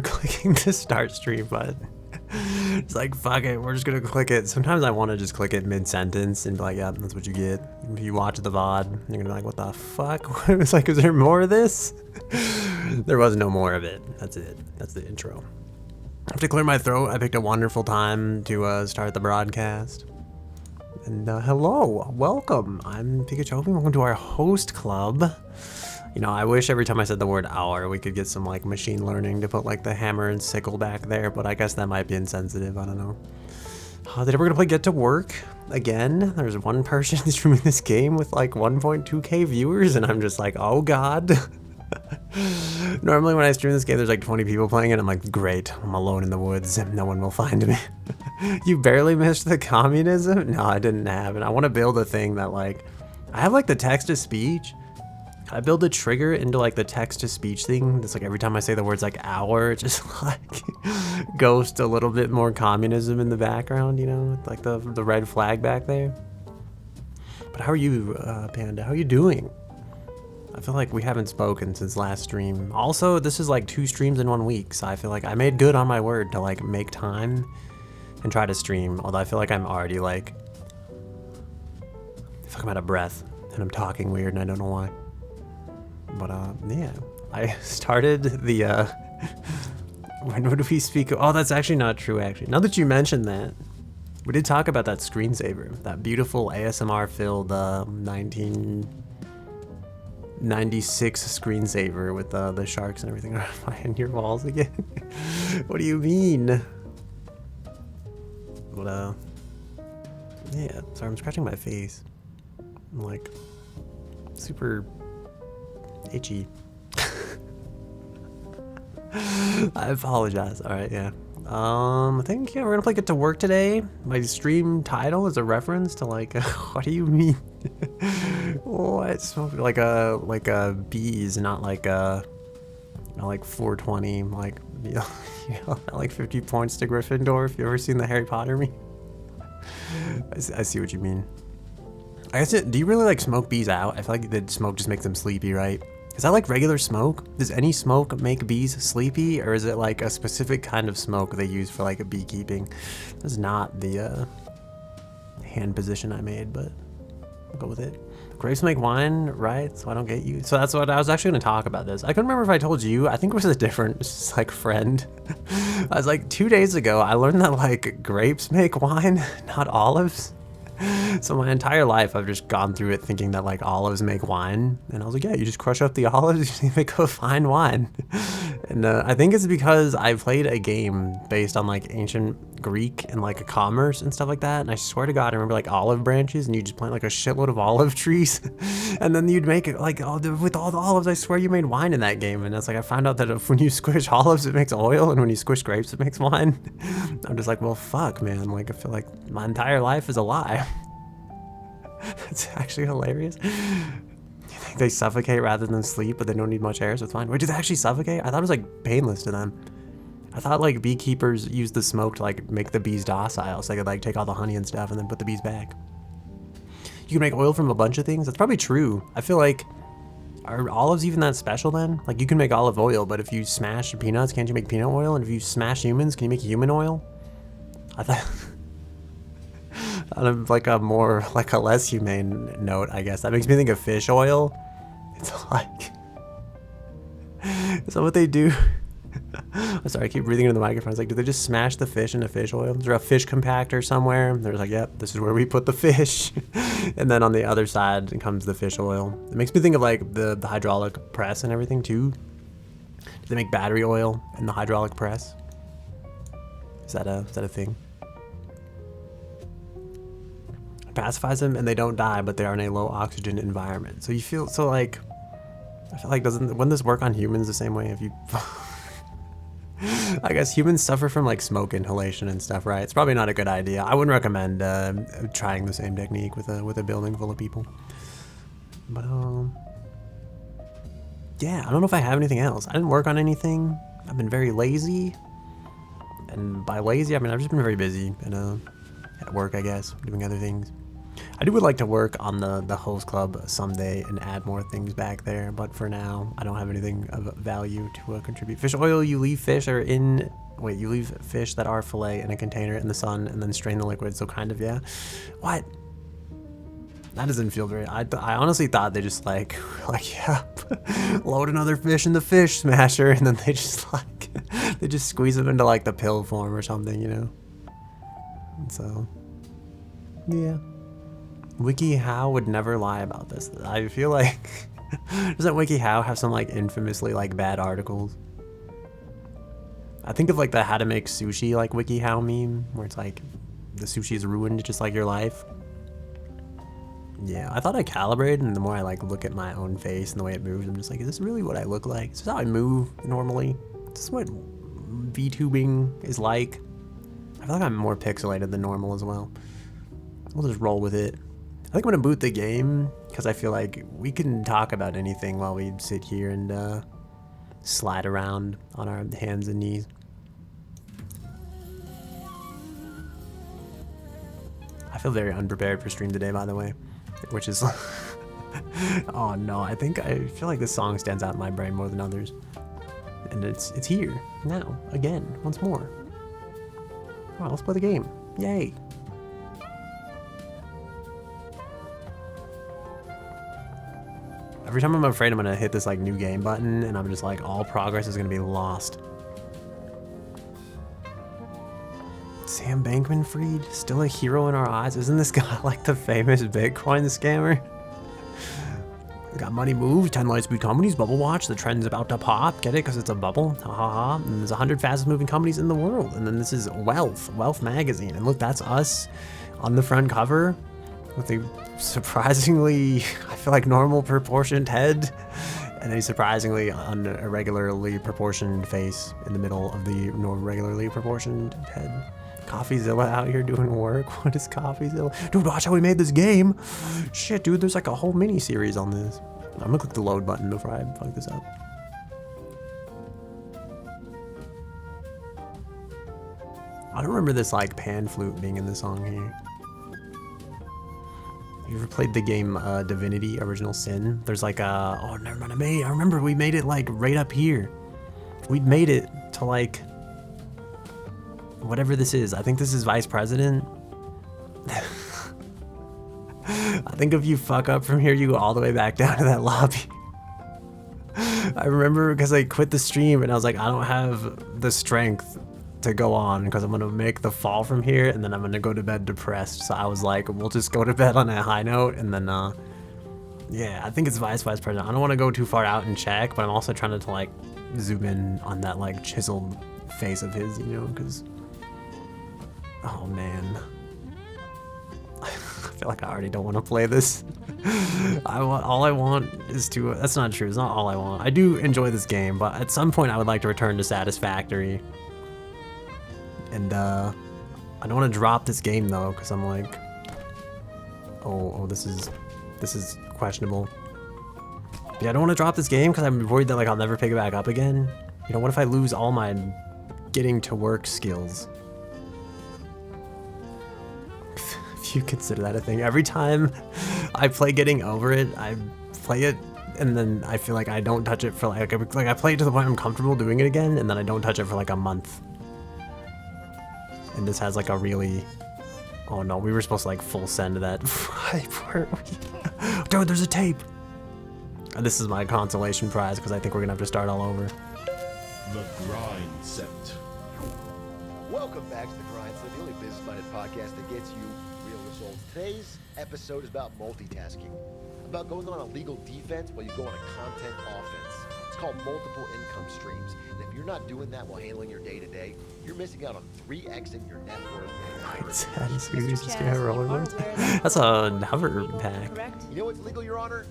clicking the start stream button. It's like, fuck it, we're just gonna click it. Sometimes I want to just click it mid-sentence and be like, yeah, that's what you get. If you watch the VOD, you're gonna be like, what the fuck? It's like, is there more of this? There was no more of it. That's it. That's the intro. I have to clear my throat. I picked a wonderful time to start the broadcast. And hello, welcome. I'm PikaChokeMe's. Welcome to our host club. You know, I wish every time I said the word hour, we could get some like machine learning to put like the hammer and sickle back there, but I guess that might be insensitive. I don't know. Today we're gonna play Get to Work again. There's one person streaming this game with like 1.2k viewers, and I'm just like, oh god. Normally when I stream this game, there's like 20 people playing it. I'm like, great, I'm alone in the woods. No one will find me. You barely missed the communism? No, I didn't have it. I want to build a thing that like, I have like the text to speech. I build a trigger into like the text to speech thing. That's like every time I say the words like hour, it just like goes to a little bit more communism in the background, you know, with like the red flag back there. But how are you, Panda? How are you doing? I feel like we haven't spoken since last stream. Also, this is like 2 streams in 1 week, so I feel like I made good on my word to like make time and try to stream. Although I feel like I'm already like, I feel like I'm out of breath and I'm talking weird and I don't know why. But yeah, I started the when would we speak? Oh, that's actually not true. Actually, now that you mentioned that, we did talk about that screensaver, that beautiful ASMR filled 1996 screensaver with the sharks and everything on your walls again. What do you mean? But yeah. Sorry, I'm scratching my face. I'm like super itchy. I apologize. All right, yeah. I think we're gonna play Get to Work today. My stream title is a reference to like, what do you mean? What? Like a bees, not like 420. Like like 50 points to Gryffindor. If you ever seen the Harry Potter meme, I see what you mean. I guess do you really like smoke bees out? I feel like the smoke just makes them sleepy, right? Is that like regular smoke? Does any smoke make bees sleepy, or is it like a specific kind of smoke they use for like beekeeping? That's not the hand position I made, but I'll go with it. Grapes make wine, right? So I don't get you. So that's what I was actually going to talk about this. I couldn't remember if I told you. I think it was a different like friend. I was like 2 days ago, I learned that like grapes make wine, not olives. So my entire life I've just gone through it thinking that like olives make wine, and I was like, yeah, you just crush up the olives, you make a fine wine. And I think it's because I played a game based on like ancient Greek and like commerce and stuff like that, and I swear to God I remember like olive branches, and you just plant like a shitload of olive trees and then you'd make it like with all the olives. I swear you made wine in that game. And it's like I found out that when you squish olives it makes oil, and when you squish grapes it makes wine. I'm just like, well fuck man, like I feel like my entire life is a lie. It's actually hilarious. You think they suffocate rather than sleep, but they don't need much air, so it's fine. Wait, do they actually suffocate? I thought it was like painless to them. I thought like beekeepers use the smoke to like make the bees docile, so they could like take all the honey and stuff and then put the bees back. You can make oil from a bunch of things. That's probably true. I feel like, are olives even that special then? Like you can make olive oil, but if you smash peanuts, can't you make peanut oil? And if you smash humans, can you make human oil? I thought... On like a more, like a less humane note, I guess. That makes me think of fish oil. It's like, is that what they do? I'm sorry, I keep breathing into the microphone. It's like, do they just smash the fish into fish oil? Is there a fish compactor somewhere? They're like, yep, this is where we put the fish. And then on the other side comes the fish oil. It makes me think of like the hydraulic press and everything too. Do they make battery oil in the hydraulic press? Is that a thing? Pacifies them and they don't die, but they are in a low oxygen environment. So you feel, so like, I feel like wouldn't this work on humans the same way? If you, I guess humans suffer from like smoke inhalation and stuff, right? It's probably not a good idea. I wouldn't recommend trying the same technique with a building full of people. But yeah, I don't know if I have anything else. I didn't work on anything. I've been very lazy, and by lazy I mean I've just been very busy and at work, I guess, doing other things. I would like to work on the host club someday and add more things back there, but for now, I don't have anything of value to contribute. Fish oil, you leave fish are in... Wait, you leave fish that are fillet in a container in the sun and then strain the liquid, so kind of, yeah. What? That doesn't feel great. I honestly thought they just like, yeah, load another fish in the fish smasher, and then they just like, they just squeeze them into like the pill form or something, you know? And so, yeah. WikiHow would never lie about this. I feel like, doesn't WikiHow have some like infamously like bad articles? I think of like the how to make sushi like WikiHow meme, where it's like, the sushi is ruined just like your life. Yeah, I thought I calibrated, and the more I like look at my own face and the way it moves, I'm just like, is this really what I look like? Is this how I move normally? Is this what VTubing is like? I feel like I'm more pixelated than normal as well. We'll just roll with it. I think I'm gonna boot the game, because I feel like we can talk about anything while we sit here and slide around on our hands and knees. I feel very unprepared for stream today, by the way. Which is, oh no, I feel like this song stands out in my brain more than others. And it's here, now, again, once more. Alright, let's play the game. Yay. Every time I'm afraid I'm gonna hit this like new game button, and I'm just like, all progress is gonna be lost. Sam Bankman-Fried, still a hero in our eyes. Isn't this guy like the famous Bitcoin scammer? Got money moved, 10 lightspeed companies, bubble watch, the trend's about to pop. Get it? Because it's a bubble. Ha ha ha. And there's 100 fastest moving companies in the world. And then this is Wealth magazine. And look, that's us on the front cover with a surprisingly, I feel like, normal proportioned head and a surprisingly irregularly proportioned face in the middle of the regularly proportioned head. CoffeeZilla out here doing work. What is CoffeeZilla? Dude, watch how we made this game. Shit, dude, there's like a whole mini series on this. I'm gonna click the load button before I fuck this up. I don't remember this like pan flute being in the song here. You ever played the game Divinity: Original Sin? There's like a, oh never mind, I remember we made it like right up here. We made it to like whatever this is. I think this is Vice President. I think if you fuck up from here, you go all the way back down to that lobby. I remember because I quit the stream and I was like, I don't have the strength to go on because I'm gonna make the fall from here and then I'm gonna go to bed depressed. So I was like, we'll just go to bed on a high note, and then yeah, I think it's Vice President. I don't want to go too far out and check, but I'm also trying to like zoom in on that like chiseled face of his, you know, because oh man, I feel like I already don't want to play this. All I want is to, that's not true, it's not all I want. I do enjoy this game, but at some point I would like to return to Satisfactory. And I don't want to drop this game though, because I'm like, oh, this is questionable. Yeah, I don't want to drop this game because I'm worried that like I'll never pick it back up again. You know, what if I lose all my getting to work skills? If you consider that a thing. Every time I play Getting Over It, I play it and then I feel like I don't touch it for like I play it to the point I'm comfortable doing it again, and then I don't touch it for like a month. And this has like a really, oh no, we were supposed to like full send that. Dude, there's a tape. And this is my consolation prize because I think we're gonna have to start all over. The Grind Set. Welcome back to The Grind Set, the only business-minded podcast that gets you real results. Today's episode is about multitasking, about going on a legal defense while you go on a content offense. It's called multiple income streams. And if you're not doing that while handling your day-to-day, you're missing out on 3xing your net worth. That's a hover pack. Correct? You know what's legal, Your Honor?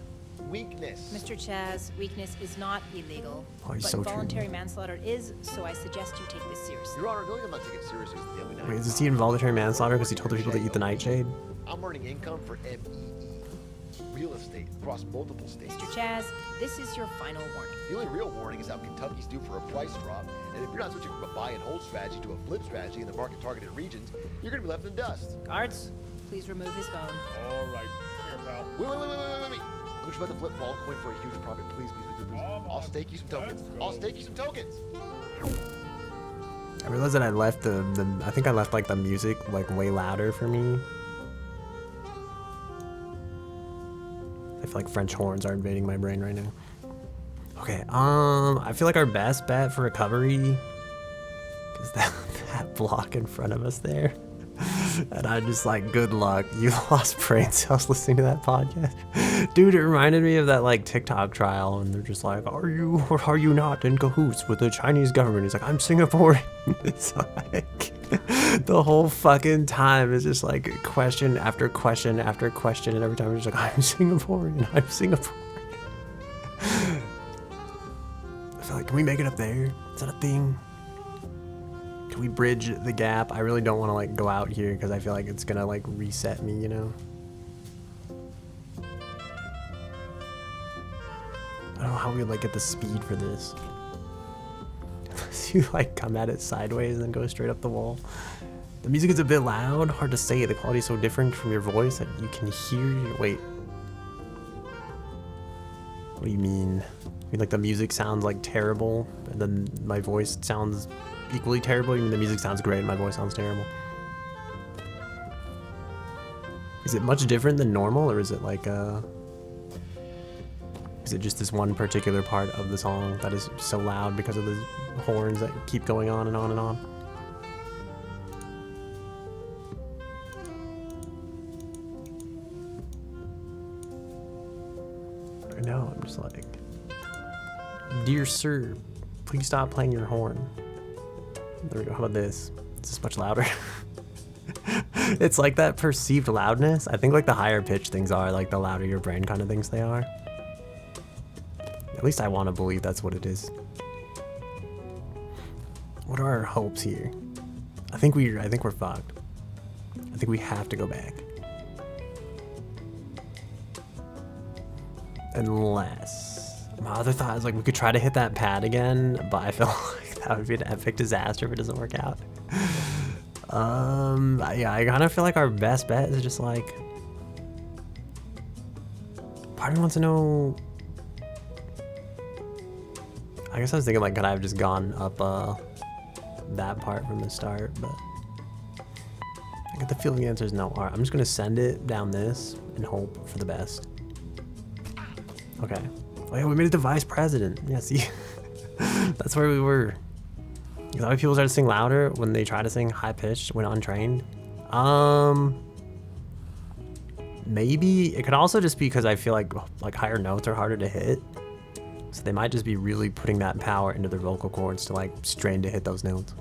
Weakness. Mr. Chaz, weakness is not illegal, Oh, he's but so involuntary true. manslaughter is, so I suggest you take this seriously. Your Honor, the only thing I'm not taking it seriously is the other Wait, is he involuntary manslaughter because he told the people to eat the nightshade? I'm earning income for MEE, real estate, across multiple states. Mr. Chaz, this is your final warning. The only real warning is how Kentucky's due for a price drop, and if you're not switching from a buy and hold strategy to a flip strategy in the market-targeted regions, you're going to be left in dust. Guards, please remove his phone. All right. Here, pal. Wait. Looks about to flip ball coin for a huge profit. Please. I'll stake you some tokens. I'll stake you some tokens. I realized that I left I think I left like the music like way louder for me. I feel like French horns are invading my brain right now. Okay, I feel like our best bet for recovery is that block in front of us there. And I'm just like, good luck. You lost brain cells listening to that podcast. Dude, it reminded me of that like TikTok trial, and they're just like, are you or are you not in cahoots with the Chinese government? He's like, I'm Singaporean. It's like the whole fucking time is just like question after question after question, and every time he's like, I'm Singaporean. I feel like, can we make it up there? Is that a thing? Can we bridge the gap? I really don't want to like go out here because I feel like it's gonna like reset me, you know? I don't know how we would like get the speed for this. Unless you like come at it sideways and then go straight up the wall. The music is a bit loud, hard to say. The quality is so different from your voice that you can hear wait. What do you mean? I mean like the music sounds like terrible and then my voice sounds equally terrible? You mean the music sounds great and my voice sounds terrible? Is it much different than normal, or is it like is it just this one particular part of the song that is so loud because of the horns that keep going on and on and on? I know, I'm just like, dear sir, please stop playing your horn. There we go. How about this? It's just much louder. It's like that perceived loudness. I think like the higher pitch things are like the louder your brain kind of thinks they are. At least I want to believe that's what it is. What are our hopes here? I think we're fucked. I think we have to go back. Unless my other thought is like we could try to hit that pad again, but I feel like that would be an epic disaster if it doesn't work out. Yeah, I kind of feel like our best bet is just like, part of me wants to know, I guess I was thinking like, could I have just gone up that part from the start, but I get the feeling the answer is no. Alright, I'm just gonna send it down this and hope for the best. Okay. Oh yeah, we made it to vice president. Yeah, see? That's where we were. A lot of people start to sing louder when they try to sing high pitched when untrained. Maybe it could also just be because I feel like higher notes are harder to hit, so they might just be really putting that power into their vocal cords to like strain to hit those notes.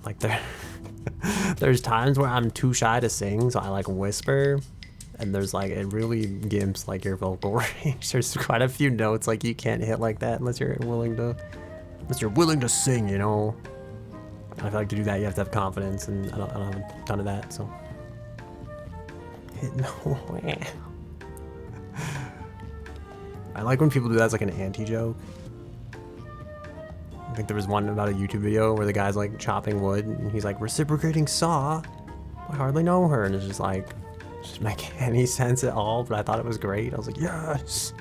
Like there's times where I'm too shy to sing, so I like whisper. And there's like, it really gimps like your vocal range. There's quite a few notes like you can't hit like that unless you're willing to sing, you know. And I feel like to do that you have to have confidence, and I don't have a ton of that, so. I like when people do that as like an anti-joke. I think there was one about a YouTube video where the guy's like chopping wood and he's like, reciprocating saw. I hardly know her, and it's just like, doesn't make any sense at all, but I thought it was great. I was like, yes.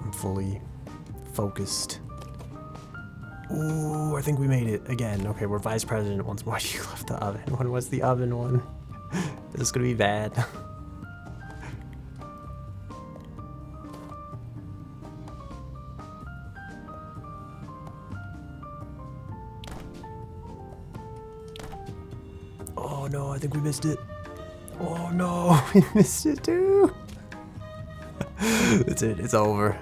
I'm fully focused. Ooh, I think we made it again. Okay, we're vice president once more. You left the oven. When was the oven one? Is this gonna be bad? Oh no, I think we missed it. Oh no, we missed it too. That's it, it's over.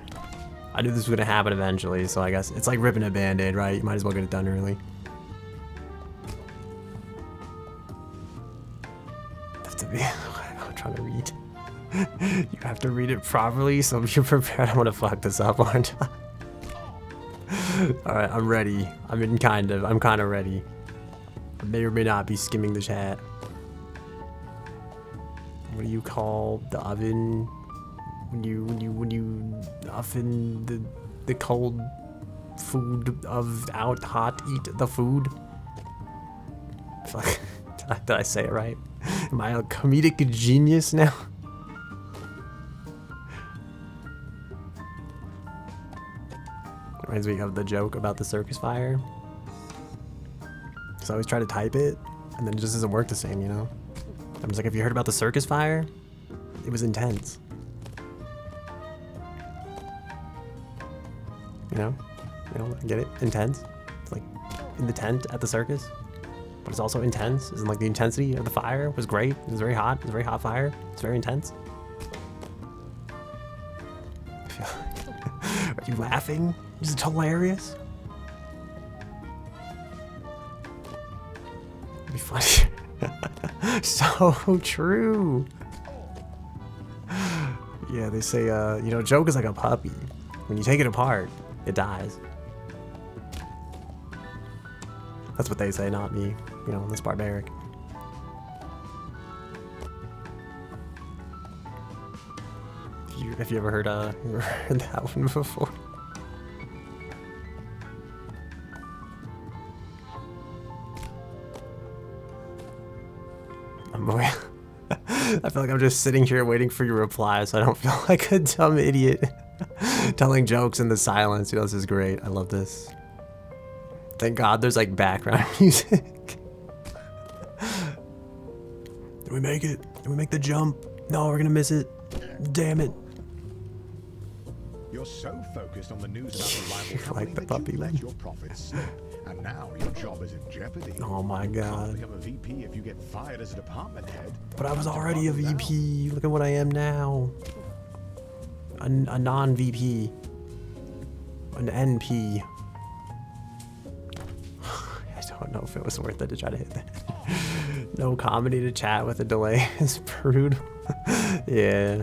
I knew this was gonna happen eventually, so I guess it's like ripping a band-aid, right? You might as well get it done early. Have to be, I'm trying to read. You have to read it properly, so you're prepared. I'm gonna fuck this up, aren't I? Alright, I'm ready. I'm kind of ready. I may or may not be skimming the chat. what do you call the oven when you oven the cold food of out hot eat the food? Fuck, did I say it right? Am I a comedic genius now? Reminds me of the joke about the circus fire. So I always try to type it, and then it just doesn't work the same, you know? I'm just like, have you heard about the circus fire? It was intense. You know? Get it? Intense. It's like in the tent at the circus, but it's also intense. Isn't like the intensity of the fire was great. It was very hot. It was a very hot fire. It's very intense. Are you laughing? Is it hilarious? It'd be funny. So true. Yeah, they say, you know, joke is like a puppy. When you take it apart, it dies. That's what they say, not me. You know, that's barbaric. Have you ever heard that one before? I feel like I'm just sitting here waiting for your reply, so I don't feel like a dumb idiot telling jokes in the silence. You know, this is great. I love this. Thank God there's like background music. Did we make it? Did we make the jump? No, we're gonna miss it. Damn it. You're so focused on the news about the rival You're company like the that puppy, you let man. your profits slip. And now your job is in jeopardy. Oh my You can't God. become a VP if you get fired as a department head. But I was To already a bottom VP. Look at what I am now. A non-VP. An NP. I don't know if it was worth it to try to hit that. No comedy to chat with a delay is brutal. Yeah.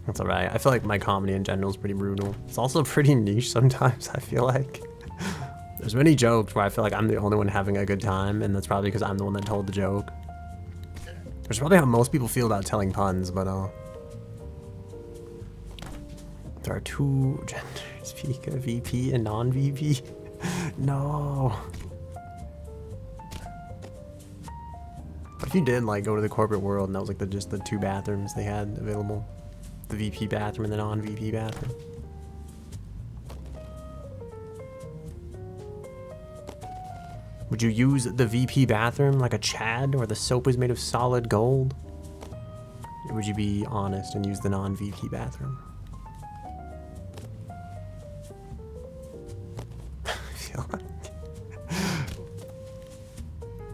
That's alright. I feel like my comedy in general is pretty brutal. It's also pretty niche sometimes, I feel like. There's many jokes where I feel like I'm the only one having a good time, and that's probably because I'm the one that told the joke. Which is probably how most people feel about telling puns, but there are two genders, Pika, VP and non-VP. No. What if you did like go to the corporate world and that was like just the two bathrooms they had available? The VP bathroom and the non-VP bathroom. Would you use the VP bathroom like a Chad where the soap is made of solid gold? Or would you be honest and use the non-VP bathroom? I feel like...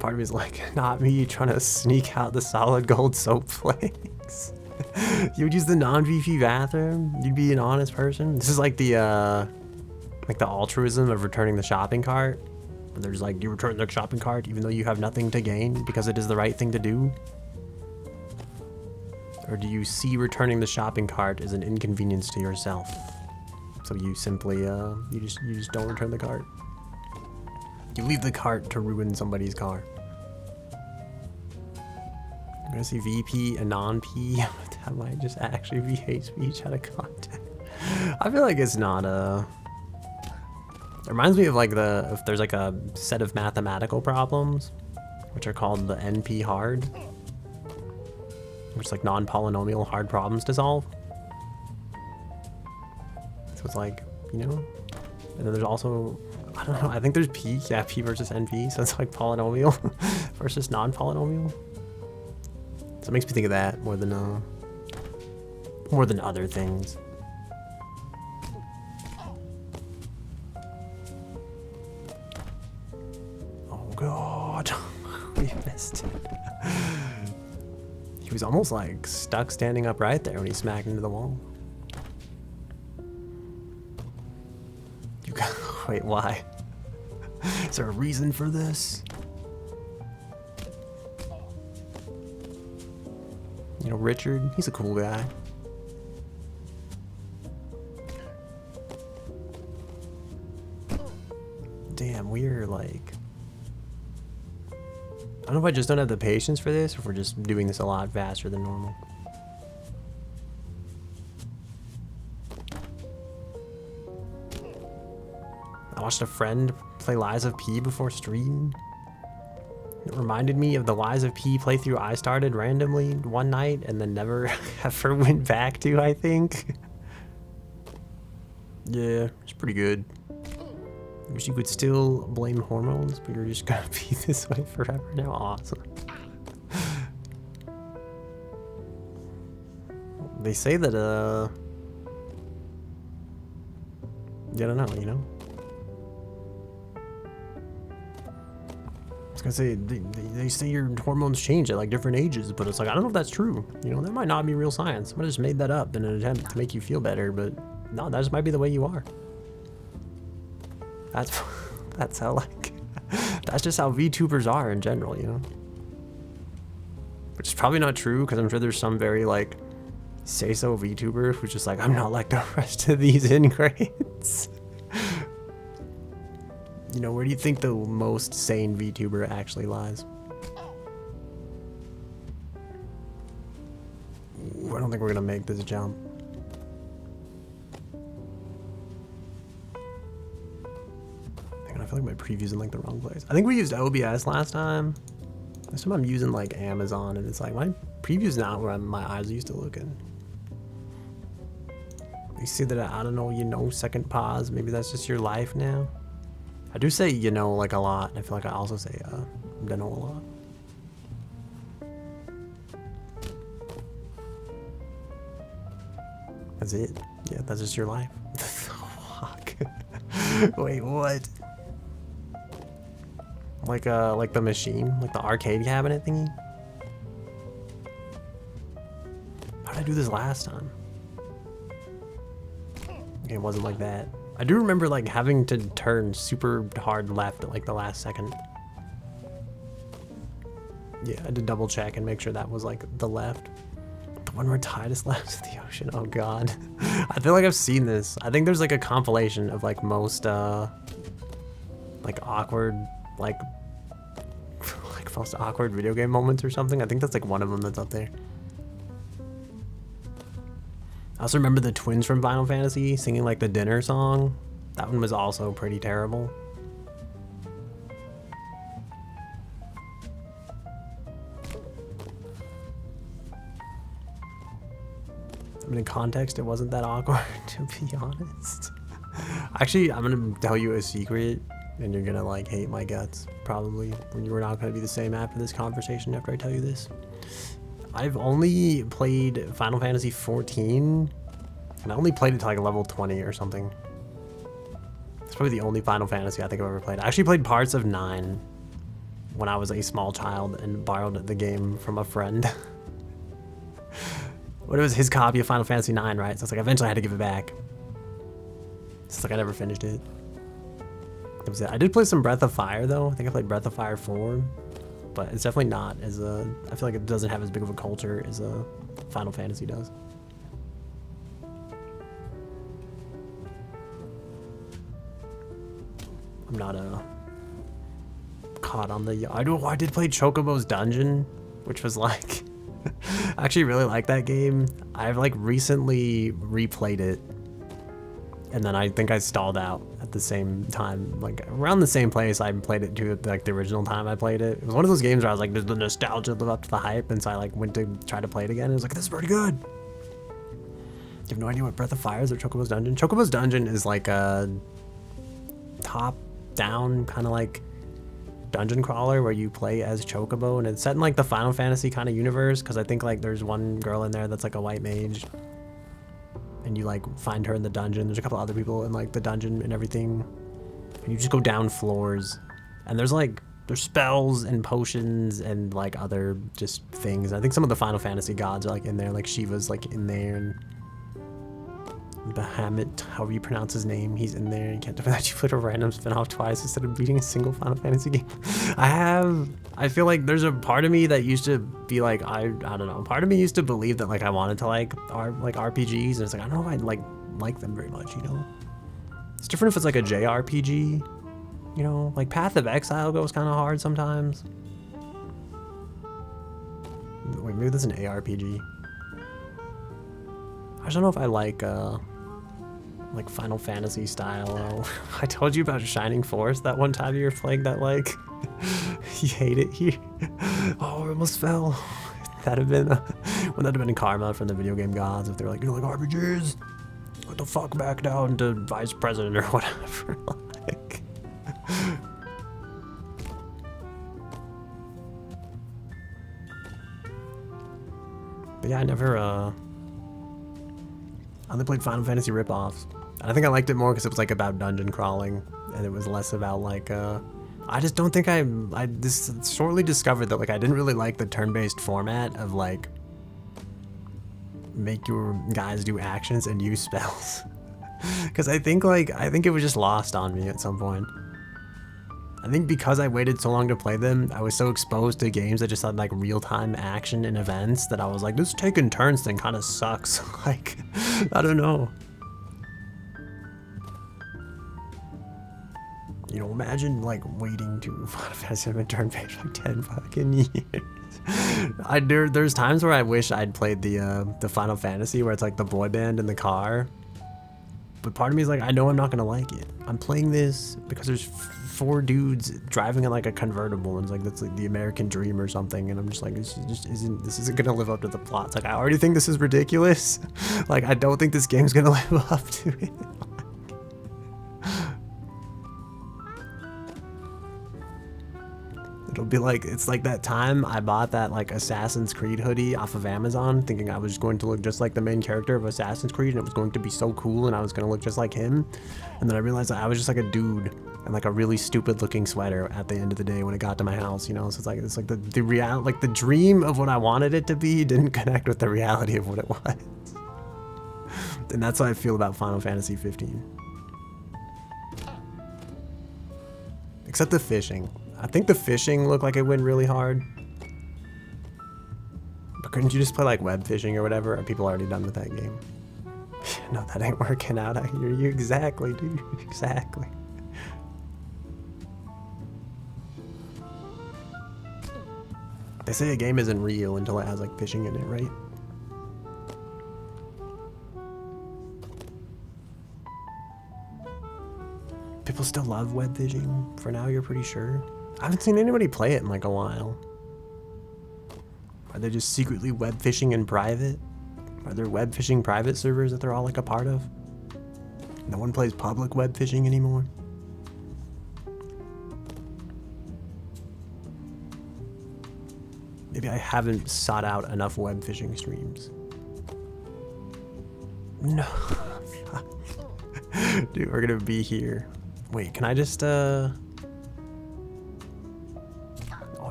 Part of me is like, not me trying to sneak out the solid gold soap flakes. You would use the non-VP bathroom? You'd be an honest person? This is like the altruism of returning the shopping cart. Where there's like, you return the shopping cart even though you have nothing to gain because it is the right thing to do? Or do you see returning the shopping cart as an inconvenience to yourself? So you simply, you just don't return the cart. You leave the cart to ruin somebody's car. I'm gonna see VP and non-P. That might just actually be hate speech out of context. I feel like it's not a... It reminds me of like if there's like a set of mathematical problems, which are called the NP hard, which is like non-polynomial hard problems to solve. So it's like, you know, and then there's also, I don't know, I think there's P, yeah, P versus NP, so it's like polynomial versus non-polynomial. So it makes me think of that more than other things. Oh God, we missed it. He was almost like stuck standing up right there when he smacked into the wall. You got, wait, why? Is there a reason for this? You know, Richard, he's a cool guy. Damn, we're like... I don't know if I just don't have the patience for this, or if we're just doing this a lot faster than normal. I watched a friend play Lies of P before stream. It reminded me of the Lies of P playthrough I started randomly one night and then never ever went back to, I think. Yeah, it's pretty good. Wish you could still blame hormones, but you're just gonna be this way forever now. Awesome. They say that, I don't know, you know? I was gonna say, they say your hormones change at like different ages, but it's like, I don't know if that's true. You know, that might not be real science. Somebody just made that up in an attempt to make you feel better, but no, that just might be the way you are. That's how, like, that's just how VTubers are in general, you know? Which is probably not true, because I'm sure there's some very, like, say-so VTuber who's just like, I'm not like the rest of these ingrates. You know, where do you think the most sane VTuber actually lies? Ooh, I don't think we're gonna make this jump. I feel like my preview's in like the wrong place. I think we used OBS last time. This time I'm using like Amazon, and it's like my preview's not where my eyes are used to looking. You see that I don't know, you know, second pause. Maybe that's just your life now. I do say, you know, like a lot. I feel like I also say, you know, a lot. That's it. Yeah, that's just your life. Fuck. Wait, what? Like the machine, like the arcade cabinet thingy. How did I do this last time? Okay, it wasn't like that. I do remember like having to turn super hard left at like the last second. Yeah, I had to double check and make sure that was like the left. The one where Titus laughs at the ocean. Oh god. I feel like I've seen this. I think there's like a compilation of like most like awkward like most awkward video game moments or something. I think that's like one of them that's up there. I also remember the twins from Final Fantasy singing like the dinner song. That one was also pretty terrible. I mean, in context, it wasn't that awkward, to be honest. Actually, I'm gonna tell you a secret, and you're gonna like hate my guts, probably. We're not gonna be the same after this conversation after I tell you this. I've only played Final Fantasy 14, and I only played it to like level 20 or something. It's probably the only Final Fantasy I think I've ever played. I actually played parts of 9 when I was a small child and borrowed the game from a friend. But it was his copy of Final Fantasy 9, right? So it's like eventually I had to give it back. It's like I never finished it. That was it. I did play some Breath of Fire though. I think I played Breath of Fire 4, but it's definitely not as a. I feel like it doesn't have as big of a culture as a Final Fantasy does. I'm not caught on the. I did play Chocobo's Dungeon, which was like. I actually really like that game. I've like recently replayed it, and then I think I stalled out at the same time, like around the same place I played it to, like the original time I played it. It was one of those games where I was like, does the nostalgia live up to the hype? And so I like went to try to play it again, and it was like, this is pretty good. You have no idea what Breath of Fire is or Chocobo's Dungeon? Chocobo's Dungeon is like a top-down kind of like dungeon crawler where you play as Chocobo, and it's set in like the Final Fantasy kind of universe, because I think like there's one girl in there that's like a white mage, and you like find her in the dungeon. There's a couple other people in like the dungeon and everything, and you just go down floors, and there's spells and potions and like other just things. I think some of the Final Fantasy gods are like in there, like Shiva's like in there, and Bahamut, however you pronounce his name, he's in there. You can't do that. You put a random spin-off twice instead of beating a single Final Fantasy game. I feel like there's a part of me that used to be like, I don't know, part of me used to believe that like I wanted to like RPGs, and it's like I don't know if I like them very much, you know. It's different if it's like a JRPG, you know, like Path of Exile goes kind of hard sometimes. Wait, maybe this is an ARPG. I just don't know if I like Final Fantasy style. I told you about Shining Force that one time you were playing that, like, you hate it here. Oh, I almost fell. That'd have been, wouldn't that have been karma from the video game gods if they were like, you don't like RPGs? What the fuck, back down to vice president or whatever. Like. But yeah, I only played Final Fantasy ripoffs. I think I liked it more because it was like about dungeon crawling, and it was less about like I just don't think I just shortly discovered that like I didn't really like the turn-based format of like make your guys do actions and use spells. Because I think it was just lost on me at some point. I think because I waited so long to play them, I was so exposed to games that just had like real-time action and events that I was like, this taking turns thing kind of sucks. Like, I don't know. You know, imagine like waiting to Final Fantasy have turn-based for like 10 fucking years. There's times where I wish I'd played the Final Fantasy where it's like the boy band in the car. But part of me is like, I know I'm not gonna like it. I'm playing this because there's 4 dudes driving in like a convertible, and it's like that's like the American dream or something. And I'm just like, this isn't gonna live up to the plot. It's like I already think this is ridiculous. Like I don't think this game's gonna live up to it. It'll be like, it's like that time I bought that like Assassin's Creed hoodie off of Amazon thinking I was going to look just like the main character of Assassin's Creed and it was going to be so cool and I was going to look just like him. And then I realized that I was just like a dude in like a really stupid looking sweater at the end of the day when it got to my house, you know? So it's like the reality, like the dream of what I wanted it to be didn't connect with the reality of what it was. And that's how I feel about Final Fantasy 15. Except the fishing. I think the fishing looked like it went really hard. But couldn't you just play like web fishing or whatever? Are people already done with that game? No, that ain't working out. I hear you. Exactly, dude. Exactly. They say a game isn't real until it has like fishing in it, right? People still love web fishing for now, you're pretty sure? I haven't seen anybody play it in like a while. Are they just secretly web fishing in private? Are there web fishing private servers that they're all like a part of? No one plays public web fishing anymore? Maybe I haven't sought out enough web fishing streams. No. Dude, we're gonna be here. Wait, can I just oh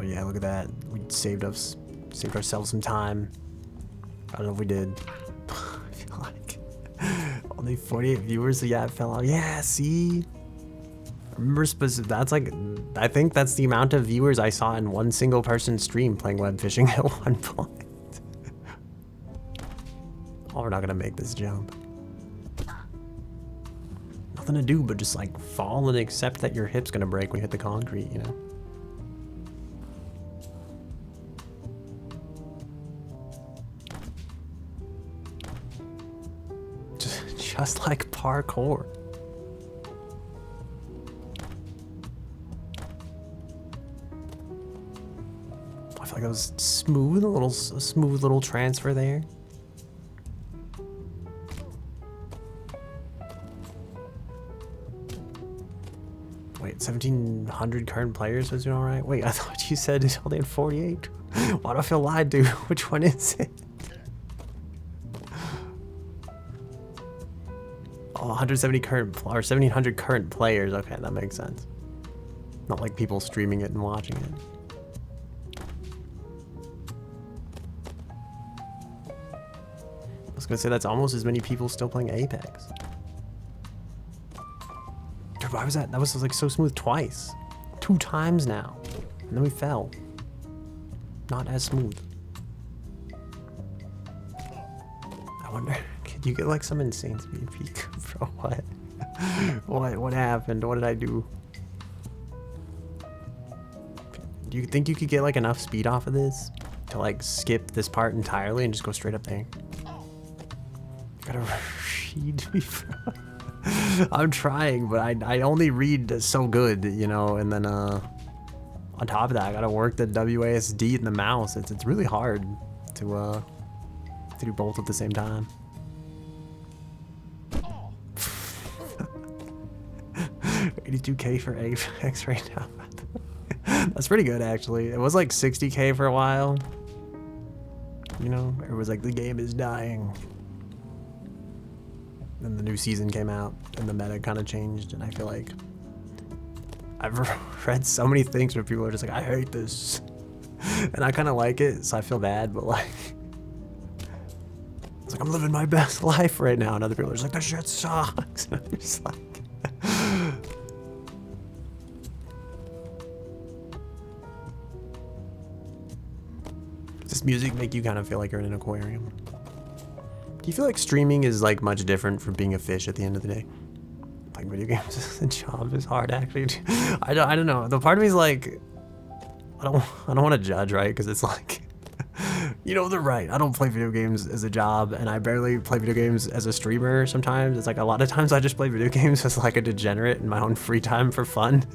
yeah, look at that. We saved ourselves some time. I don't know if we did. I feel like only 48 viewers, so yeah, it fell out. Yeah, see? I remember that's like, I think that's the amount of viewers I saw in one single person stream playing web fishing at one point. Oh, we're not gonna make this jump. Nothing to do but just like fall and accept that your hip's gonna break when you hit the concrete, you know? Just like parkour. I feel like it was smooth, a smooth little transfer there. Wait, 1,700 current players was doing all right? Wait, I thought you said it's only at 48. Why do I feel lied to? Which one is it? Oh, 170 current, or 1,700 current players. Okay, that makes sense. Not like people streaming it and watching it. I was gonna say that's almost as many people still playing Apex. Dude, why was that? That was like so smooth twice. 2 times now. And then we fell. Not as smooth. I wonder, could you get like some insane speed peak? Bro, what? What happened? What did I do? Do you think you could get like enough speed off of this to like skip this part entirely and just go straight up there. Gotta read before. I'm trying, but I only read so good, you know, and then on top of that, I gotta work the WASD and the mouse. It's really hard to do both at the same time. 82K for Apex right now. That's pretty good, actually. It was like 60K for a while. You know, it was like the game is dying. Then the new season came out and the meta kind of changed, and I feel like I've read so many things where people are just like, I hate this. And I kind of like it, so I feel bad, but like, it's like I'm living my best life right now, and other people are just like, that shit sucks. And I'm just like, does this music make you kind of feel like you're in an aquarium? Do you feel like streaming is like much different from being a fish at the end of the day? Like video games as a job is hard, actually. I don't know. The part of me is like, I don't want to judge, right? Because it's like, you know, they're right. I don't play video games as a job, and I barely play video games as a streamer. Sometimes it's like a lot of times I just play video games as like a degenerate in my own free time for fun.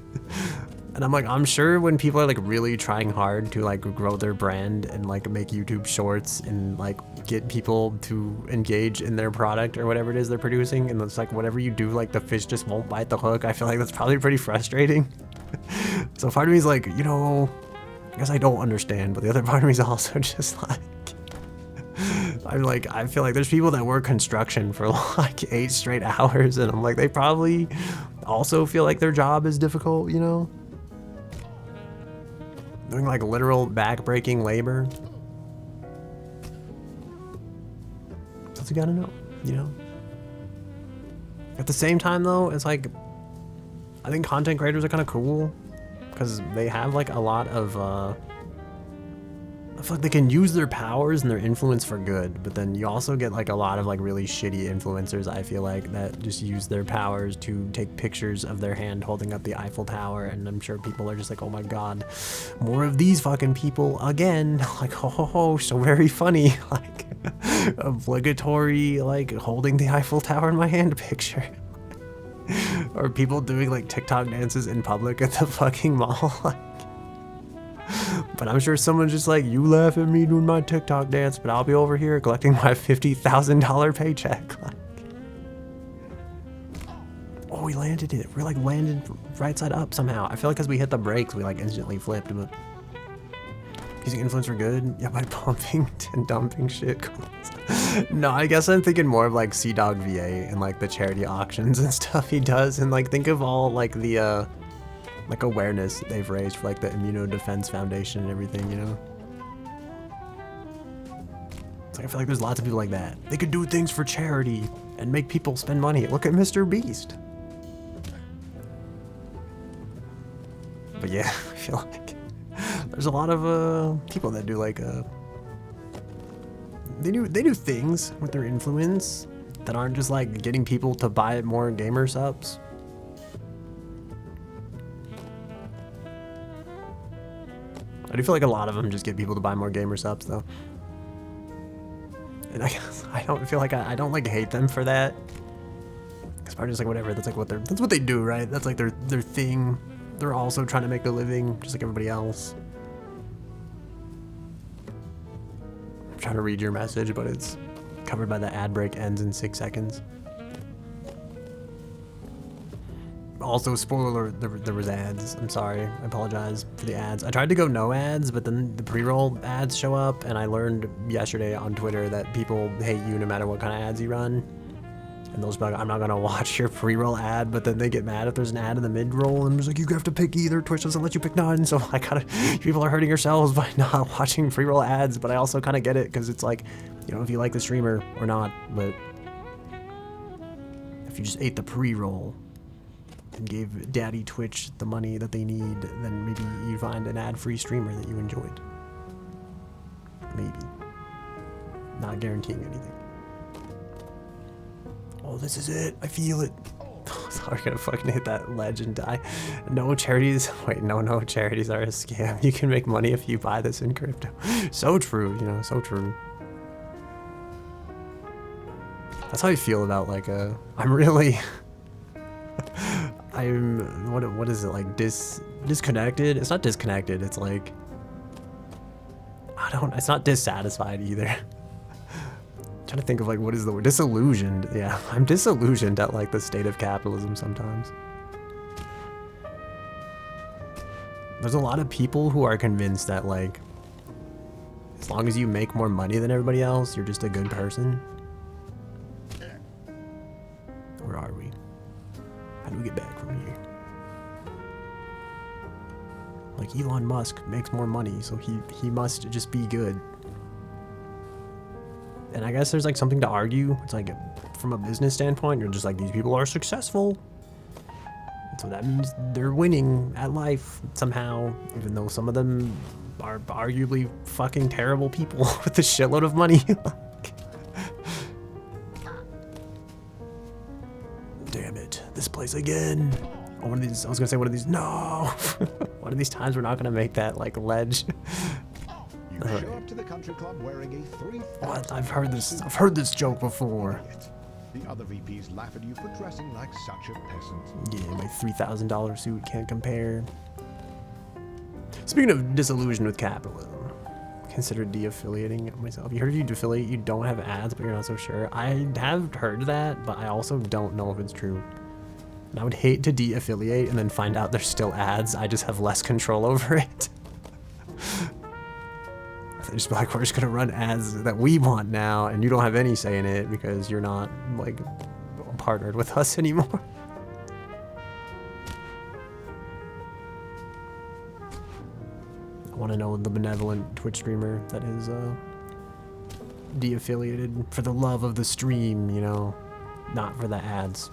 And I'm like, I'm sure when people are like really trying hard to like grow their brand and like make YouTube shorts and like get people to engage in their product or whatever it is they're producing, and it's like whatever you do, like the fish just won't bite the hook. I feel like that's probably pretty frustrating. So part of me is like, you know, I guess I don't understand, but the other part of me is also just like, I feel like there's people that work construction for like 8 straight hours, and I'm like, they probably also feel like their job is difficult, you know? Doing like literal back-breaking labor. That's what you gotta know, you know? At the same time though, it's like, I think content creators are kind of cool because they have like a lot of, I feel like they can use their powers and their influence for good, but then you also get like a lot of like really shitty influencers, I feel like, that just use their powers to take pictures of their hand holding up the Eiffel Tower, and I'm sure people are just like, oh my god, more of these fucking people again. Like, ho ho ho, so very funny. Like, obligatory, like, holding the Eiffel Tower in my hand picture. Or people doing like TikTok dances in public at the fucking mall. But I'm sure someone's just like, you laugh at me doing my TikTok dance, but I'll be over here collecting my $50,000 paycheck. Like, oh, we landed it. We're like landed right side up somehow. I feel like because we hit the brakes, we like instantly flipped. But using influence for good? Yeah, by pumping and dumping shit. No, I guess I'm thinking more of like Sea-Dog VA and like the charity auctions and stuff he does. And like think of all like the like awareness they've raised for like the Immunodefense Foundation and everything, you know? It's like I feel like there's lots of people like that. They could do things for charity and make people spend money. Look at Mr. Beast. But yeah, I feel like there's a lot of people that do like they do things with their influence that aren't just like getting people to buy more gamer subs. I do feel like a lot of them just get people to buy more gamer subs though. And I guess I don't feel like I don't like hate them for that. Cause part of just like whatever, that's what they do, right? That's like their thing. They're also trying to make a living just like everybody else. I'm trying to read your message, but it's covered by the ad break, ends in 6 seconds. Also, spoiler alert, there was ads. I'm sorry, I apologize for the ads. I tried to go no ads, but then the pre-roll ads show up, and I learned yesterday on Twitter that people hate you no matter what kind of ads you run. And those like, I'm not gonna watch your pre-roll ad, but then they get mad if there's an ad in the mid-roll, and it's like, you have to pick either, Twitch doesn't let you pick none, so I gotta, people are hurting yourselves by not watching pre-roll ads, but I also kind of get it, because it's like, you know, if you like the streamer or not, but if you just ate the pre-roll and gave Daddy Twitch the money that they need, then maybe you find an ad-free streamer that you enjoyed. Maybe. Not guaranteeing anything. Oh, this is it. I feel it. Sorry, gonna fucking hit that ledge and die. No charities. Wait, no charities are a scam. You can make money if you buy this in crypto. So true, you know, so true. That's how I feel about like I'm really what is it like disconnected? It's not disconnected, it's like it's not dissatisfied either. I'm trying to think of like what is the word? Disillusioned. Yeah, I'm disillusioned at like the state of capitalism sometimes. There's a lot of people who are convinced that like as long as you make more money than everybody else, you're just a good person. Where are we? How do we get back from here? Like Elon Musk makes more money, so he must just be good. And I guess there's like something to argue. It's like from a business standpoint, you're just like these people are successful. So that means they're winning at life somehow, even though some of them are arguably fucking terrible people with a shitload of money. Damn it, this place again. Oh, one of these, I was gonna say one of these, no. One of these times we're not gonna make that like ledge. You show up to the country club wearing a 3,000. What? I've heard this joke before. The other VPs laugh at you for dressing like such a peasant. Yeah, my $3,000 suit can't compare. Speaking of disillusioned with capitalism, consider de-affiliating myself. You heard if you de-affiliate, you don't have ads, but you're not so sure. I have heard that, but I also don't know if it's true. And I would hate to de-affiliate and then find out there's still ads. I just have less control over it. They just be like, we're just gonna run ads that we want now, and you don't have any say in it because you're not like partnered with us anymore. I want to know the benevolent Twitch streamer that is de-affiliated for the love of the stream, you know, not for the ads.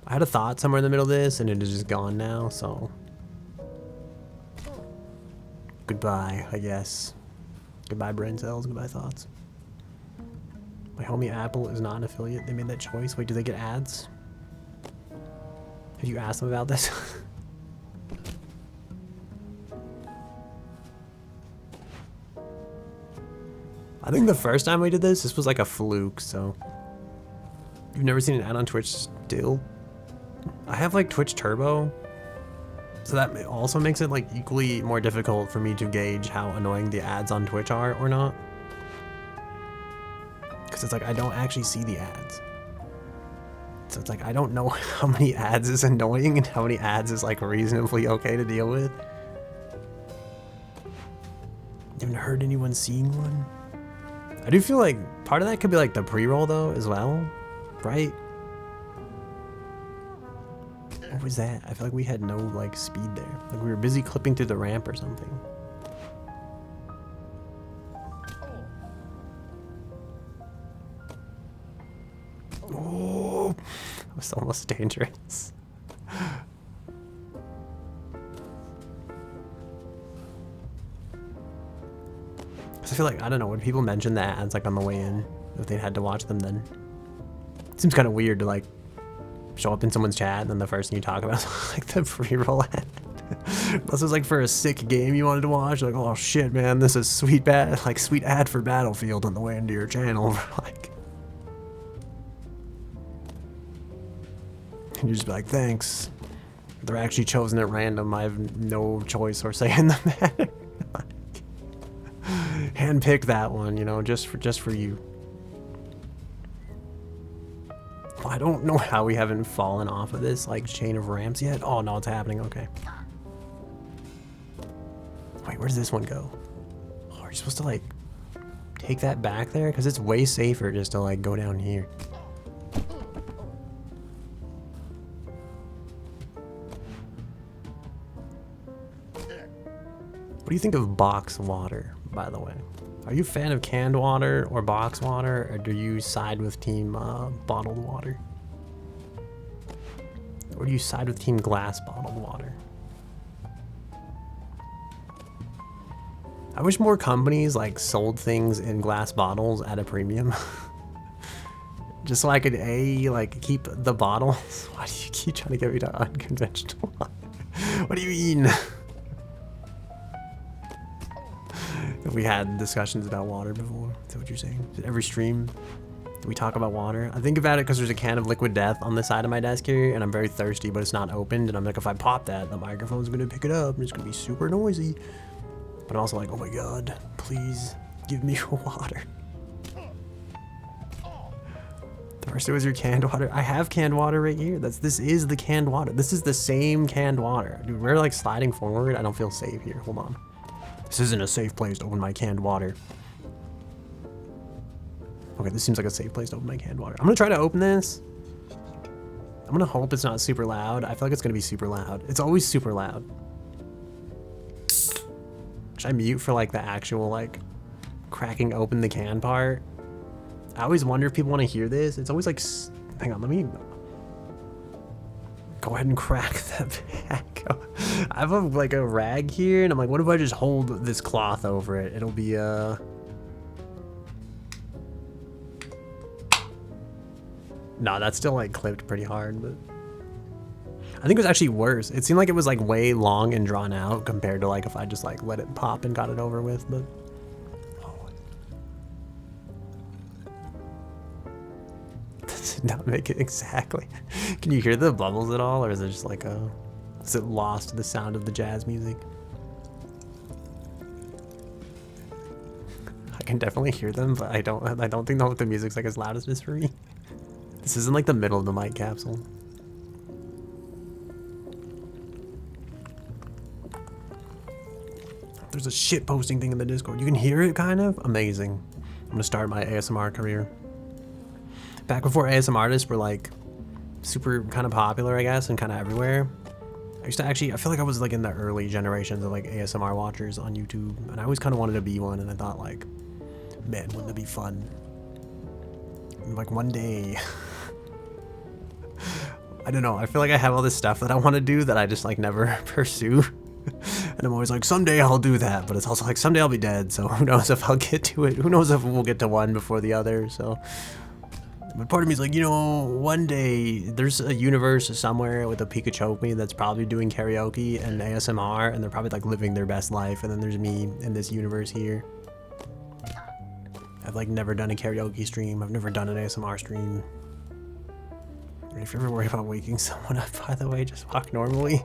I had a thought somewhere in the middle of this, and it is just gone now, so goodbye, I guess. Goodbye, brain cells. Goodbye, thoughts. My homie Apple is not an affiliate. They made that choice. Wait, do they get ads? Have you asked them about this? I think the first time we did this was like a fluke, so. You've never seen an ad on Twitch still? I have like Twitch Turbo, so that also makes it like equally more difficult for me to gauge how annoying the ads on Twitch are or not. Because it's like I don't actually see the ads. So it's like I don't know how many ads is annoying and how many ads is like reasonably okay to deal with. You haven't heard anyone seeing one? I do feel like part of that could be like the pre-roll though as well, right? What was that? I feel like we had no like speed there. Like we were busy clipping through the ramp or something. Oh, that was almost dangerous. I feel like, I don't know, when people mention the ads like on the way in, if they had to watch them then. It seems kind of weird to like show up in someone's chat and then the first thing you talk about is like the pre-roll ad. Unless it was like for a sick game you wanted to watch, like, oh shit man, this is sweet ad for Battlefield on the way into your channel. Like, and you just be like, thanks. They're actually chosen at random. I have no choice or say in the matter. Handpick that one, you know, just for you. Well, I don't know how we haven't fallen off of this like chain of ramps yet. Oh no, it's happening. Okay. Wait, where does this one go? Oh, are you supposed to like take that back there? Because it's way safer just to like go down here. What do you think of box water, by the way? Are you a fan of canned water or box water, or do you side with team bottled water? Or do you side with team glass bottled water? I wish more companies like sold things in glass bottles at a premium. Just so I could like keep the bottles. Why do you keep trying to get me to unconventional? What do you mean? We had discussions about water before. Is that what you're saying? Every stream we talk about water. I think about it because there's a can of liquid death on the side of my desk here, and I'm very thirsty, but it's not opened. And I'm like, if I pop that, the microphone's gonna pick it up, and it's gonna be super noisy. But I'm also like, oh my god, please give me water. First it was your canned water. I have canned water right here. This is the canned water. This is the same canned water. Dude, we're like sliding forward. I don't feel safe here. Hold on. This isn't a safe place to open my canned water. Okay, this seems like a safe place to open my canned water. I'm gonna try to open this. I'm gonna hope it's not super loud. I feel like it's gonna be super loud. It's always super loud. Should I mute for like the actual like cracking open the can part? I always wonder if people want to hear this. It's always like, hang on, let me go ahead and crack that back. I have like a rag here, and I'm like, what if I just hold this cloth over it? It'll be No, that's still like clipped pretty hard, but I think it was actually worse. It seemed like it was like way long and drawn out compared to like if I just like let it pop and got it over with, but that did not make it exactly. Can you hear the bubbles at all, or is it just like is it lost to the sound of the jazz music? I can definitely hear them, but I don't think the music's like as loud as it is for me. This isn't like the middle of the mic capsule. There's a shit posting thing in the Discord. You can hear it, kind of? Amazing. I'm gonna start my ASMR career. Back before ASMR artists were like super kind of popular, I guess, and kind of everywhere. I used to actually, I feel like I was like in the early generations of like ASMR watchers on YouTube, and I always kind of wanted to be one, and I thought like, man, wouldn't it be fun? And like one day, I don't know, I feel like I have all this stuff that I want to do that I just like never pursue. And I'm always like, someday I'll do that, but it's also like, someday I'll be dead, so who knows if I'll get to it. Who knows if we'll get to one before the other, so. But part of me is like, you know, one day there's a universe somewhere with a PikaChokeMe that's probably doing karaoke and ASMR, and they're probably like living their best life, and then there's me in this universe here. I've like never done a karaoke stream. I've never done an ASMR stream. And if you're ever worried about waking someone up, by the way, just walk normally.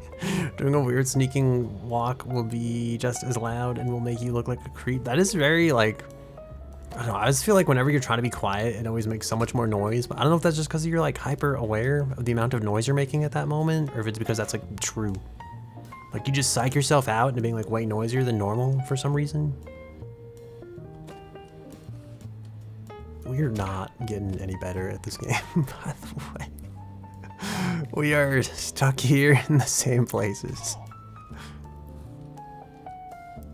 Doing a weird sneaking walk will be just as loud and will make you look like a creep. That is very like, I don't know, I just feel like whenever you're trying to be quiet, it always makes so much more noise. But I don't know if that's just because you're like hyper aware of the amount of noise you're making at that moment, or if it's because that's like true. Like you just psych yourself out into being like way noisier than normal for some reason. We're not getting any better at this game, by the way. We are stuck here in the same places.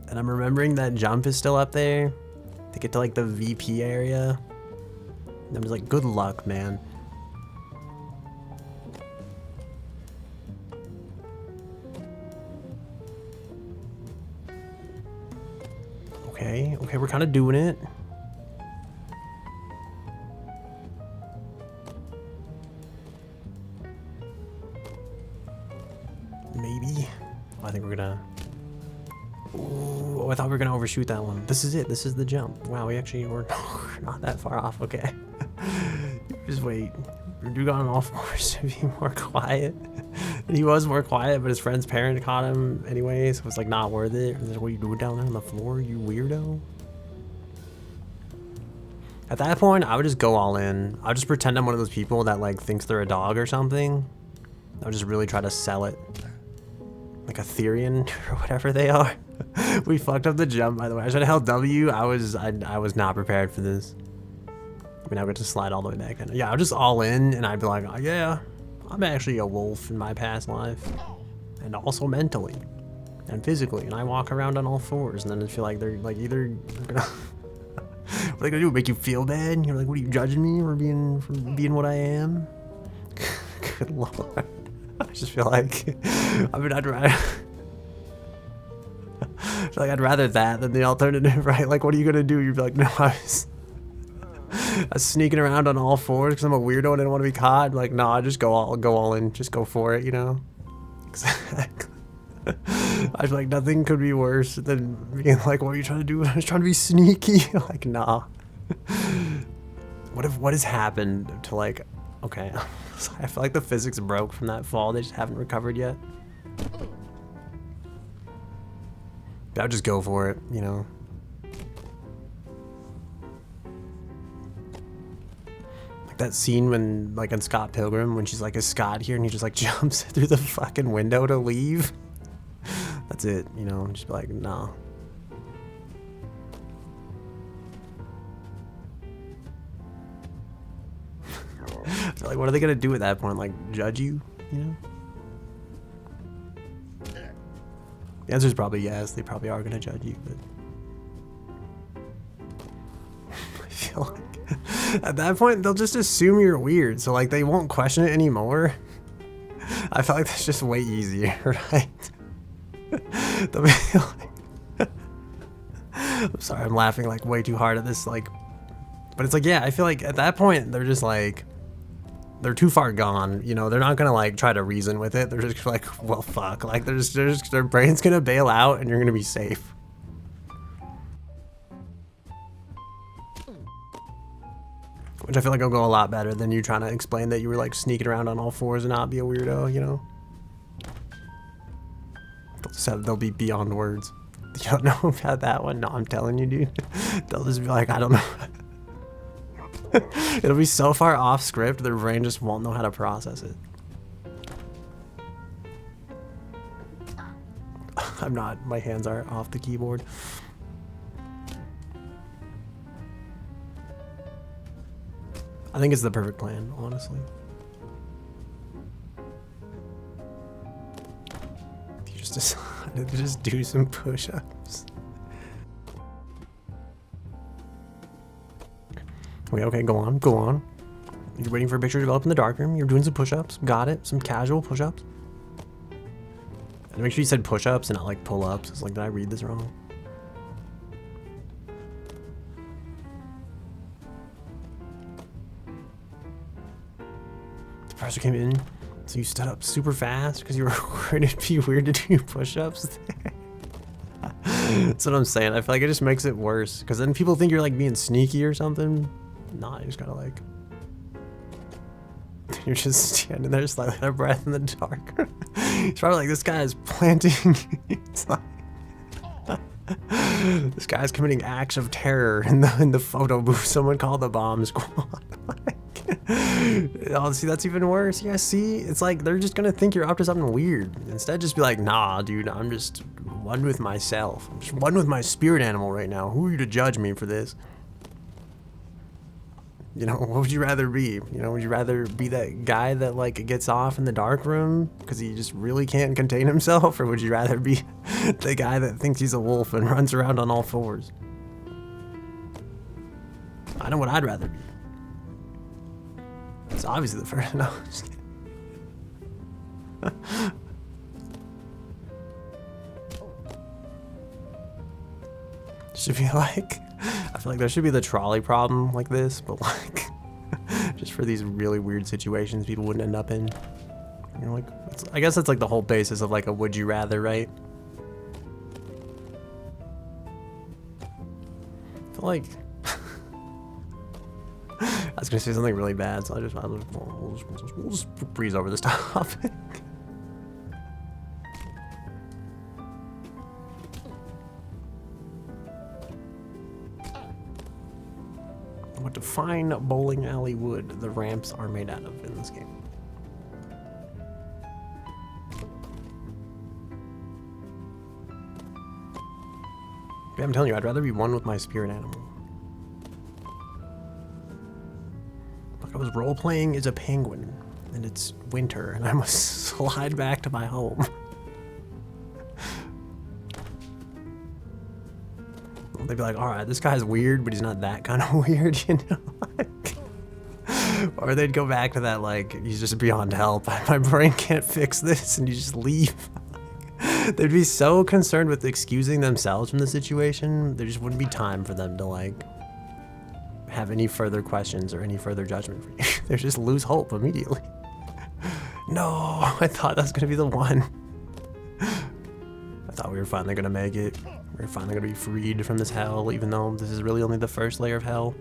And I'm remembering that jump is still up there to get to like the VP area. And I'm just like, good luck, man. Okay, we're kind of doing it. Maybe. Oh, I think we're gonna. Oh, I thought we were gonna overshoot that one. This is it. This is the jump. Wow, we actually were not that far off. Okay. Just wait. We got on all fours to be more quiet. And he was more quiet, but his friend's parent caught him anyway, so it was like not worth it. Like, what are you doing down there on the floor, you weirdo? At that point, I would just go all in. I would just pretend I'm one of those people that like thinks they're a dog or something. I would just really try to sell it. Like a Therian or whatever they are. We fucked up the jump, by the way. I should have held W. I was not prepared for this. I mean, I would just slide all the way back. Yeah, I would just all in, and I'd be like, oh, yeah, I'm actually a wolf in my past life. And also mentally. And physically. And I walk around on all fours, and then I feel like they're like either gonna what are they gonna do? Make you feel bad? You're like, what are you judging me for being what I am? Good lord. I just feel like I'd rather Like, I'd rather that than the alternative, right? Like, what are you gonna do? You'd be like, no, I was sneaking around on all fours because I'm a weirdo and I didn't want to be caught. Like, no, I just go all in, just go for it, you know? Exactly. I feel like nothing could be worse than being like, what are you trying to do? I was trying to be sneaky. Like, nah. What has happened to, like, okay. I feel like the physics broke from that fall. They just haven't recovered yet. But I'll just go for it, you know? Like that scene when, like, in Scott Pilgrim, when she's like, is Scott here? And he just, like, jumps through the fucking window to leave. That's it, you know? Just be like, nah. So, like, what are they gonna do at that point? Like, judge you, you know? The answer is probably yes. They probably are gonna judge you, but I feel like at that point they'll just assume you're weird, so like they won't question it anymore. I feel like that's just way easier, right? They'll be like, I'm sorry, I'm laughing like way too hard at this, like, but it's like, yeah, I feel like at that point they're just like, they're too far gone, you know. They're not gonna like try to reason with it. They're just like, well, fuck, like their brain's gonna bail out and you're gonna be safe. Which I feel like will go a lot better than you trying to explain that you were like sneaking around on all fours and not be a weirdo, you know. They'll be beyond words. You don't know about that one? No, I'm telling you, dude. They'll just be like, I don't know. It'll be so far off script, their brain just won't know how to process it. I'm not. My hands are off the keyboard. I think it's the perfect plan, honestly. You just decided to just do some push-ups. Wait, okay, go on, go on. You're waiting for a picture to develop in the darkroom. You're doing some push-ups. Got it. Some casual push-ups. And make sure you said push-ups and not like pull-ups. It's like, did I read this wrong? The professor came in, so you stood up super fast because you were worried it'd be weird to do push-ups there. That's what I'm saying. I feel like it just makes it worse because then people think you're like being sneaky or something. Nah, you just gotta like, you're just standing there slightly out of breath in the dark. It's probably like, this guy is planting. It's like, this guy's committing acts of terror in the photo booth. Someone called the bomb squad. Like, oh, see, that's even worse. Yeah, see, it's like they're just gonna think you're up to something weird. Instead, just be like, nah, dude, I'm just one with myself. I'm just one with my spirit animal right now. Who are you to judge me for this? You know, what would you rather be? You know, would you rather be that guy that like gets off in the dark room because he just really can't contain himself? Or would you rather be the guy that thinks he's a wolf and runs around on all fours? I know what I'd rather be. It's obviously the first. No, just kidding. Should be like, I feel like there should be the trolley problem like this, but like just for these really weird situations people wouldn't end up in. You know, like, I guess that's like the whole basis of like a would you rather, right? I feel like I was gonna say something really bad, so we'll just breeze over this topic. What define bowling alley wood the ramps are made out of in this game. Yeah, I'm telling you, I'd rather be one with my spirit animal. Look, I was role-playing as a penguin, and it's winter, and I must slide back to my home. They'd be like, all right, this guy's weird, but he's not that kind of weird, you know? Like, or they'd go back to that, like, he's just beyond help. My brain can't fix this, and you just leave. They'd be so concerned with excusing themselves from the situation, there just wouldn't be time for them to like have any further questions or any further judgment for you. They just lose hope immediately. No, I thought that was gonna be the one. I thought we were finally gonna make it. We were finally gonna be freed from this hell, even though this is really only the first layer of hell.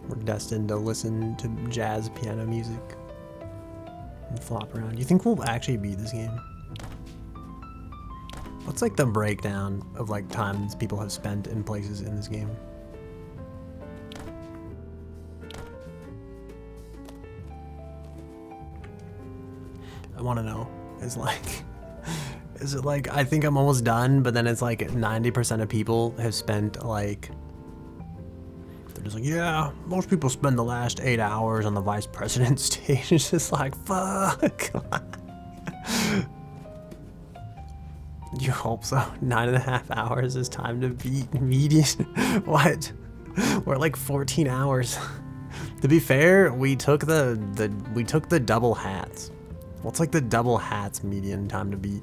We're destined to listen to jazz piano music and flop around. Do you think we'll actually beat this game? What's like the breakdown of like times people have spent in places in this game? I want to know. Is it like I think I'm almost done, but then it's like 90% of people have spent like, they're just like, yeah, most people spend the last 8 hours on the vice president stage. It's just like, fuck. You hope so. 9.5 hours is time to beat median. What? We're like 14 hours. To be fair, we took the double hats. What's like the double hats median time to beat?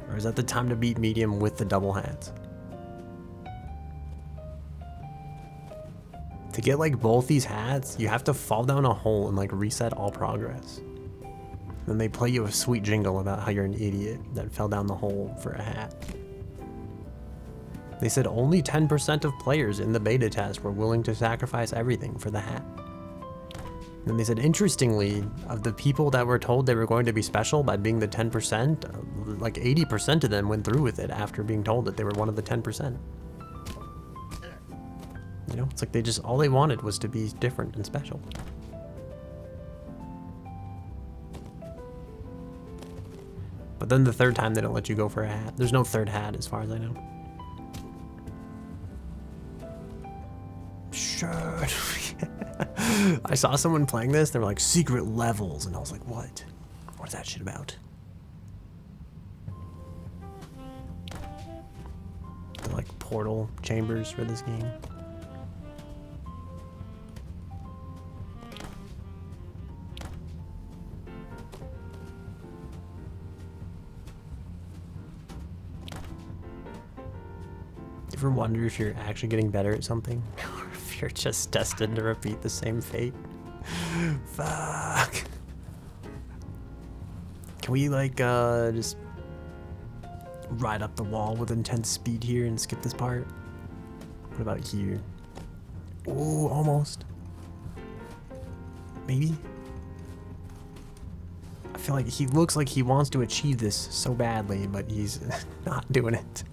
Or is that the time to beat medium with the double hats? To get like both these hats, you have to fall down a hole and like reset all progress. Then they play you a sweet jingle about how you're an idiot that fell down the hole for a hat. They said only 10% of players in the beta test were willing to sacrifice everything for the hat. And they said, interestingly, of the people that were told they were going to be special by being the 10%, like 80% of them went through with it after being told that they were one of the 10%. You know, it's like they just, all they wanted was to be different and special. But then the third time they don't let you go for a hat. There's no third hat as far as I know. Sure. I saw someone playing this, they were like secret levels, and I was like, what? What is that shit about? They're like portal chambers for this game. Ever wonder if you're actually getting better at something? Or if you're just destined to repeat the same fate? Fuck. Can we like just ride up the wall with intense speed here and skip this part? What about here? Oh, almost. Maybe? I feel like he looks like he wants to achieve this so badly, but he's not doing it.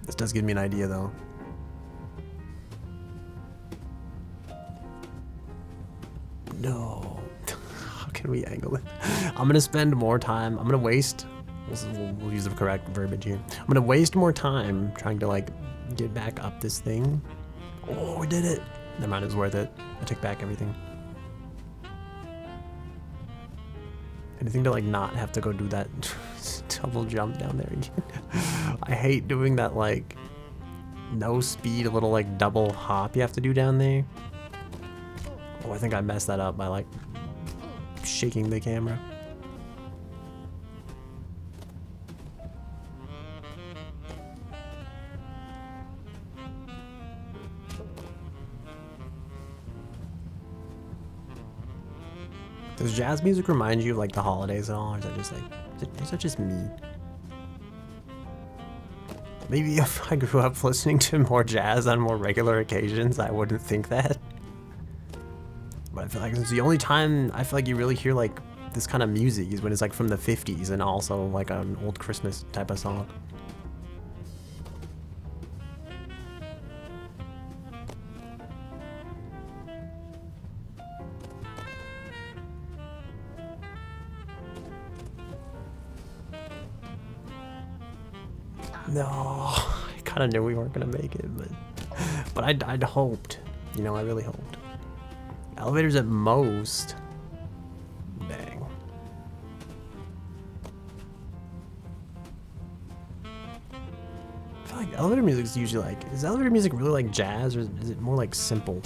This does give me an idea, though. No. How can we angle it? I'm gonna spend more time. I'm gonna waste. We'll use the correct verbiage here. I'm gonna waste more time trying to like get back up this thing. Oh, we did it. Never mind, it's worth it. I take back everything. Anything to like not have to go do that double jump down there again. I hate doing that like no speed, a little like double hop you have to do down there. Oh, I think I messed that up by like shaking the camera. Does jazz music remind you of like the holidays at all, or is that just like, is that just me? Maybe if I grew up listening to more jazz on more regular occasions, I wouldn't think that. But I feel like it's the only time I feel like you really hear like this kind of music is when it's like from the 50s and also like an old Christmas type of song. No, I kind of knew we weren't gonna make it, but I'd hoped, you know, I really hoped. Elevators at most. Dang. I feel like elevator music is usually like, is elevator music really like jazz or is it more like simple?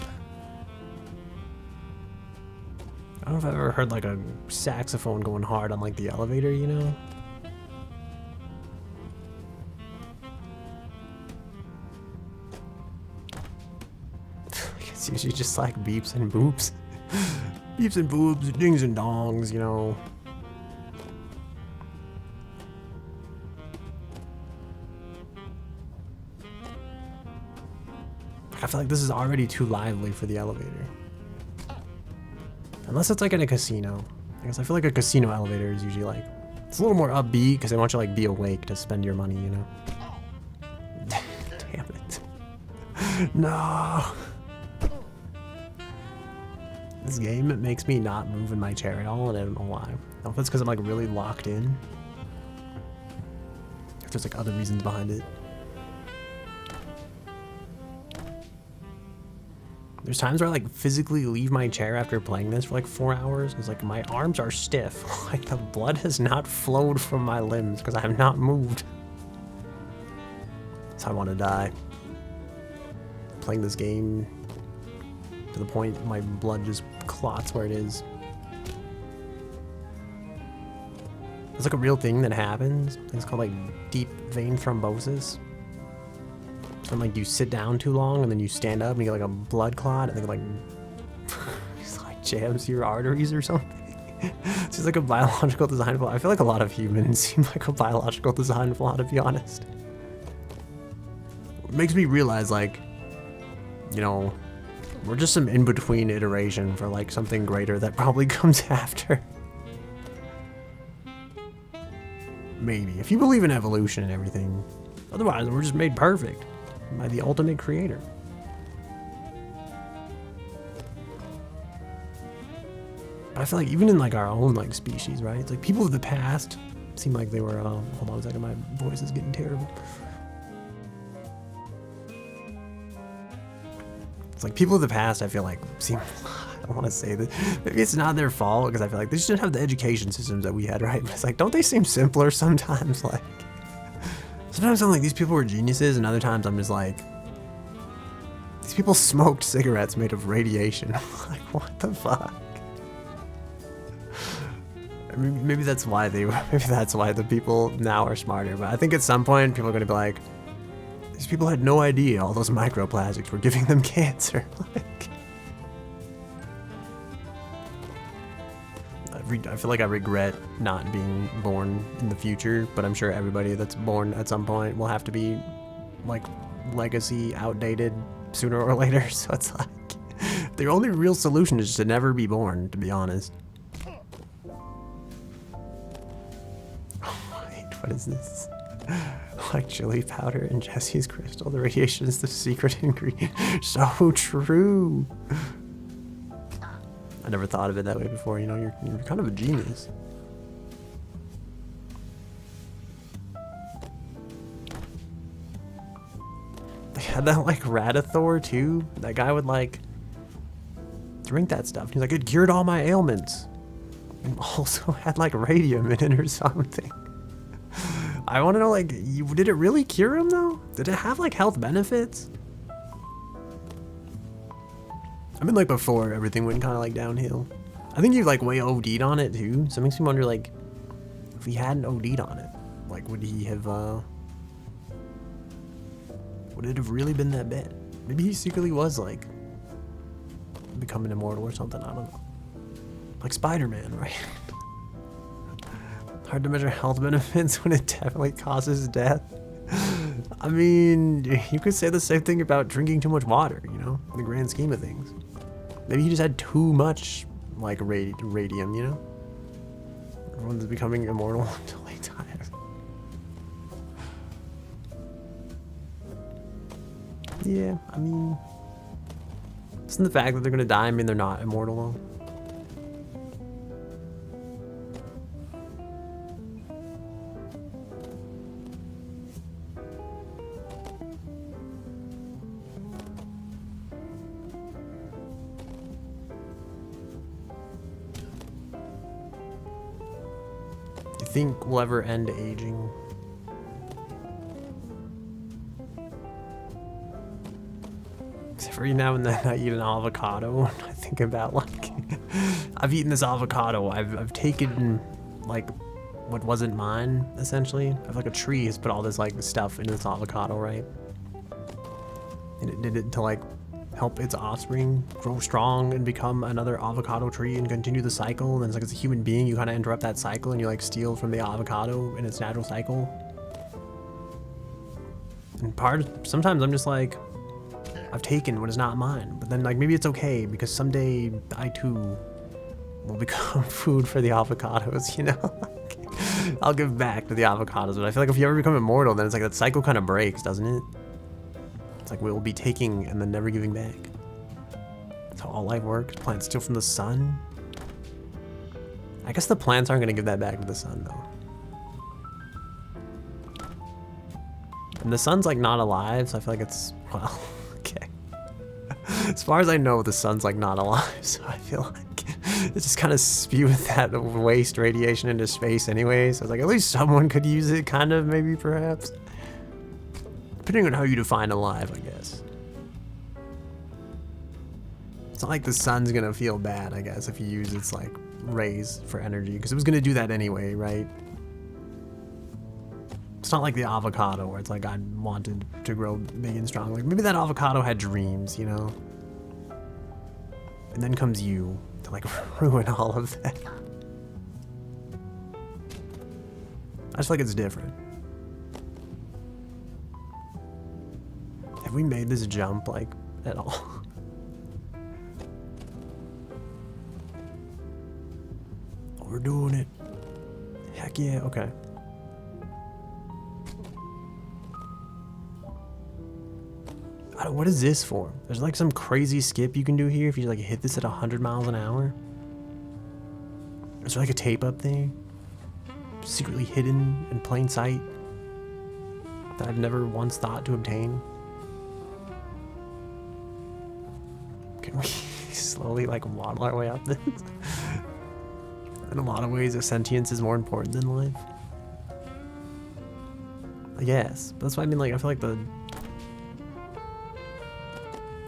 I don't know if I've ever heard like a saxophone going hard on like the elevator, you know? It's usually just like beeps and boops. Beeps and boops, dings and dongs, you know. I feel like this is already too lively for the elevator. Unless it's like in a casino. I guess I feel like a casino elevator is usually like, it's a little more upbeat because they want you to like be awake to spend your money, you know? Damn it. No. This game makes me not move in my chair at all, and I don't know why. I don't know if it's because I'm like really locked in. If there's like other reasons behind it. There's times where I like physically leave my chair after playing this for like 4 hours because like my arms are stiff. Like the blood has not flowed from my limbs because I have not moved. So I want to die. Playing this game to the point my blood just clots where it is. It's like a real thing that happens. It's called like deep vein thrombosis. So when, like you sit down too long and then you stand up and you get like a blood clot and it like it's like jams your arteries or something. It's just like a biological design flaw. I feel like a lot of humans seem like a biological design flaw, to be honest. It makes me realize like, you know, we're just some in-between iteration for like something greater that probably comes after. Maybe. If you believe in evolution and everything. Otherwise, we're just made perfect by the ultimate creator. But I feel like even in like our own like species, right? It's like people of the past seem like they were, hold on a second, my voice is getting terrible. It's like people of the past, I feel like, seem, I don't want to say that. Maybe it's not their fault because I feel like they just didn't have the education systems that we had, right? But it's like, don't they seem simpler sometimes? Like, sometimes I'm like, these people were geniuses, and other times I'm just like, these people smoked cigarettes made of radiation. Like, what the fuck? I mean, maybe that's why they were, maybe that's why the people now are smarter. But I think at some point, people are going to be like, these people had no idea all those microplastics were giving them cancer. Like, I feel like I regret not being born in the future, but I'm sure everybody that's born at some point will have to be like legacy outdated sooner or later. So it's like the only real solution is to never be born, to be honest. Oh, wait, what is this? Like chili powder and Jesse's crystal. The radiation is the secret ingredient. So true. I never thought of it that way before. You know, you're kind of a genius. They had that like Radithor too. That guy would like drink that stuff. He's like, it cured all my ailments. And also had like radium in it or something. I want to know, like, did it really cure him though? Did it have like health benefits? I mean, like before everything went kind of like downhill. I think he like way OD'd on it too. So it makes me wonder, like, if he hadn't OD'd on it, like, would he have, would it have really been that bad? Maybe he secretly was like becoming immortal or something. I don't know. Like Spider-Man, right? Hard to measure health benefits when it definitely causes death. I mean, you could say the same thing about drinking too much water, you know, in the grand scheme of things. Maybe he just had too much, like, radium, you know? Everyone's becoming immortal until they die. Yeah, I mean, doesn't the fact that they're gonna die mean they're not immortal, though? Think we'll ever end aging? Every now and then I eat an avocado and I think about like I've eaten this avocado. I've taken like what wasn't mine essentially. I have like a tree has put all this like stuff into this avocado, right? And it did it to like help its offspring grow strong and become another avocado tree and continue the cycle. And then it's like as a human being, you kind of interrupt that cycle and you like steal from the avocado in its natural cycle. And sometimes I'm just like, I've taken what is not mine, but then like maybe it's okay because someday I too will become food for the avocados, you know? I'll give back to the avocados, but I feel like if you ever become immortal, then it's like that cycle kind of breaks, doesn't it? It's like we'll be taking and then never giving back. That's how all life works. Plants steal from the sun. I guess the plants aren't gonna give that back to the sun though. And the sun's like not alive, so I feel like it's, well, okay. As far as I know, the sun's like not alive, so I feel like it's just kind of spewing that waste radiation into space anyway. So it's like at least someone could use it, kind of, maybe, perhaps. Depending on how you define alive, I guess. It's not like the sun's gonna feel bad, I guess, if you use its like rays for energy, because it was gonna do that anyway, right? It's not like the avocado where it's like I wanted to grow big and strong. Like maybe that avocado had dreams, you know? And then comes you to like ruin all of that. I just feel like it's different. Have we made this jump like at all? Oh, we're doing it. Heck yeah, okay. What is this for? There's like some crazy skip you can do here if you like hit this at 100 miles an hour. Is there like a tape up there? Secretly hidden in plain sight that I've never once thought to obtain. Can we slowly like waddle our way up this? In a lot of ways, a sentience is more important than life. I guess. But that's why I mean, like, I feel like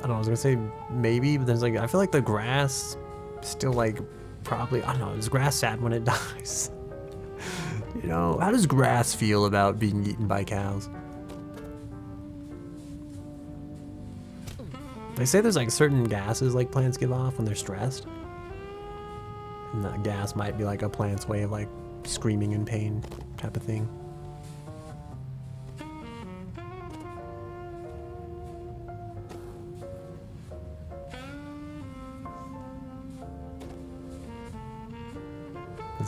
I don't know, I was gonna say maybe, but there's like, I feel like the grass still like probably, I don't know, is grass sad when it dies? You know, how does grass feel about being eaten by cows? They say there's like certain gases like plants give off when they're stressed. And that gas might be like a plant's way of like screaming in pain type of thing.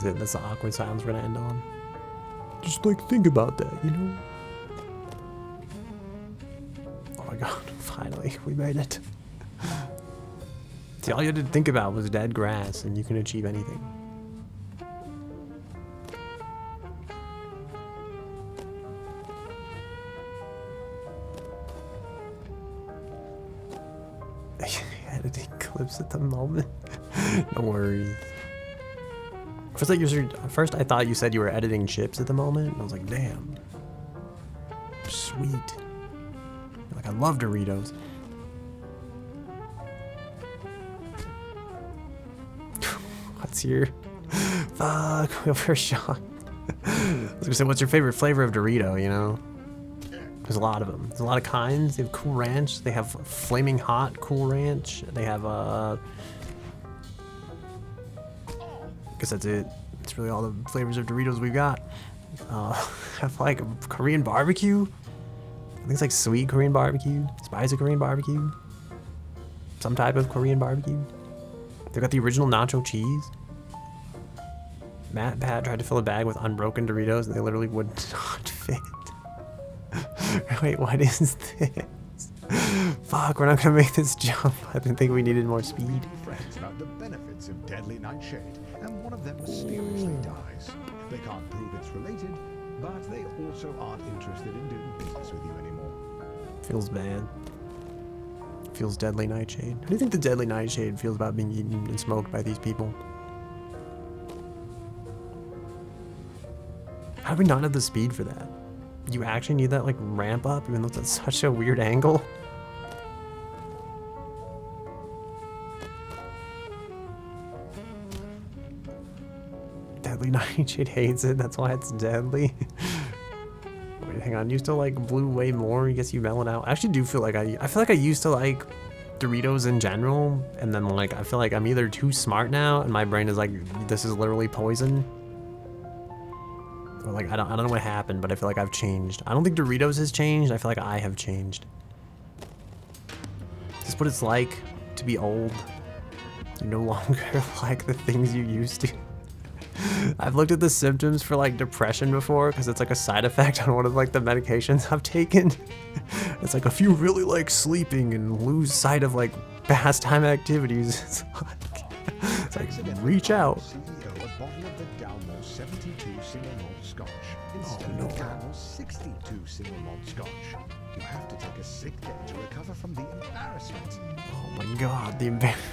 That's the awkward silence we're gonna end on. Just like think about that, you know? Oh my god, finally, we made it. See, all you had to think about was dead grass and you can achieve anything. Editing clips at the moment. No worries. First I thought you said you were editing chips at the moment, and I was like, damn. Sweet. Like, I love Doritos. What's your... Fuck, we overshot. I was gonna say, what's your favorite flavor of Dorito, you know? There's a lot of them. There's a lot of kinds. They have Cool Ranch. They have Flaming Hot Cool Ranch. They have, I guess that's it. It's really all the flavors of Doritos we've got. Have like Korean barbecue. I think it's like sweet Korean barbecue, spicy Korean barbecue, some type of Korean barbecue. They got the original nacho cheese. Matt and Pat tried to fill a bag with unbroken Doritos and they literally would not fit. Wait, what is this? Fuck, we're not gonna make this jump. I didn't think we needed more speed. Friends about the benefits of deadly nightshade, and one of them mysteriously dies. They can't prove it's related, but they also aren't interested in doing business with you anymore. Feels bad. Feels deadly nightshade. How do you think the deadly nightshade feels about being eaten and smoked by these people? How do we not have the speed for that? You actually need that like ramp up, even though that's such a weird angle. Deadly Nightshade hates it. That's why it's deadly. Wait, hang on. You still like blue way more? I guess you mellow out. I actually do feel like I feel like I used to like Doritos in general, and then like I feel like I'm either too smart now, and my brain is like, this is literally poison. Or like I don't know what happened, but I feel like I've changed. I don't think Doritos has changed. I feel like I have changed. Is this what it's like to be old? You no longer like the things you used to. I've looked at the symptoms for like depression before because it's like a side effect on one of like the medications I've taken. It's like if you really like sleeping and lose sight of like pastime activities, it's like reach out. CEO, a bottle of the Dalmore 72 single malt scotch instead no. of Dalmore 62 single malt scotch. You have to take a sick day to recover from the embarrassment. Oh my god,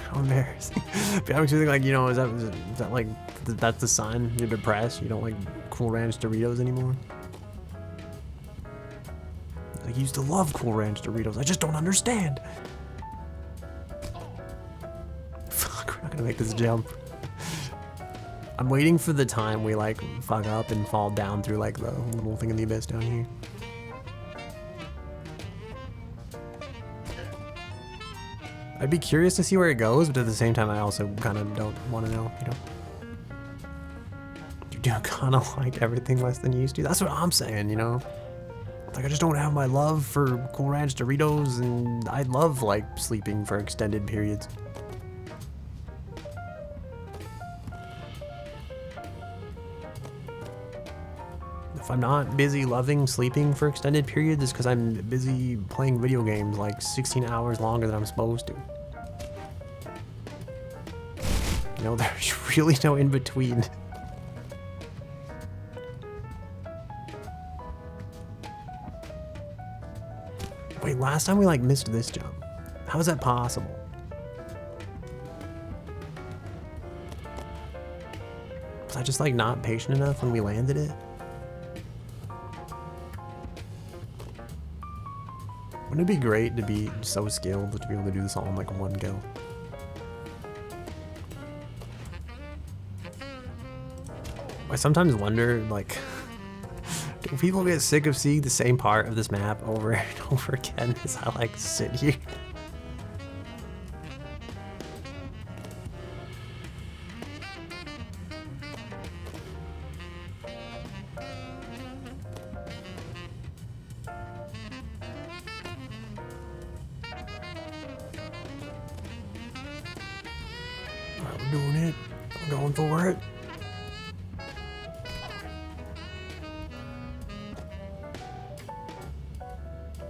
how embarrassing. But I was thinking like, you know, is that like, that's the sign you're depressed? You don't like Cool Ranch Doritos anymore? Like, you used to love Cool Ranch Doritos. I just don't understand. Fuck, we're not gonna make this jump. I'm waiting for the time we like fuck up and fall down through like the little thing in the abyss down here. I'd be curious to see where it goes, but at the same time, I also kind of don't want to know, you know? You do kind of like everything less than you used to. That's what I'm saying, you know? Like, I just don't have my love for Cool Ranch Doritos, and I love, like, sleeping for extended periods. If I'm not busy loving sleeping for extended periods, it's because I'm busy playing video games like 16 hours longer than I'm supposed to. You know, there's really no in between. Wait, last time we like missed this jump. How is that possible? Was I just like not patient enough when we landed it? Wouldn't it be great to be so skilled to be able to do this all in like one go? I sometimes wonder, like, do people get sick of seeing the same part of this map over and over again as I like sit here? We're doing it. We're going for it.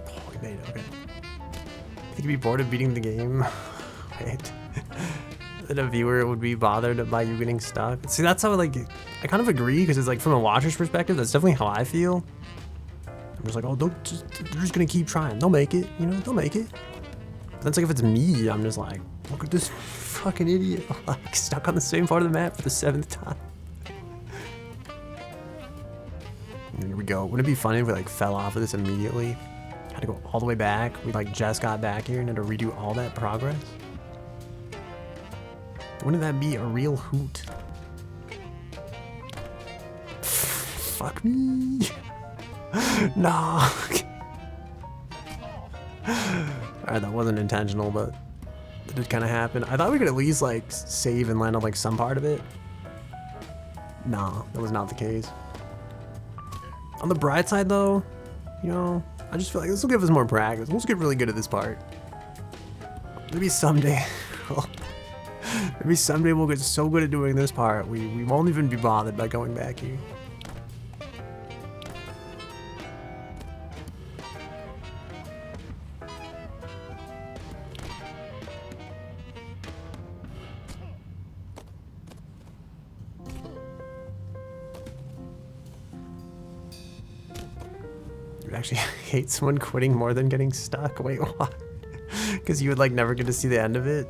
Oh, we made it. Okay. I think you'd be bored of beating the game. Wait. That a viewer would be bothered by you getting stuck. See, that's how, like, I kind of agree, because it's like, from a watcher's perspective, that's definitely how I feel. I'm just like, oh, they're just gonna keep trying. They'll make it, you know, they'll make it. But that's like, if it's me, I'm just like, look at this fucking idiot, like, stuck on the same part of the map for the 7th time. Here we go. Wouldn't it be funny if we like fell off of this immediately? Had to go all the way back. We like just got back here and had to redo all that progress. Wouldn't that be a real hoot? Fuck me. Nah. Alright, that wasn't intentional, but it did kind of happen. I thought we could at least like save and land on like some part of it. Nah, that was not the case. On the bright side though, you know, I just feel like this will give us more practice. We'll just get really good at this part. Maybe someday, maybe someday we'll get so good at doing this part, we won't even be bothered by going back here. You actually hate someone quitting more than getting stuck? Wait, what? Because you would like never get to see the end of it?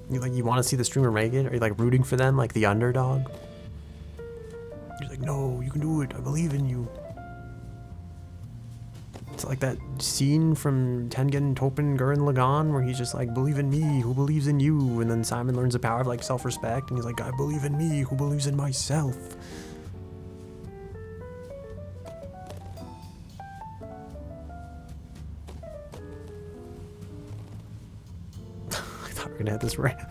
You want to see the streamer make it? Are you like rooting for them like the underdog? You're like, no, you can do it. I believe in you. It's like that scene from Tengen Toppan Gurren Lagann where he's just like, believe in me, who believes in you? And then Simon learns the power of like self-respect and he's like, I believe in me, who believes in myself? I thought we were gonna hit this ramp.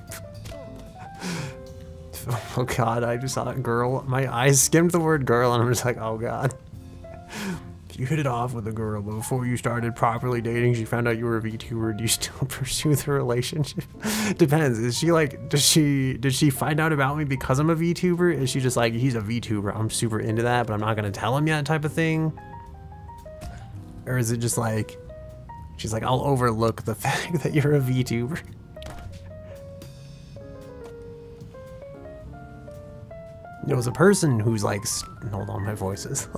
Oh god, I just saw a girl. My eyes skimmed the word girl and I'm just like, oh god. You hit it off with a girl, but before you started properly dating, she found out you were a VTuber. Do you still pursue the relationship? Depends. Is she like, did she find out about me because I'm a VTuber? Is she just like, he's a VTuber, I'm super into that, but I'm not gonna tell him yet type of thing? Or is it just like, she's like, I'll overlook the fact that you're a VTuber? You know, as a person who's like, hold on, my voice is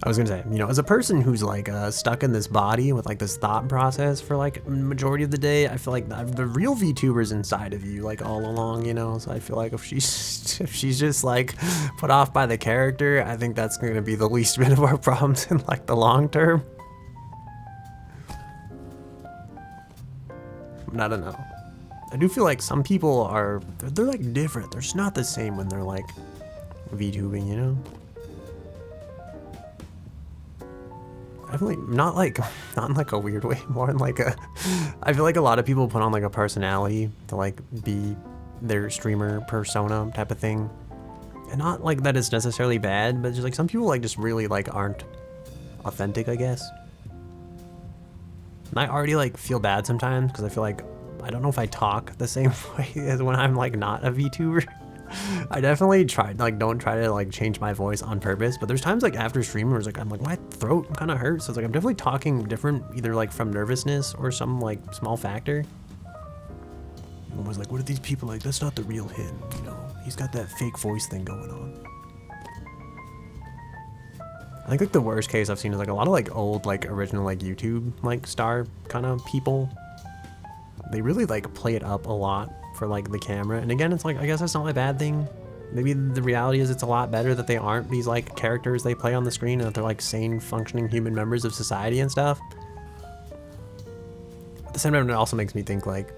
I was gonna say, you know, as a person who's like stuck in this body with like this thought process for like majority of the day, I feel like the real VTuber's inside of you like all along, you know. So I feel like if she's just like put off by the character, I think that's gonna be the least bit of our problems in like the long term. I don't know. I do feel like some people are they're like different. They're just not the same when they're like VTubing, you know. Definitely not in like a weird way, more in like a, I feel like a lot of people put on like a personality to like be their streamer persona type of thing. And not like that it's necessarily bad, but just like some people like just really like aren't authentic, I guess. And I already like feel bad sometimes because I feel like, I don't know if I talk the same way as when I'm like not a VTuber. I definitely tried, like, don't try to like change my voice on purpose, but there's times like after streaming where it's like, I'm like, my throat kind of hurts. So it's like, I'm definitely talking different, either like from nervousness or some like small factor. I was like, what are these people like? That's not the real him, you know? He's got that fake voice thing going on. I think like the worst case I've seen is like a lot of like old, like original, like YouTube, like star kind of people. They really like play it up a lot for like the camera, and again, it's like, I guess that's not a bad thing. Maybe the reality is it's a lot better that they aren't these like characters they play on the screen, and that they're like sane, functioning human members of society and stuff. At the same time, it also makes me think like,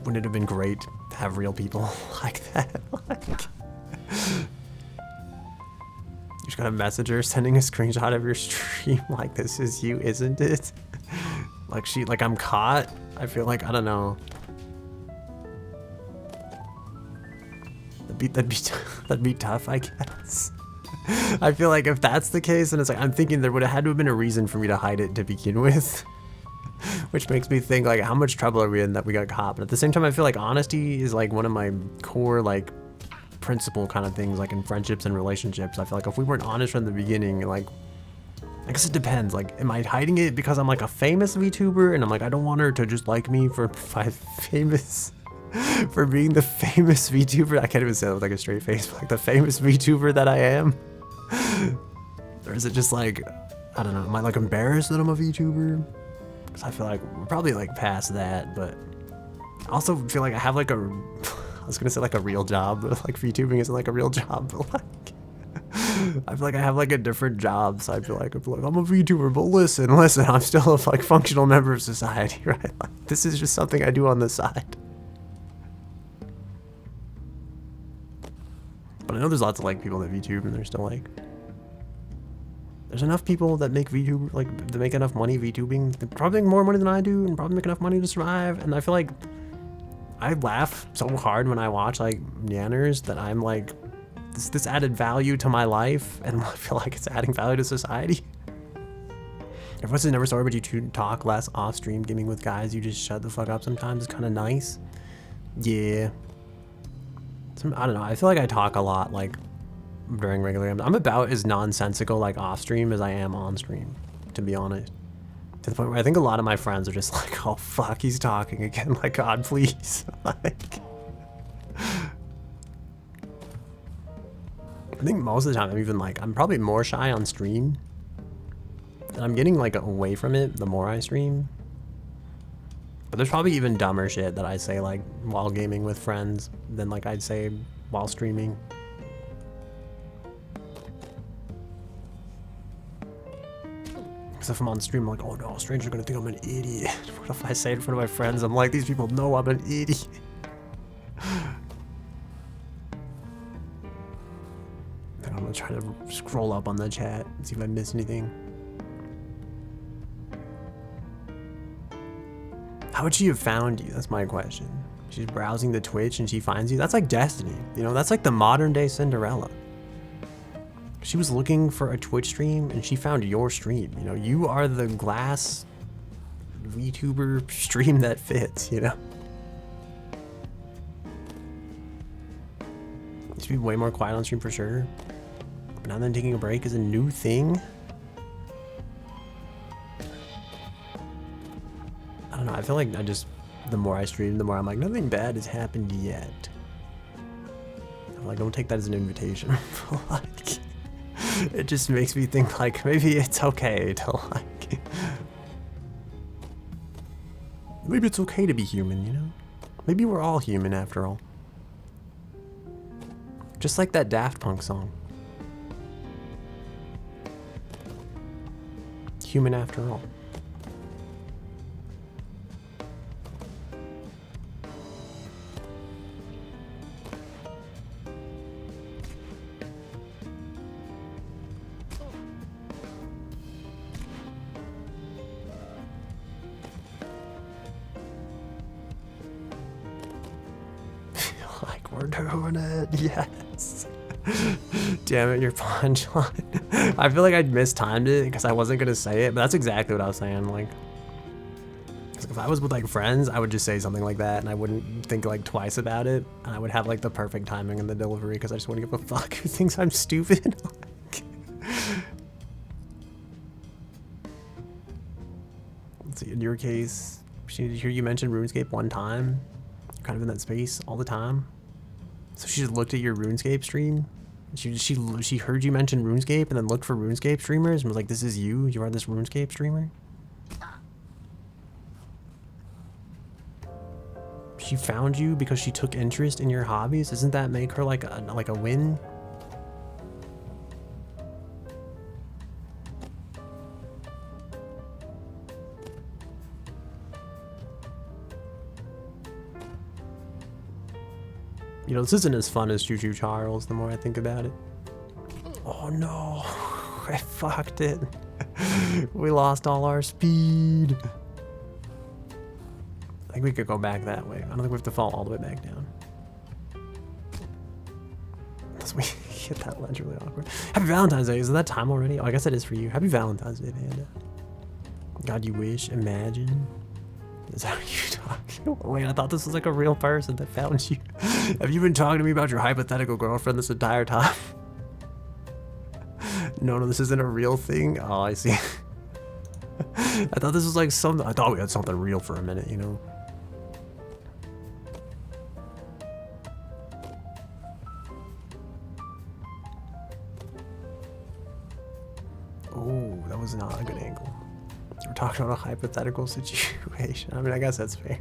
wouldn't it have been great to have real people like that? Like, you just got a messenger sending a screenshot of your stream like, this is you, isn't it? Like like I'm caught. I feel like, I don't know. That'd be tough, I guess. I feel like if that's the case, and it's like, I'm thinking there would have had to have been a reason for me to hide it to begin with. Which makes me think like, how much trouble are we in that we got caught? But at the same time, I feel like honesty is like one of my core like principle kind of things, like in friendships and relationships. I feel like if we weren't honest from the beginning, like, I guess it depends. Like, am I hiding it because I'm like a famous VTuber and I'm like, I don't want her to just like me for for being the famous VTuber? I can't even say that with like a straight face, but like the famous VTuber that I am. Or is it just like, I don't know, am I like embarrassed that I'm a VTuber? Because I feel like we're probably like past that, but I also feel like I have like a, I was gonna say like a real job, but like VTubing isn't like a real job, but like, I feel like I have like a different job, so I feel like I'm a VTuber, but listen, I'm still a like functional member of society, right? Like, this is just something I do on the side. But I know there's lots of like people that VTube and they're still like, there's enough people that make VTube, like, to make enough money VTubing. They probably make more money than I do and probably make enough money to survive. And I feel like I laugh so hard when I watch like Yanners that I'm like, this added value to my life, and I feel like it's adding value to society. Everyone's never sorry, but you talk less off stream gaming with guys. You just shut the fuck up sometimes. It's kind of nice. Yeah. I don't know. I feel like I talk a lot like during regular games. I'm about as nonsensical like off stream as I am on stream, to be honest. To the point where I think a lot of my friends are just like, oh fuck, he's talking again. Like, God, please. Like, I think most of the time I'm even like, I'm probably more shy on stream. And I'm getting like away from it the more I stream. But there's probably even dumber shit that I say like while gaming with friends than like I'd say while streaming. Because if I'm on stream, I'm like, oh no, strangers are gonna think I'm an idiot. What if I say it in front of my friends? I'm like, these people know I'm an idiot. Then I'm gonna try to scroll up on the chat and see if I miss anything. How would she have found you? That's my question. She's browsing the Twitch and she finds you. That's like destiny. You know, that's like the modern day Cinderella. She was looking for a Twitch stream and she found your stream. You know, you are the glass VTuber stream that fits, you know? Used to be way more quiet on stream for sure. But now then taking a break is a new thing. I don't know, I feel like the more I stream, the more I'm like, nothing bad has happened yet. I'm like, don't take that as an invitation. Like, it just makes me think like, maybe it's okay to like, maybe it's okay to be human, you know? Maybe we're all human after all. Just like that Daft Punk song. Human after all. We're doing it, yes. Damn it, your punchline. I feel like I'd mistimed it because I wasn't gonna say it, but that's exactly what I was saying. Like, if I was with like friends, I would just say something like that, and I wouldn't think like twice about it, and I would have like the perfect timing in the delivery because I just want to give a fuck who thinks I'm stupid. Let's see. In your case, she hear you mention RuneScape one time. You're kind of in that space all the time. So she just looked at your RuneScape stream. She heard you mention RuneScape and then looked for RuneScape streamers and was like, "This is you. You are this RuneScape streamer." She found you because she took interest in your hobbies. Doesn't that make her like a win? You know, this isn't as fun as Choo Choo Charles the more I think about it. Oh no, I fucked it. We lost all our speed. I think we could go back that way. I don't think we have to fall all the way back down. Unless we hit that ledge really awkward. Happy Valentine's Day. Is it that time already? Oh, I guess it is for you. Happy Valentine's Day, Panda. God, you wish, imagine. Is that how you talk? Wait, I thought this was like a real person that found you. Have you been talking to me about your hypothetical girlfriend this entire time? No, this isn't a real thing. Oh, I see. I thought this was like something. I thought we had something real for a minute, you know? Oh, that was not a good angle. We're talking about a hypothetical situation. I mean, I guess that's fair.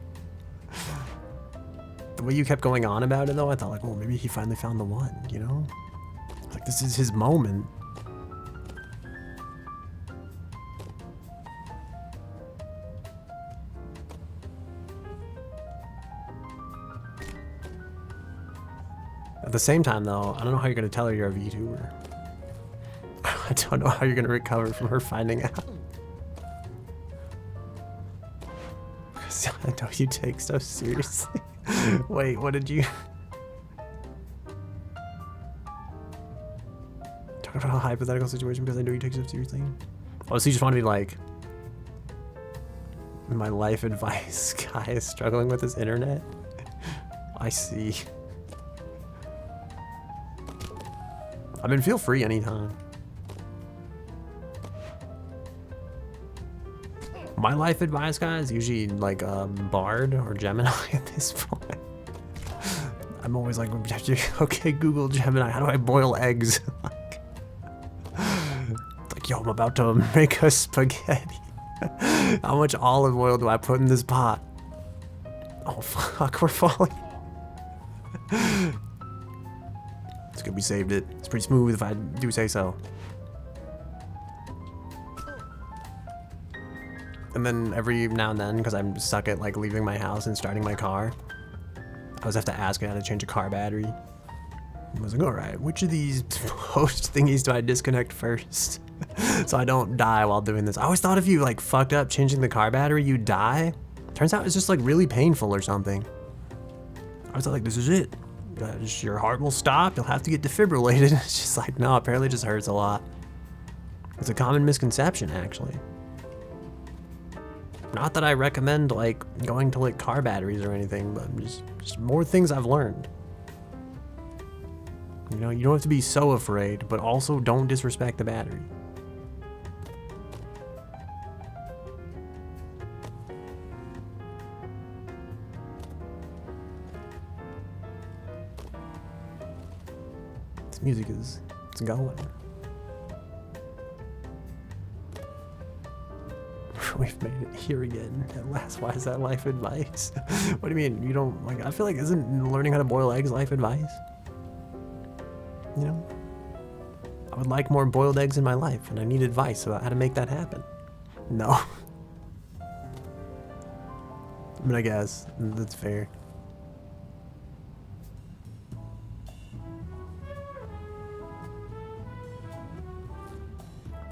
The way you kept going on about it, though, I thought, like, well, maybe he finally found the one, you know? Like, this is his moment. At the same time, though, I don't know how you're going to tell her you're a VTuber. I don't know how you're going to recover from her finding out. I know you take stuff seriously. Wait, what did you... Talk about a hypothetical situation because I know you take stuff seriously. Oh, so you just want to be like... My life advice guy is struggling with his internet? I see. I mean, feel free anytime. My life advice, guys, usually like Bard or Gemini at this point. I'm always like, okay, Google Gemini, how do I boil eggs? Like, yo, I'm about to make a spaghetti. How much olive oil do I put in this pot? Oh, fuck, we're falling. It's good we saved it. It's pretty smooth if I do say so. And then every now and then, because I'm stuck at like leaving my house and starting my car, I always have to ask it how to change a car battery. I was like, all right, which of these host thingies do I disconnect first? So I don't die while doing this. I always thought if you like fucked up changing the car battery, you'd die. Turns out it's just like really painful or something. I was like, this is it. Your heart will stop. You'll have to get defibrillated. It's just like, no, apparently it just hurts a lot. It's a common misconception, actually. Not that I recommend like going to like car batteries or anything, but just more things I've learned. You know, you don't have to be so afraid, but also don't disrespect the battery. This music it's going. We've made it here again at last. Why is that life advice? What do you mean? You don't like? I feel like isn't learning how to boil eggs life advice? You know, I would like more boiled eggs in my life, and I need advice about how to make that happen. No. I mean, I guess that's fair.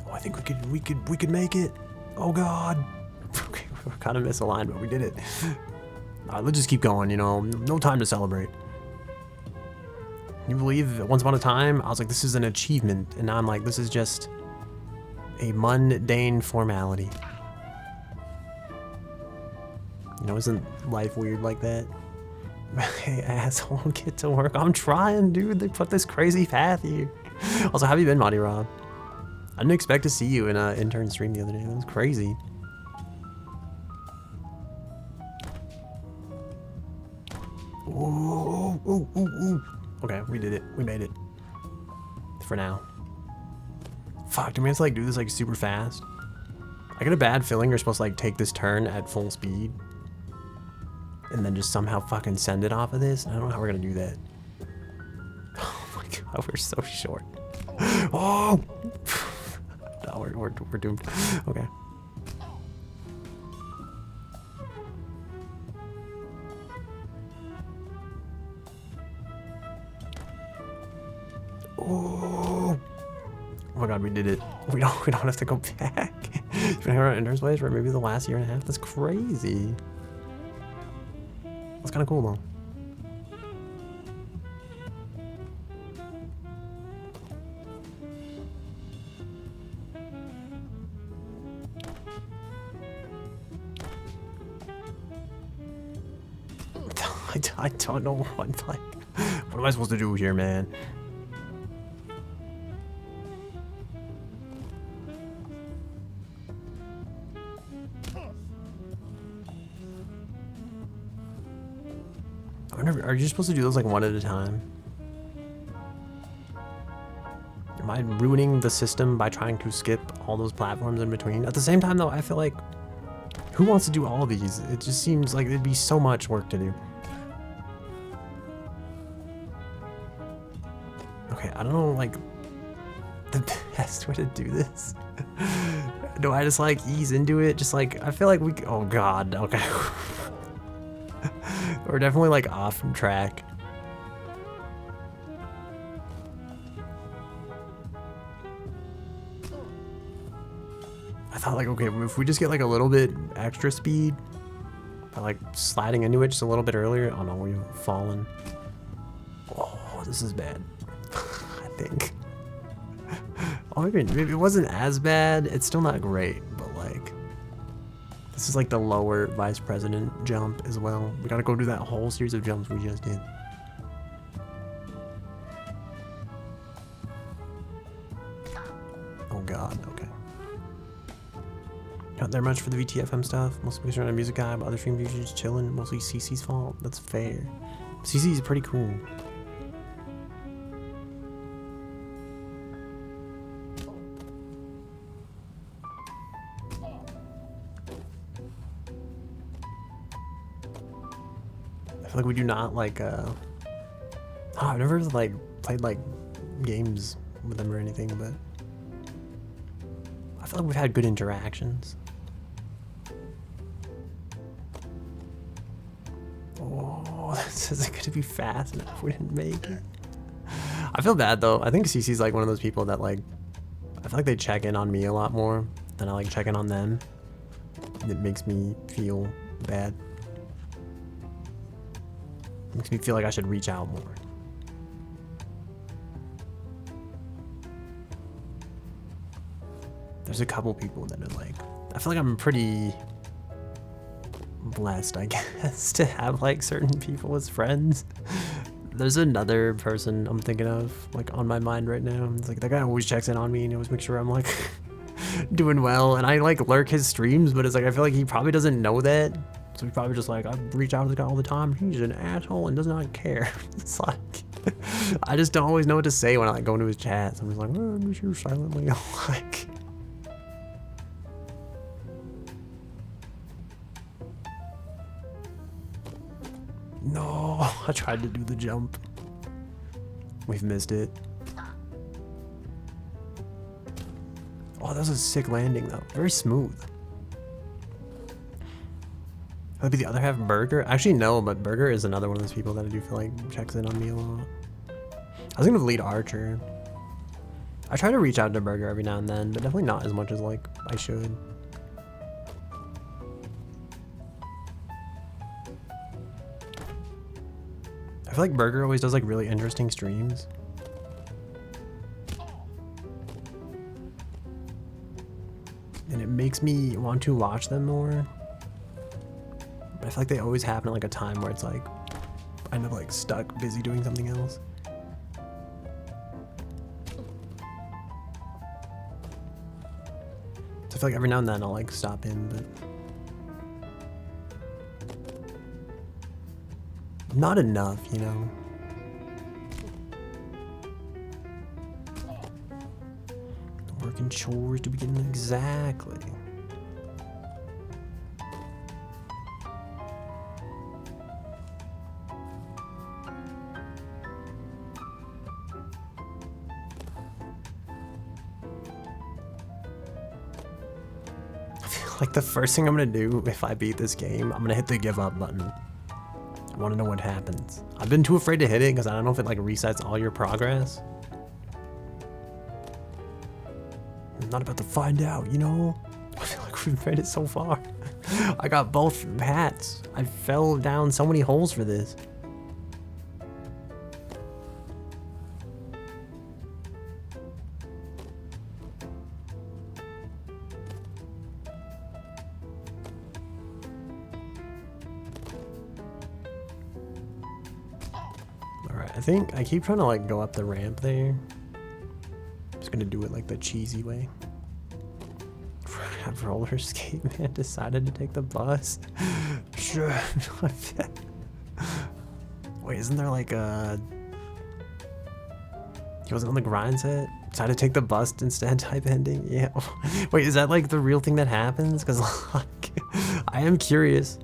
Oh, I think we could make it. Oh God. Okay, we're kind of misaligned, but we did it. Let's just keep going. You know, no time to celebrate. You believe once upon a time, I was like, this is an achievement. And now I'm like, this is just a mundane formality. You know, isn't life weird like that? Hey, asshole, get to work. I'm trying, dude. They put this crazy path here. Also, how have you been, Monty Rob? I didn't expect to see you in an intern stream the other day. That was crazy. Ooh, ooh, ooh, ooh. Okay, we did it. We made it. For now. Fuck, do we have to like do this like super fast? I get a bad feeling you're supposed to like take this turn at full speed. And then just somehow fucking send it off of this. I don't know how we're gonna do that. Oh my god, we're so short. Oh! No, we're doomed. Okay. Oh my god, we did it. We don't have to go back. You've been here on intern's place for maybe the last year and a half. That's crazy. That's kind of cool though. I don't know what, like, what am I supposed to do here, man? I wonder, are you supposed to do those like one at a time? Am I ruining the system by trying to skip all those platforms in between? At the same time though, I feel like, who wants to do all of these? It just seems like it'd be so much work to do. Okay, I don't know, like, the best way to do this. Do I just, like, ease into it? Just, like, I feel like we... Oh, God, okay. We're definitely, like, off track. I thought, like, okay, if we just get, like, a little bit extra speed by, like, sliding into it just a little bit earlier... Oh, no, we've fallen. Oh, this is bad. I think. Oh, maybe it wasn't as bad. It's still not great, but like, this is like the lower vice president jump as well. We gotta go do that whole series of jumps we just did. Oh God, okay. Not there much for the VTFM stuff. Mostly because you're not a music guy, but other stream views are just chilling. Mostly CC's fault. That's fair. CC's pretty cool. I feel like we do not like oh, I've never like played like games with them or anything, but I feel like we've had good interactions. Is it gonna be fast enough if we didn't make it? I feel bad though. I think Cece's like one of those people that like, I feel like they check in on me a lot more than I like check in on them. It makes me feel bad. Makes me feel like I should reach out more. There's a couple people that are like, I feel like I'm pretty blessed, I guess, to have like certain people as friends. There's another person I'm thinking of like on my mind right now. It's like that guy always checks in on me and always makes sure I'm like doing well, and I like lurk his streams, but it's like I feel like he probably doesn't know that, so he's probably just like, I reach out to the guy all the time, he's an asshole and does not care. It's like I just don't always know what to say when I like go into his chats. I'm just like, oh, I'm just here silently. Like, no, I tried to do the jump. We've missed it. Oh, that was a sick landing though. Very smooth. That'd be the other half Burger. Actually, no, but Burger is another one of those people that I do feel like checks in on me a lot. I was gonna lead Archer. I try to reach out to Burger every now and then, but definitely not as much as like I should. I feel like Burger always does like really interesting streams. And it makes me want to watch them more. But I feel like they always happen at like a time where it's like, I end up like stuck busy doing something else. So I feel like every now and then I'll like stop in, but not enough, you know. Working chores to begin exactly. I feel like the first thing I'm gonna do if I beat this game, I'm gonna hit the give up button. I want to know what happens. I've been too afraid to hit it because I don't know if it like resets all your progress. I'm not about to find out, you know? I feel like we've made it so far. I got both hats. I fell down so many holes for this. Alright, I think I keep trying to like go up the ramp there. Just gonna do it like the cheesy way. Have roller skate man decided to take the bus. Sure. Wait, isn't there like a? He wasn't on the grind set. Decided to take the bus instead. Type ending. Yeah. Wait, is that like the real thing that happens? Because like, I am curious.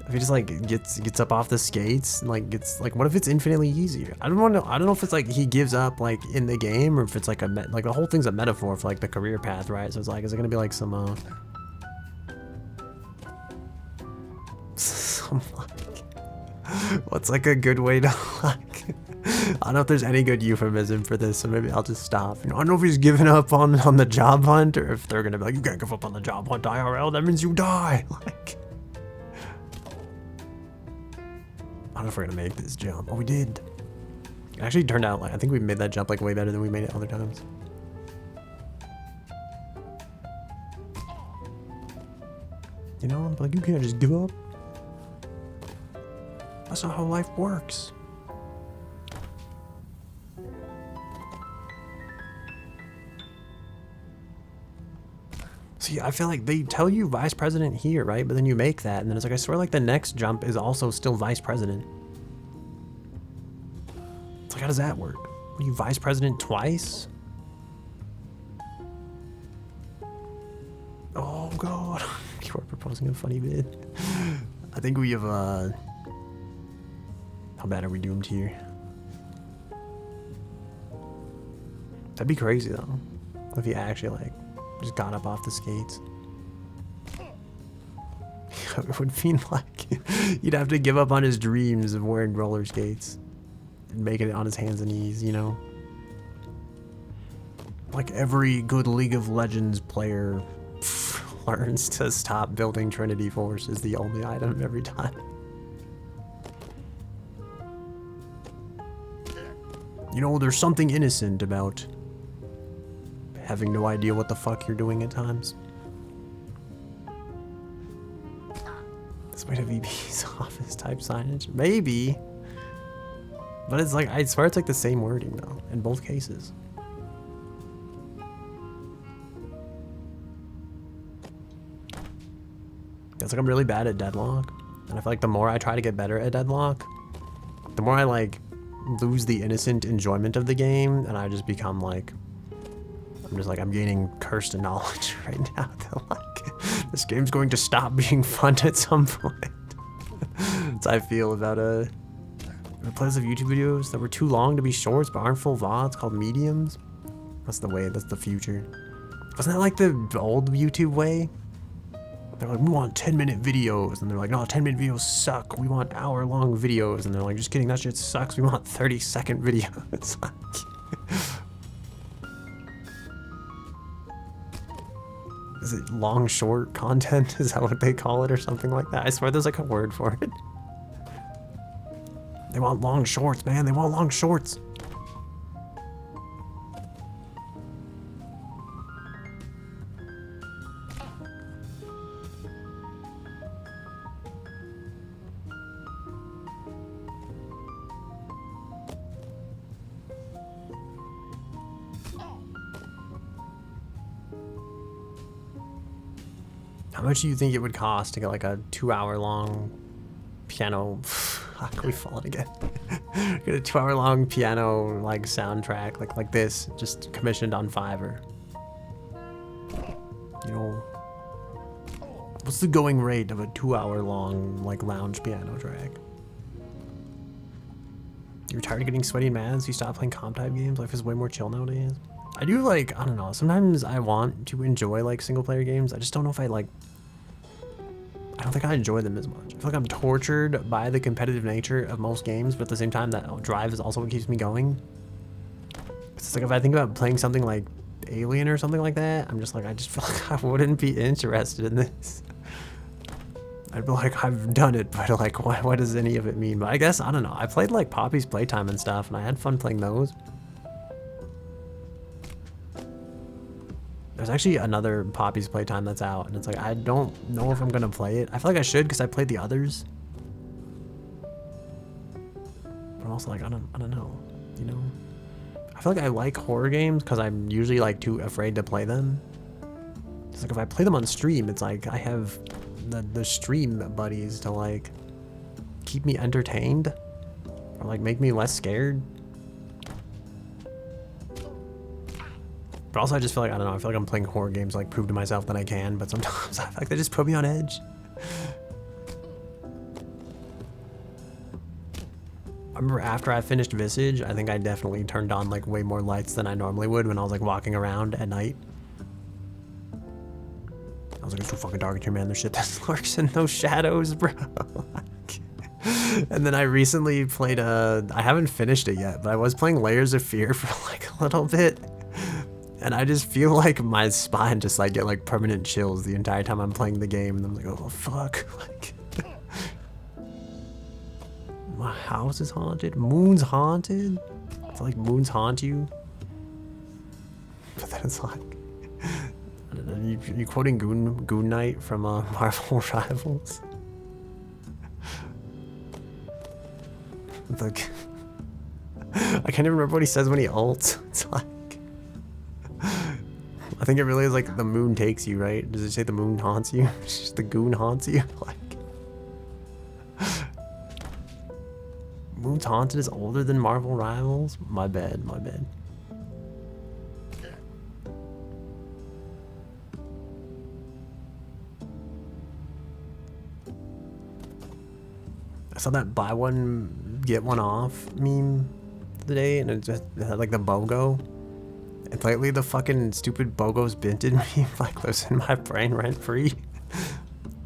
If he just like gets up off the skates and like gets like, what if it's infinitely easier? I don't know. I don't know if it's like he gives up like in the game or if it's like a like the whole thing's a metaphor for like the career path, right? So it's like, is it gonna be like some some like, what's like a good way to like? I don't know if there's any good euphemism for this, so maybe I'll just stop. You know, I don't know if he's giving up on the job hunt or if they're gonna be like, you can't give up on the job hunt, IRL. That means you die. Like. I don't know if we're gonna make this jump. Oh, we did. It actually turned out like, I think we made that jump like way better than we made it other times. You know, like you can't just give up. That's not how life works. See, I feel like they tell you vice president here, right? But then you make that, and then it's like, I swear like the next jump is also still vice president. It's like, how does that work? What, are you vice president twice? Oh god. You're proposing a funny bid. I think we have, how bad are we doomed here? That'd be crazy though. If he actually like, just got up off the skates. It would mean like He'd have to give up on his dreams of wearing roller skates and making it on his hands and knees, you know? Like every good League of Legends player learns to stop building Trinity Force is the only item every time. You know, there's something innocent about having no idea what the fuck you're doing at times. This might have VP's office type signage. Maybe. But it's like, I swear it's like the same wording though, in both cases. It's like I'm really bad at deadlock. And I feel like the more I try to get better at deadlock, the more I like lose the innocent enjoyment of the game, and I just become like, I'm gaining cursed knowledge right now that like this game's going to stop being fun at some point. That's how I feel about plays of YouTube videos that were too long to be shorts but aren't full VODs called mediums. That's the way, that's the future. Wasn't that like the old YouTube way? They're like, we want 10-minute videos, and they're like, no, 10-minute videos suck. We want hour-long videos, and they're like, just kidding, that shit sucks. We want 30-second videos. Like, is it long short content? Is that what they call it, or something like that? I swear there's like a word for it. They want long shorts, man. They want long shorts. How much do you think it would cost to get like a 2-hour-long piano? How can we fall again? Get a 2-hour-long piano like soundtrack like this, just commissioned on Fiverr. You know, what's the going rate of a 2-hour-long like lounge piano track? You're tired of getting sweaty and mad, so you stop playing comp type games? Life is way more chill nowadays. I do like, I don't know, sometimes I want to enjoy like single player games. I just don't know if I don't think I enjoy them as much. I feel like I'm tortured by the competitive nature of most games, but at the same time that drive is also what keeps me going. It's like if I think about playing something like Alien or something like that, I'm just like, I just feel like I wouldn't be interested in this. I'd be like, I've done it, but like, what does any of it mean? But I guess, I don't know. I played like Poppy's Playtime and stuff, and I had fun playing those. There's actually another Poppy's Playtime that's out, and it's like, I don't know if I'm gonna play it. I feel like I should, because I played the others. But I'm also like, I don't know, you know? I feel like I like horror games, because I'm usually like too afraid to play them. It's like if I play them on stream, it's like I have the stream buddies to like keep me entertained, or like make me less scared. But also I just feel like, I don't know, I feel like I'm playing horror games to like prove to myself that I can, but sometimes I feel like they just put me on edge. I remember after I finished Visage, I think I definitely turned on like way more lights than I normally would when I was like walking around at night. I was like, it's too fucking dark in here, man. There's shit that lurks in those shadows, bro. And then I recently played I haven't finished it yet, but I was playing Layers of Fear for like a little bit. And I just feel like my spine just like get like permanent chills the entire time I'm playing the game. And I'm like, oh fuck. Like, my house is haunted. Moon's haunted. It's like moons haunt you. But then it's like, I don't know, you quoting Goon Knight from Marvel Rivals? It's like, I can't even remember what he says when he ults. It's like, I think it really is like the moon takes you, right? Does it say the moon haunts you? It's just the goon haunts you? Like, Moon's Haunted is older than Marvel Rivals? My bad, my bad. I saw that buy one, get one off meme today, and it had like the BOGO. And lately the fucking stupid BOGO's Binted meme like lives in my brain rent free.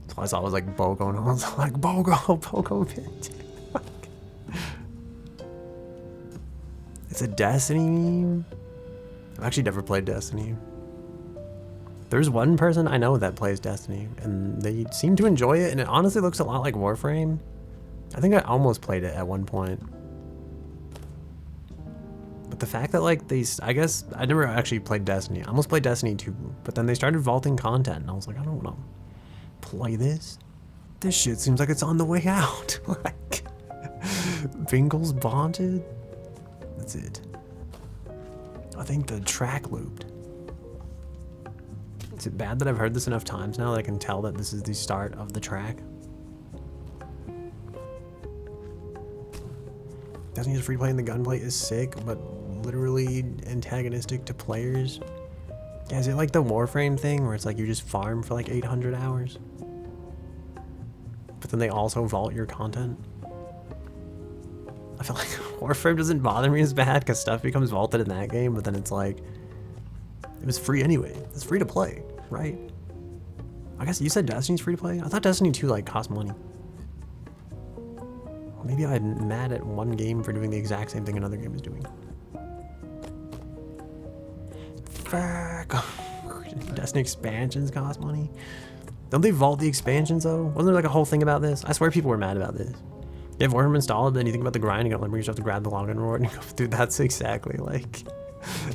So All I saw was like Bogo, and I was like, Bogo, bitch. It's a Destiny meme? I've actually never played Destiny. There's one person I know that plays Destiny, and they seem to enjoy it, and it honestly looks a lot like Warframe. I think I almost played it at one point. But the fact that like I guess I never actually played Destiny. I almost played Destiny 2, but then they started vaulting content, and I was like, I don't want to play this. This shit seems like it's on the way out. Like, Bingle's bonded. That's it. I think the track looped. Is it bad that I've heard this enough times now that I can tell that this is the start of the track? Destiny is free to play and the gunplay is sick, but literally antagonistic to players. Yeah, is it like the Warframe thing where it's like you just farm for like 800 hours? But then they also vault your content? I feel like Warframe doesn't bother me as bad because stuff becomes vaulted in that game, but then it's like, it was free anyway. It's free to play, right? I guess you said Destiny's free to play? I thought Destiny 2 like cost money. Or maybe I'm mad at one game for doing the exact same thing another game is doing. Fuck. Destiny expansions cost money? Don't they vault the expansions though? Wasn't there like a whole thing about this? I swear people were mad about this. You have Warframe installed, then you think about the grind, you gotta have to grab the login reward and go, dude, that's exactly like,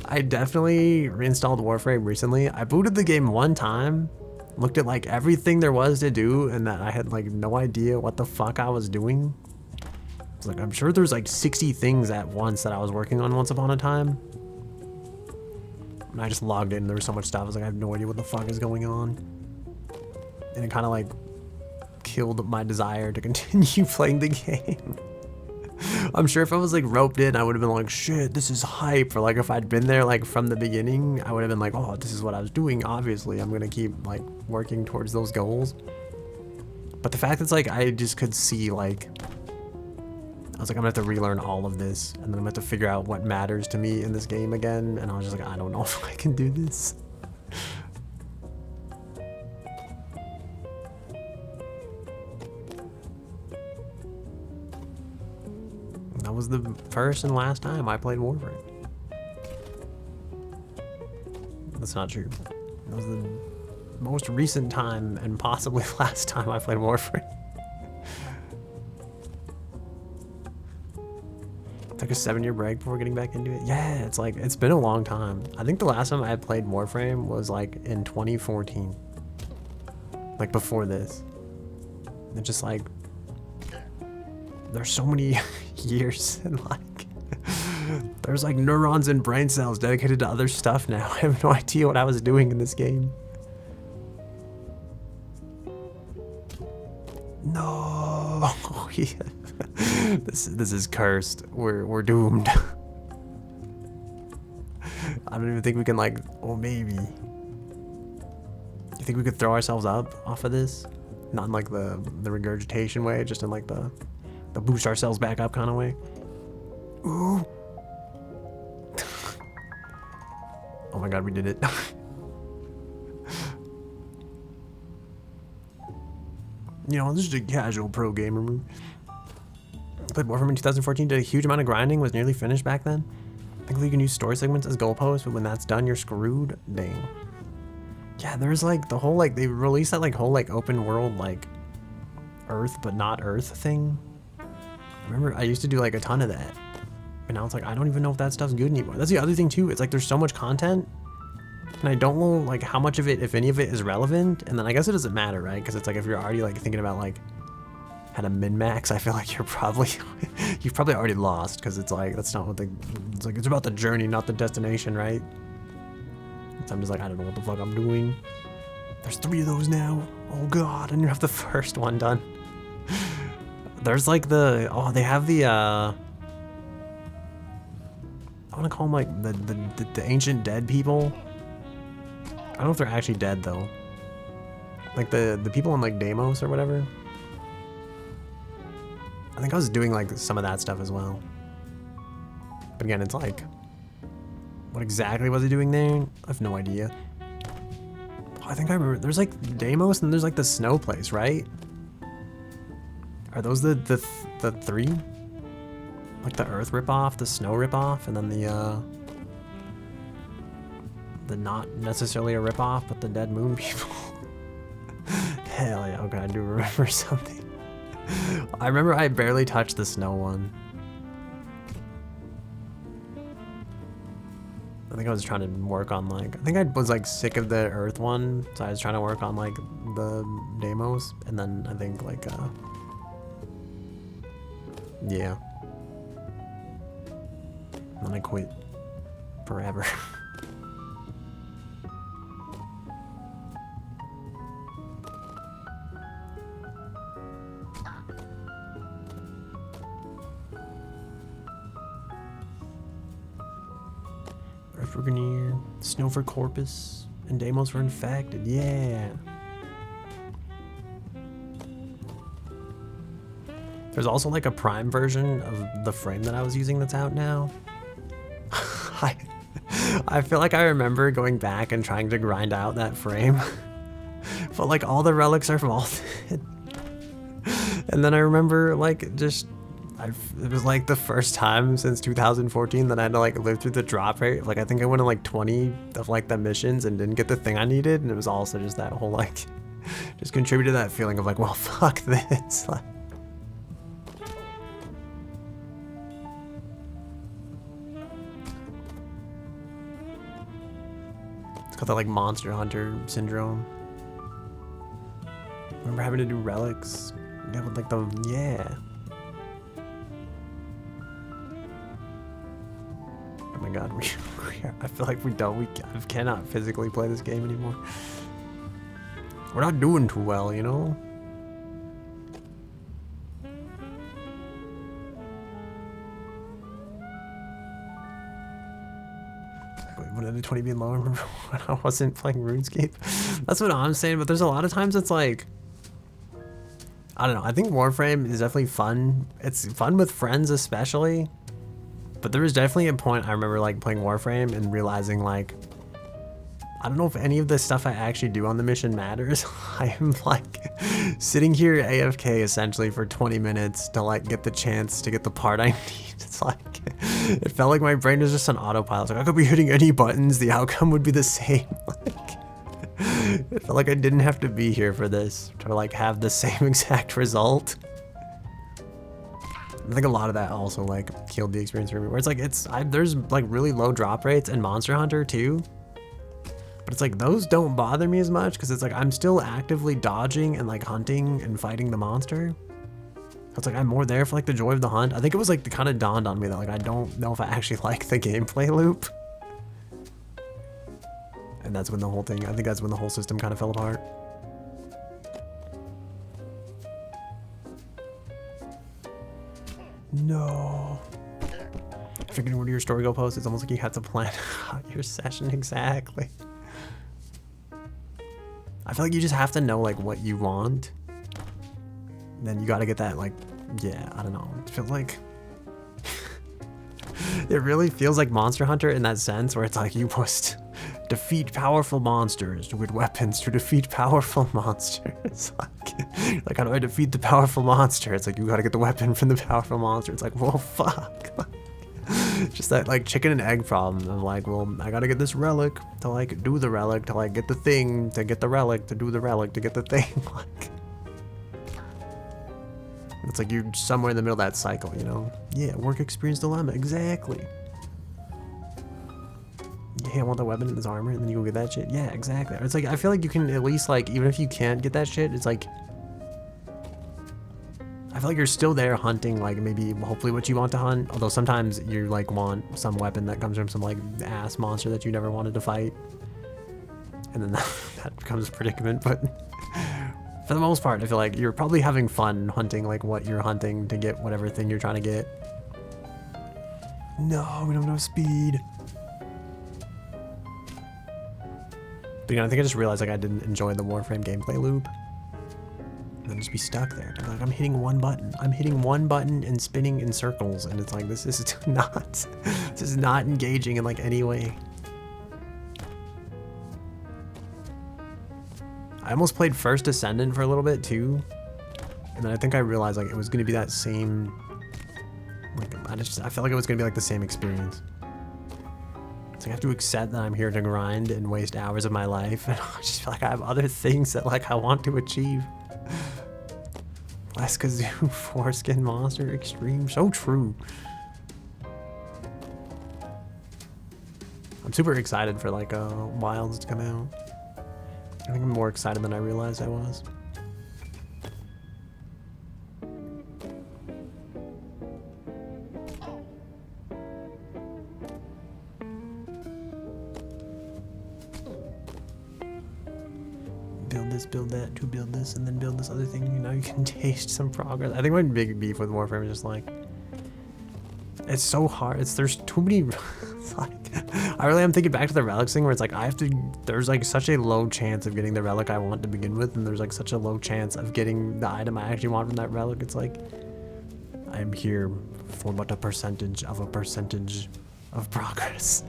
I definitely reinstalled Warframe recently. I booted the game one time, looked at like everything there was to do, and that I had like no idea what the fuck I was doing. It's like, I'm sure there's like 60 things at once that I was working on once upon a time. And I just logged in, there was so much stuff, I was like, I have no idea what the fuck is going on. And it kind of like killed my desire to continue playing the game. I'm sure if I was like roped in, I would have been like, shit, this is hype. Or like if I'd been there like from the beginning, I would have been like, oh, this is what I was doing. Obviously, I'm gonna keep like working towards those goals. But the fact that it's like I just could see like, I was like, I'm gonna have to relearn all of this, and then I'm gonna have to figure out what matters to me in this game again. And I was just like, I don't know if I can do this. That was the first and last time I played Warframe. That's not true. That was the most recent time and possibly last time I played Warframe. Took a 7-year break before getting back into it. Yeah, it's like, it's been a long time. I think the last time I played Warframe was like in 2014. Like before this. It's just like, there's so many years and like there's like neurons and brain cells dedicated to other stuff now. I have no idea what I was doing in this game. No. Yeah. This is cursed. We're doomed. I don't even think we can like, oh maybe. You think we could throw ourselves up off of this? Not in like the regurgitation way, just in like the boost ourselves back up kind of way. Ooh. Oh my god, we did it. You know, this is a casual pro gamer move. Played Warframe in 2014, did a huge amount of grinding, was nearly finished back then. Thankfully you can use story segments as goalposts, but when that's done, you're screwed. Dang. Yeah, there's like the whole, like, they released that like whole like open world like Earth but not Earth thing. I remember I used to do like a ton of that. And now it's like, I don't even know if that stuff's good anymore. That's the other thing too. It's like there's so much content. And I don't know like how much of it, if any of it, is relevant. And then I guess it doesn't matter, right? Because it's like if you're already like thinking about like how to min-max, I feel like you've probably already lost. Because it's like, that's not what it's like, it's about the journey, not the destination, right? So I'm just like, I don't know what the fuck I'm doing. There's 3 of those now. Oh god, I didn't have the first one done. There's like the, oh, they have the, I want to call them like the ancient dead people. I don't know if they're actually dead though. Like the people on like Deimos or whatever. I think I was doing like some of that stuff as well. But again, it's like, what exactly was he doing there? I have no idea. I think I remember. There's like Deimos and there's like the snow place, right? Are those the three? Like the Earth ripoff, the snow ripoff, and then the not necessarily a ripoff, but the Dead Moon people. Hell yeah! Okay, I do remember something. I remember I barely touched the snow one. I think I was trying to work on like, I think I was like sick of the Earth one, so I was trying to work on like the Deimos, and then I think like yeah. And then I quit forever. Earth for Grenier, Snow for Corpus, and Deimos for Infected. Yeah. There's also like a Prime version of the frame that I was using that's out now. I feel like I remember going back and trying to grind out that frame. But like all the relics are vaulted. And then I remember like just it was like the first time since 2014 that I had to like live through the drop rate. Like I think I went on like 20 of like the missions and didn't get the thing I needed, and it was also just that whole like just contributed to that feeling of like, well, fuck this. Like, it's called that like Monster Hunter syndrome. Remember having to do relics? Yeah, with like the yeah. Oh my god, I feel like we cannot physically play this game anymore. We're not doing too well, you know? Wait, what did the 20 be low? I remember when I wasn't playing RuneScape? That's what I'm saying, but there's a lot of times it's like, I don't know, I think Warframe is definitely fun. It's fun with friends especially. But there was definitely a point I remember like playing Warframe and realizing like, I don't know if any of the stuff I actually do on the mission matters. I am like sitting here AFK essentially for 20 minutes to like get the chance to get the part I need. It's like, it felt like my brain was just on autopilot. Like I could be hitting any buttons, the outcome would be the same. Like, it felt like I didn't have to be here for this to like have the same exact result. I think a lot of that also like killed the experience for me, where it's like there's like really low drop rates in Monster Hunter too, but it's like those don't bother me as much because it's like I'm still actively dodging and like hunting and fighting the monster. It's like I'm more there for like the joy of the hunt. I think it was like it kind of dawned on me that like I don't know if I actually like the gameplay loop, and that's when the whole thing, I think that's when the whole system kind of fell apart. No. Figuring what your story goal post, it's almost like you have to plan out your session exactly. I feel like you just have to know like what you want. Then you gotta get that like, yeah, I don't know. It feels like it really feels like Monster Hunter in that sense where it's like you must defeat powerful monsters with weapons to defeat powerful monsters. Like how do I defeat the powerful monster? It's like you gotta get the weapon from the powerful monster. It's like, well, fuck. Just that like chicken and egg problem of like, well, I gotta get this relic to like do the relic to like get the thing to get the relic to do the relic to get the thing. Like, it's like you're somewhere in the middle of that cycle, you know? Yeah, work experience dilemma, exactly. Yeah, I want the weapon in his armor, and then you go get that shit. Yeah, exactly. It's like, I feel like you can at least, like, even if you can't get that shit, it's like, I feel like you're still there hunting, like, maybe, hopefully what you want to hunt, although sometimes you, like, want some weapon that comes from some, like, ass monster that you never wanted to fight. And then that becomes a predicament, but for the most part, I feel like you're probably having fun hunting, like, what you're hunting to get whatever thing you're trying to get. No, we don't have speed. But you know, I think I just realized like I didn't enjoy the Warframe gameplay loop. And then just be stuck there. Like I'm hitting one button. I'm hitting one button and spinning in circles, and it's like this is not engaging in like any way. I almost played First Ascendant for a little bit too, and then I think I realized like it was gonna be that same. Like I felt like it was gonna be like the same experience. It's like I have to accept that I'm here to grind and waste hours of my life, and I just feel like I have other things that like I want to achieve. Less Kazoo, Foreskin Monster, Extreme, so true. I'm super excited for like Wilds to come out. I think I'm more excited than I realized I was. Build this, build that, to build this, and then build this other thing. Now you can taste some progress. I think my big beef with Warframe is just like, it's so hard. There's too many. It's like, I really am thinking back to the relics thing where it's like there's like such a low chance of getting the relic I want to begin with, and there's like such a low chance of getting the item I actually want from that relic. It's like, I'm here for but a percentage of progress.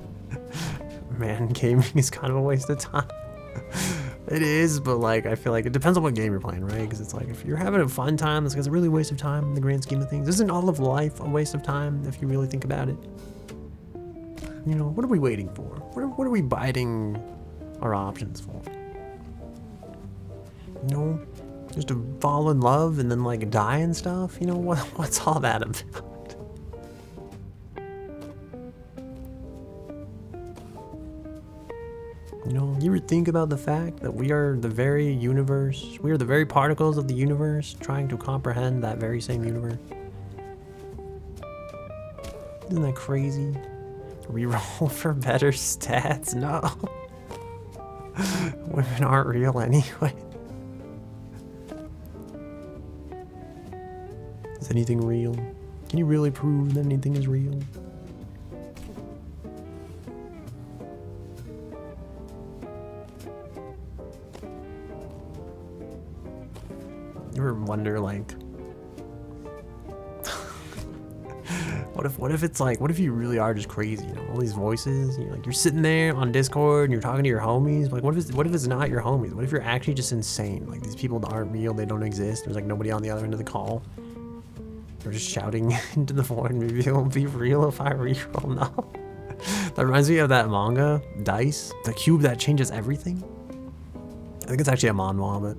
Man, gaming is kind of a waste of time. It is, but like I feel like it depends on what game you're playing, right? Because it's like if you're having a fun time, it's a really waste of time in the grand scheme of things. Isn't all of life a waste of time if you really think about it? You know, what are we waiting for? What are we biding our options for? You know, just to fall in love and then like die and stuff? You know, what's all that about? You know, you ever think about the fact that we are the very universe, we are the very particles of the universe trying to comprehend that very same universe? Isn't that crazy? Reroll for better stats? No. Women aren't real anyway. Is anything real? Can you really prove that anything is real? You ever wonder, like, what if it's like, what if you really are just crazy? You know, all these voices. You're sitting there on Discord and you're talking to your homies. Like, what if it's not your homies? What if you're actually just insane? Like, these people aren't real. They don't exist. There's like nobody on the other end of the call. They're just shouting into the void. Maybe it'll be real if I reroll. No. That reminds me of that manga, Dice, the cube that changes everything. I think it's actually a manhwa, but.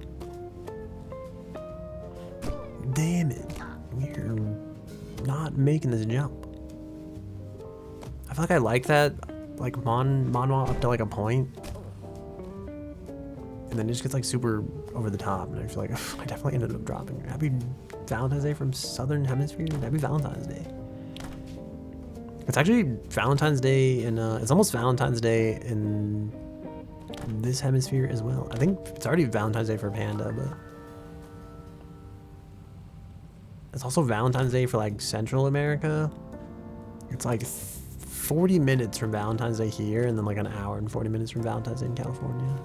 Damn it, we're not making this jump. I feel like I like that, like manhwa up to like a point, and then it just gets like super over the top, and I feel like I definitely ended up dropping. Happy Valentine's Day from Southern Hemisphere. Happy Valentine's Day. It's actually Valentine's Day, and it's almost Valentine's Day in this hemisphere as well. I think it's already Valentine's Day for Panda, but. It's also Valentine's Day for like Central America. It's like 40 minutes from Valentine's Day here, and then like an hour and 40 minutes from Valentine's Day in California.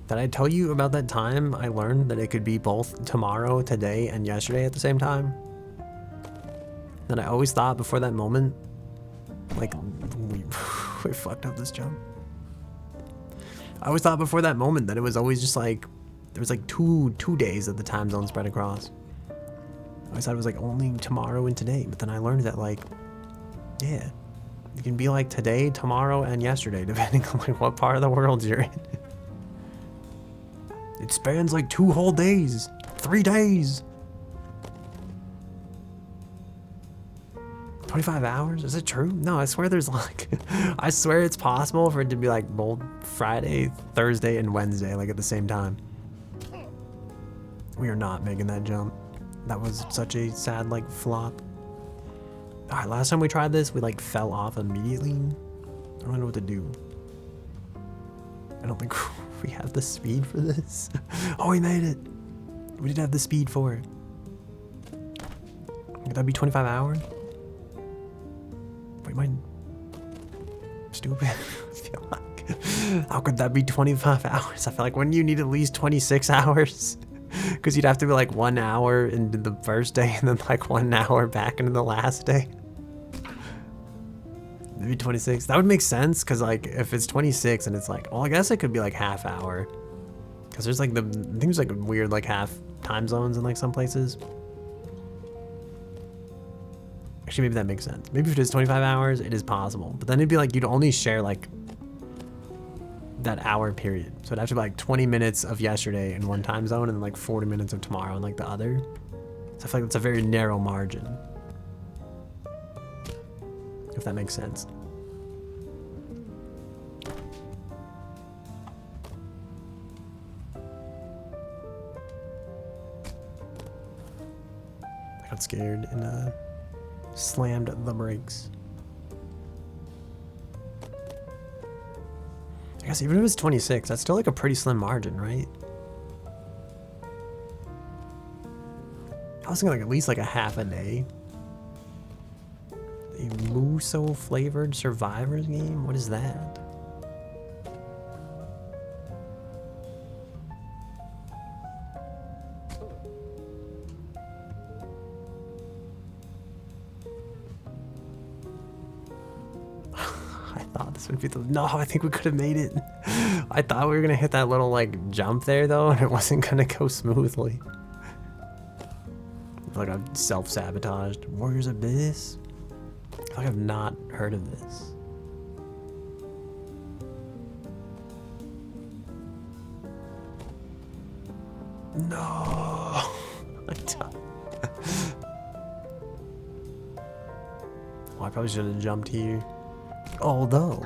Did I tell you about that time I learned that it could be both tomorrow, today, and yesterday at the same time? Then I always thought before that moment, like, we fucked up this jump. I always thought before that moment that it was always just like, there was like two days that the time zone spread across. I always thought it was like only tomorrow and today, but then I learned that like, yeah, it can be like today, tomorrow, and yesterday, depending on like what part of the world you're in. It spans like 2 whole days, 3 days. 25 hours? Is it true? No, I swear there's like, I swear it's possible for it to be like both Friday, Thursday, and Wednesday, like at the same time. We are not making that jump. That was such a sad, like, flop. Alright, last time we tried this, we, like, fell off immediately. I don't know what to do. I don't think we have the speed for this. Oh, we made it! We didn't have the speed for it. Would that be 25 hours? Wait, mine... Stupid. I feel like... How could that be 25 hours? I feel like wouldn't you need at least 26 hours? Because you'd have to be like 1 hour into the first day and then like 1 hour back into the last day. Maybe 26. That would make sense, because like if it's 26 and it's like, well, I guess it could be like half hour, because there's like I think there's like weird like half time zones in like some places. Actually, maybe that makes sense. Maybe if it is 25 hours, it is possible. But then it'd be like you'd only share like that hour period. So it'd have to be like 20 minutes of yesterday in one time zone and then like 40 minutes of tomorrow in like the other. So I feel like that's a very narrow margin. If that makes sense. I got scared and slammed the brakes. I guess even if it's 26, that's still like a pretty slim margin, right? I was thinking like at least like a half a day. A Muso flavored survivors game? What is that? I thought this would be the... No, I think we could have made it. I thought we were going to hit that little like jump there though, and it wasn't going to go smoothly. I feel like I've self-sabotaged. Warriors Abyss? I feel like I've not heard of this. No. Well, I probably should have jumped here. Although,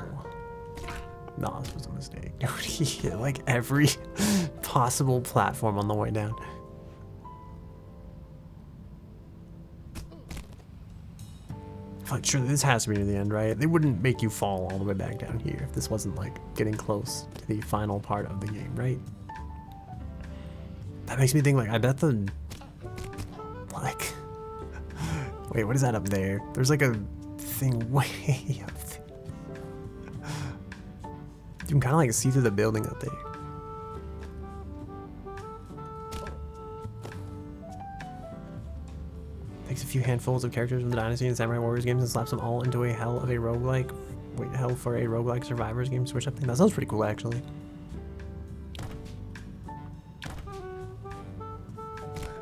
no, this was a mistake. Dude, he hit like every possible platform on the way down. I feel like surely this has to be near the end, right? They wouldn't make you fall all the way back down here if this wasn't like getting close to the final part of the game, right? That makes me think like, I bet the, like, wait, what is that up there? There's like a thing way up there. You can kind of like see through the building up there. Takes a few handfuls of characters from the Dynasty and Samurai Warriors games and slaps them all into a hell of a roguelike. Wait, hell for a roguelike survivors game switch up thing. That sounds pretty cool, actually.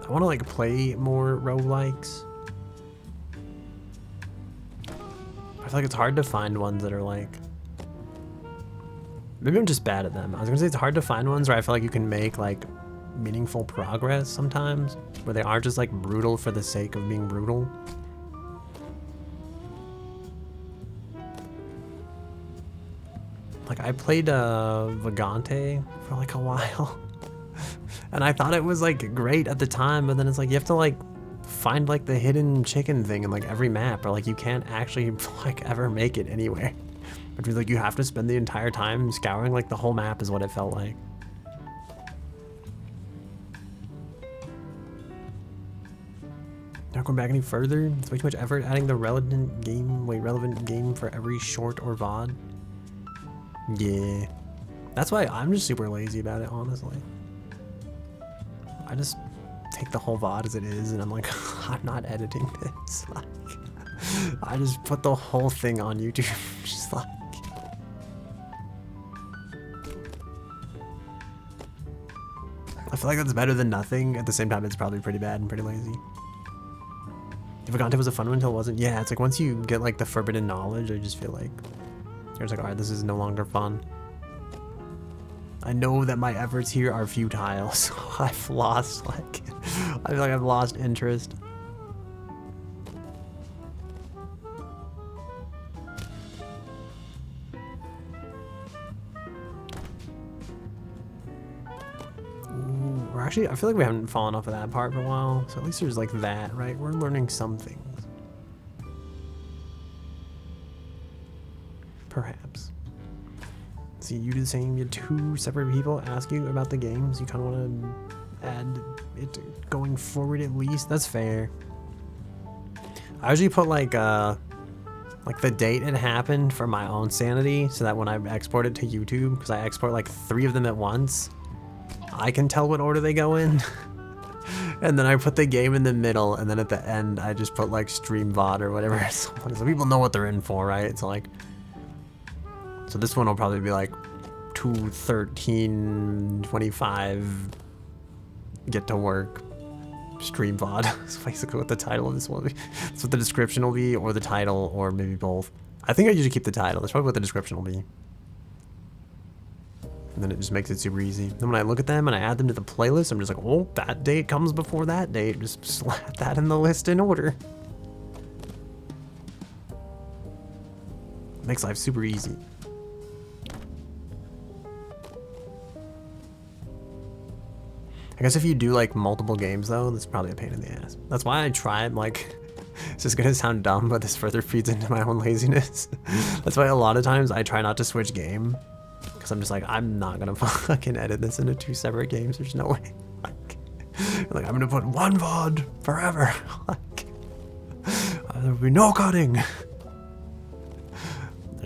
I want to like play more roguelikes. I feel like it's hard to find ones that are like... Maybe I'm just bad at them. I was gonna say it's hard to find ones where I feel like you can make like meaningful progress sometimes, where they aren't just like brutal for the sake of being brutal. Like I played Vagante for like a while and I thought it was like great at the time, but then it's like you have to like find like the hidden chicken thing in like every map, or like you can't actually like ever make it anywhere. Which means like you have to spend the entire time scouring like the whole map is what it felt like. Not going back any further. It's way too much effort adding the relevant game for every short or VOD. Yeah. That's why I'm just super lazy about it, honestly. I just take the whole VOD as it is and I'm like, I'm not editing this. Like, I just put the whole thing on YouTube. Just like, I feel like that's better than nothing. At the same time, it's probably pretty bad and pretty lazy. If Vagante was a fun one until it wasn't. Yeah, it's like once you get like the forbidden knowledge, I just feel like you're just like, alright, this is no longer fun. I know that my efforts here are futile, so I've lost like, I feel like I've lost interest. Actually, I feel like we haven't fallen off of that part for a while, so at least there's like that, right? We're learning some things. Perhaps. See, you do the same. You had two separate people ask you about the games. You kind of want to add it going forward at least. That's fair. I usually put like the date it happened for my own sanity, so that when I export it to YouTube, because I export like 3 of them at once, I can tell what order they go in. And then I put the game in the middle, and then at the end I just put like stream VOD or whatever. So people know what they're in for, right? It's like, so this one will probably be like 2:13:25 get to work stream VOD. That's basically what the title of this will be. That's what the description will be, or the title, or maybe both. I think I usually keep the title. That's probably what the description will be. And then it just makes it super easy. Then when I look at them and I add them to the playlist, I'm just like, oh, that date comes before that date. Just slap that in the list in order. Makes life super easy. I guess if you do like multiple games though, that's probably a pain in the ass. That's why I tried, like, it's just gonna sound dumb, but this further feeds into my own laziness. That's why a lot of times I try not to switch game. Because I'm just like, I'm not gonna fucking edit this into 2 separate games. There's no way. Like I'm gonna put one VOD forever. Like, there'll be no cutting. There's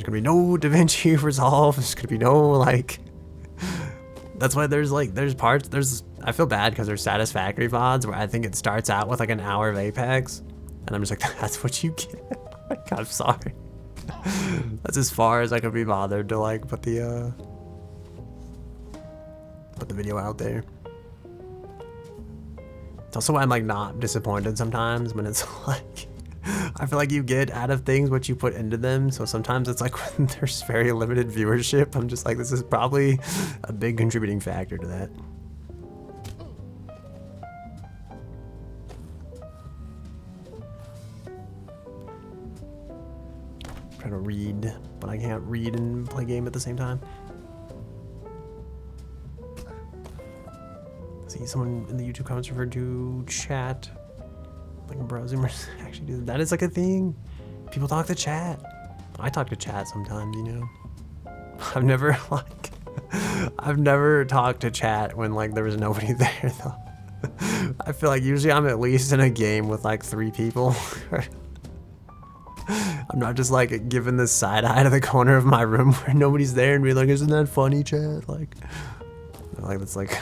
gonna be no DaVinci Resolve. There's gonna be no like. That's why there's parts. I feel bad because there's satisfactory VODs where I think it starts out with like an hour of Apex, and I'm just like, that's what you get. Like, I'm sorry. That's as far as I could be bothered to like put the video out there. It's also why I'm like not disappointed sometimes when it's like, I feel like you get out of things what you put into them. So sometimes it's like when there's very limited viewership, I'm just like, this is probably a big contributing factor to that. Trying to read, but I can't read and play game at the same time. See, someone in the YouTube comments referred to chat. Like browsing actually do that. Is like a thing. People talk to chat. I talk to chat sometimes, you know. I've never talked to chat when like there was nobody there though. I feel like usually I'm at least in a game with like 3 people. I'm not just like giving this side eye to the corner of my room where nobody's there and be like, isn't that funny, chat? Like that's like.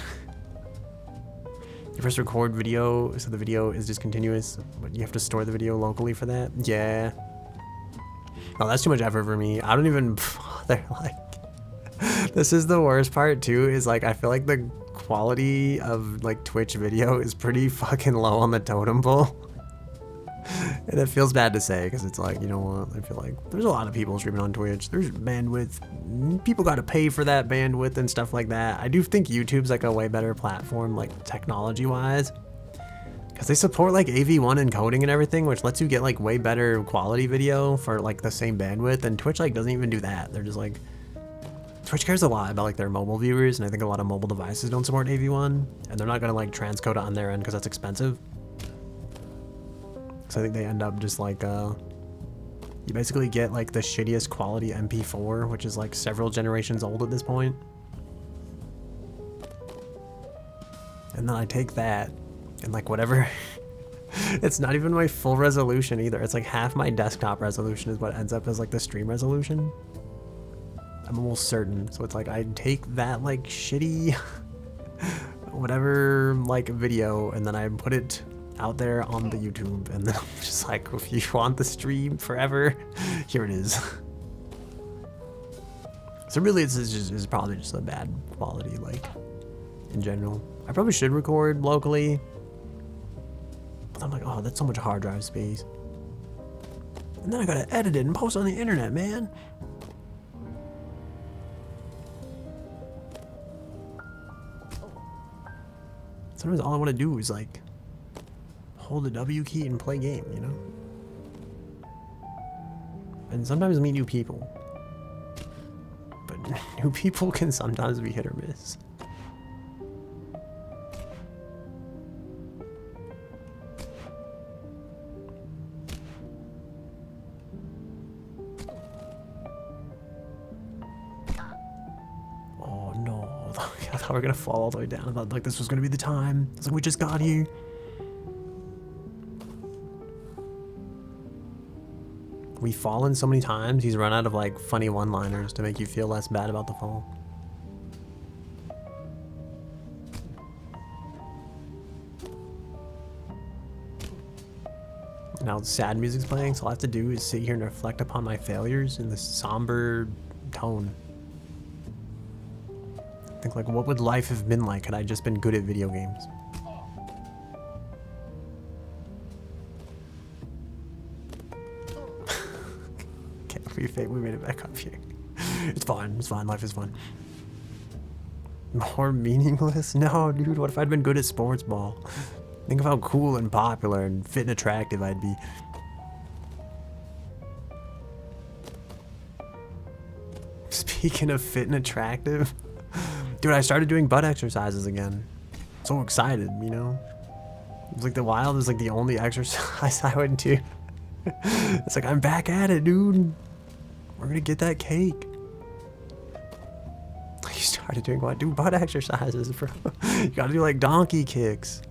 You press record video, so the video is discontinuous, but you have to store the video locally for that. Yeah. Oh, that's too much effort for me. I don't even bother. Like, this is the worst part too. Is like I feel like the quality of like Twitch video is pretty fucking low on the totem pole. And it feels bad to say because it's like, you know what? I feel like there's a lot of people streaming on Twitch. There's bandwidth. People got to pay for that bandwidth and stuff like that. I do think YouTube's like a way better platform, like technology wise, because they support like AV1 encoding and everything, which lets you get like way better quality video for like the same bandwidth. And Twitch like doesn't even do that. They're just like, Twitch cares a lot about like their mobile viewers, and I think a lot of mobile devices don't support AV1, and they're not gonna like transcode it on their end because that's expensive. So I think they end up just like, you basically get like the shittiest quality MP4, which is like several generations old at this point. And then I take that and like whatever, it's not even my full resolution either. It's like half my desktop resolution is what ends up as like the stream resolution. I'm almost certain. So it's like I take that like shitty whatever like video and then I put it out there on the YouTube, and then I'm just like, if you want the stream forever, here it is. So really it's probably just a bad quality, like, in general. I probably should record locally, but I'm like, oh, that's so much hard drive space. And then I gotta edit it and post on the internet, man. Sometimes all I want to do is like hold the W key and play game, you know? And sometimes meet new people. But new people can sometimes be hit or miss. Oh no, I thought we were gonna fall all the way down. I thought like this was gonna be the time. It's like we just got here. We've fallen so many times, he's run out of like funny one-liners to make you feel less bad about the fall. Now sad music's playing, so all I have to do is sit here and reflect upon my failures in this somber tone. Think like, what would life have been like had I just been good at video games? Okay, we made it back up here. It's fine, life is fun. More meaningless? No, dude, what if I'd been good at sports ball? Think of how cool and popular and fit and attractive I'd be. Speaking of fit and attractive, dude, I started doing butt exercises again. So excited, you know? It's like the wild is like the only exercise I would do. It's like, I'm back at it, dude. We're gonna get that cake. You started doing what? Do butt exercises, bro. You gotta do like donkey kicks.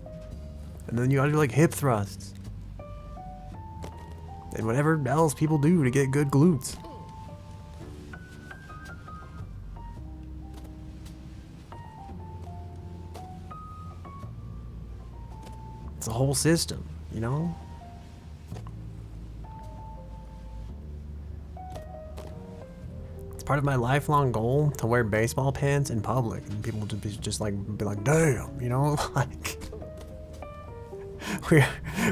And then you gotta do like hip thrusts. And whatever else people do to get good glutes. It's a whole system, you know? It's part of my lifelong goal to wear baseball pants in public, and people to be just like, damn, you know, like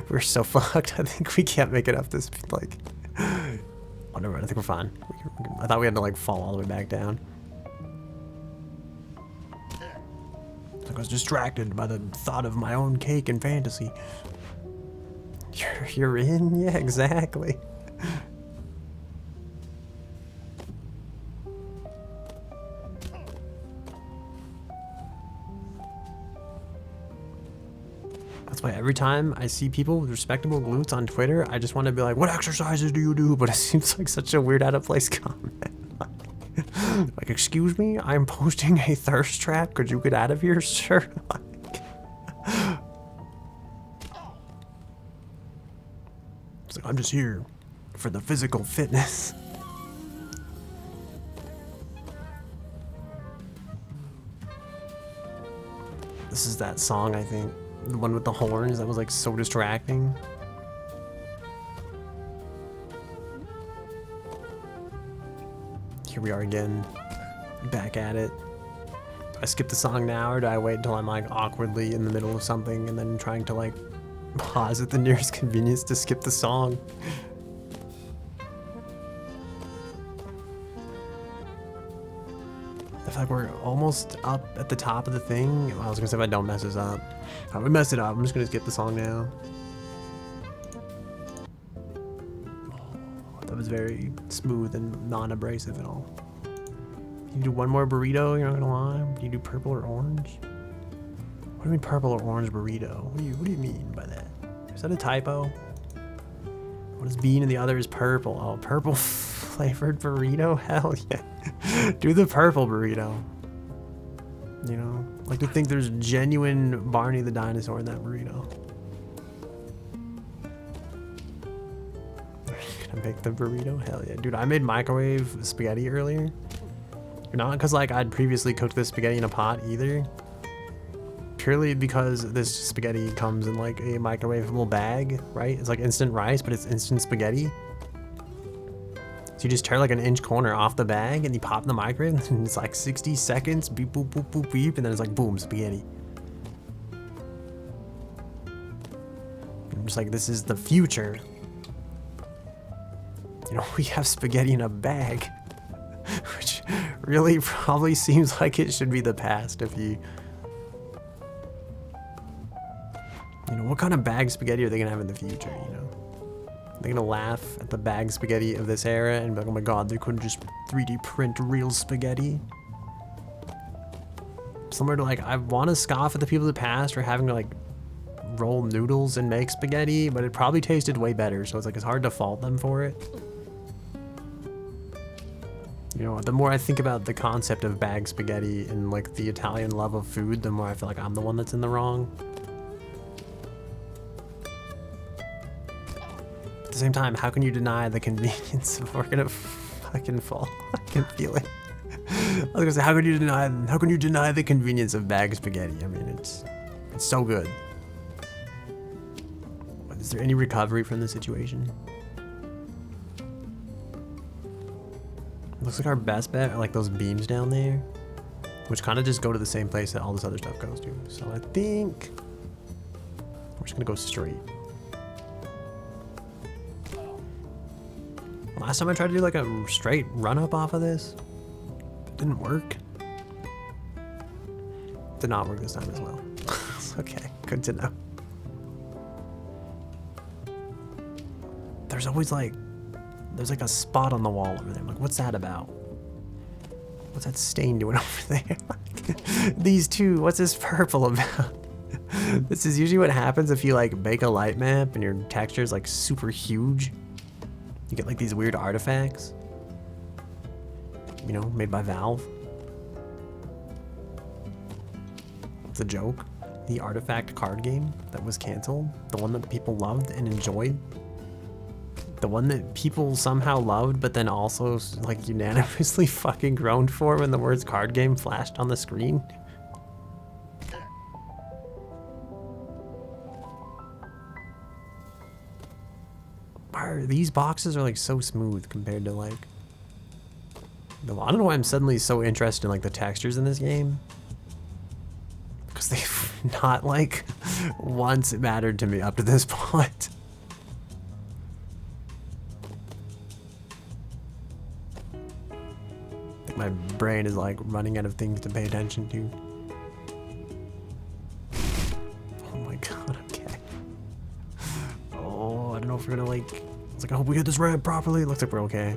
we're so fucked. I think we can't make it up this like. Oh, never mind. I think we're fine. I thought we had to like fall all the way back down. I was distracted by the thought of my own cake and fantasy. You're in? Yeah, exactly. That's why every time I see people with respectable glutes on Twitter, I just want to be like, what exercises do you do? But it seems like such a weird out of place comment. Like, excuse me, I'm posting a thirst trap. Could you get out of here, sir? It's like, I'm just here for the physical fitness. This is that song, I think. The one with the horns that was like so distracting. Here we are again, back at it. Do I skip the song now, or do I wait until I'm like awkwardly in the middle of something and then trying to like pause at the nearest convenience to skip the song? I feel like we're almost up at the top of the thing. I was gonna say if I don't mess this up. If we mess it up, I'm just gonna skip the song now. That was very smooth and non-abrasive at all. You do one more burrito, you're not gonna lie? Do you do purple or orange? What do you mean purple or orange burrito? What do you mean by that? Is that a typo? One is bean and the other is purple. Oh, purple flavored burrito? Hell yeah. Do the purple burrito. You know? Like to think there's genuine Barney the dinosaur in that burrito. Gonna make the burrito? Hell yeah. Dude, I made microwave spaghetti earlier. Not because like I'd previously cooked this spaghetti in a pot either. Purely because this spaghetti comes in like a microwavable bag, right? It's like instant rice, but it's instant spaghetti. So you just tear like an inch corner off the bag and you pop in the microwave and it's like 60 seconds, beep, boop, boop, boop, beep, and then it's like boom, spaghetti. I'm just like, this is the future. You know, we have spaghetti in a bag, which really probably seems like it should be the past if you... You know, what kind of bag spaghetti are they gonna have in the future, you know? They're gonna laugh at the bag spaghetti of this era and be like, oh my god, they couldn't just 3D print real spaghetti. Similar to like, I want to scoff at the people of the past for having to like roll noodles and make spaghetti, but it probably tasted way better, so it's like, it's hard to fault them for it. You know, the more I think about the concept of bag spaghetti and like the Italian love of food, the more I feel like I'm the one that's in the wrong. At the same time, how can you deny the convenience of we're gonna fucking fall? I can feel it. I was gonna say, how can you deny the convenience of bag spaghetti? I mean, it's so good. Is there any recovery from the situation? Looks like our best bet are like those beams down there, which kind of just go to the same place that all this other stuff goes to. So I think we're just gonna go straight. Last time I tried to do like a straight run up off of this, it didn't work. Did not work this time as well. Okay, good to know. There's always like, there's like a spot on the wall over there. I'm like, what's that about? What's that stain doing over there? These two, what's this purple about? This is usually what happens if you like make a light map and your texture is like super huge. You get like these weird artifacts, you know, made by Valve. It's a joke. The Artifact card game that was canceled, the one that people loved and enjoyed, the one that people somehow loved but then also like unanimously fucking groaned for when the words card game flashed on the screen. These boxes are like so smooth compared to like I don't know why I'm suddenly so interested in like the textures in this game, because they've not like once mattered to me up to this point. I think my brain is like running out of things to pay attention to. Oh my god, okay. Oh, I don't know if we're gonna like, it's like, I hope we get this ramp properly. It looks like we're okay.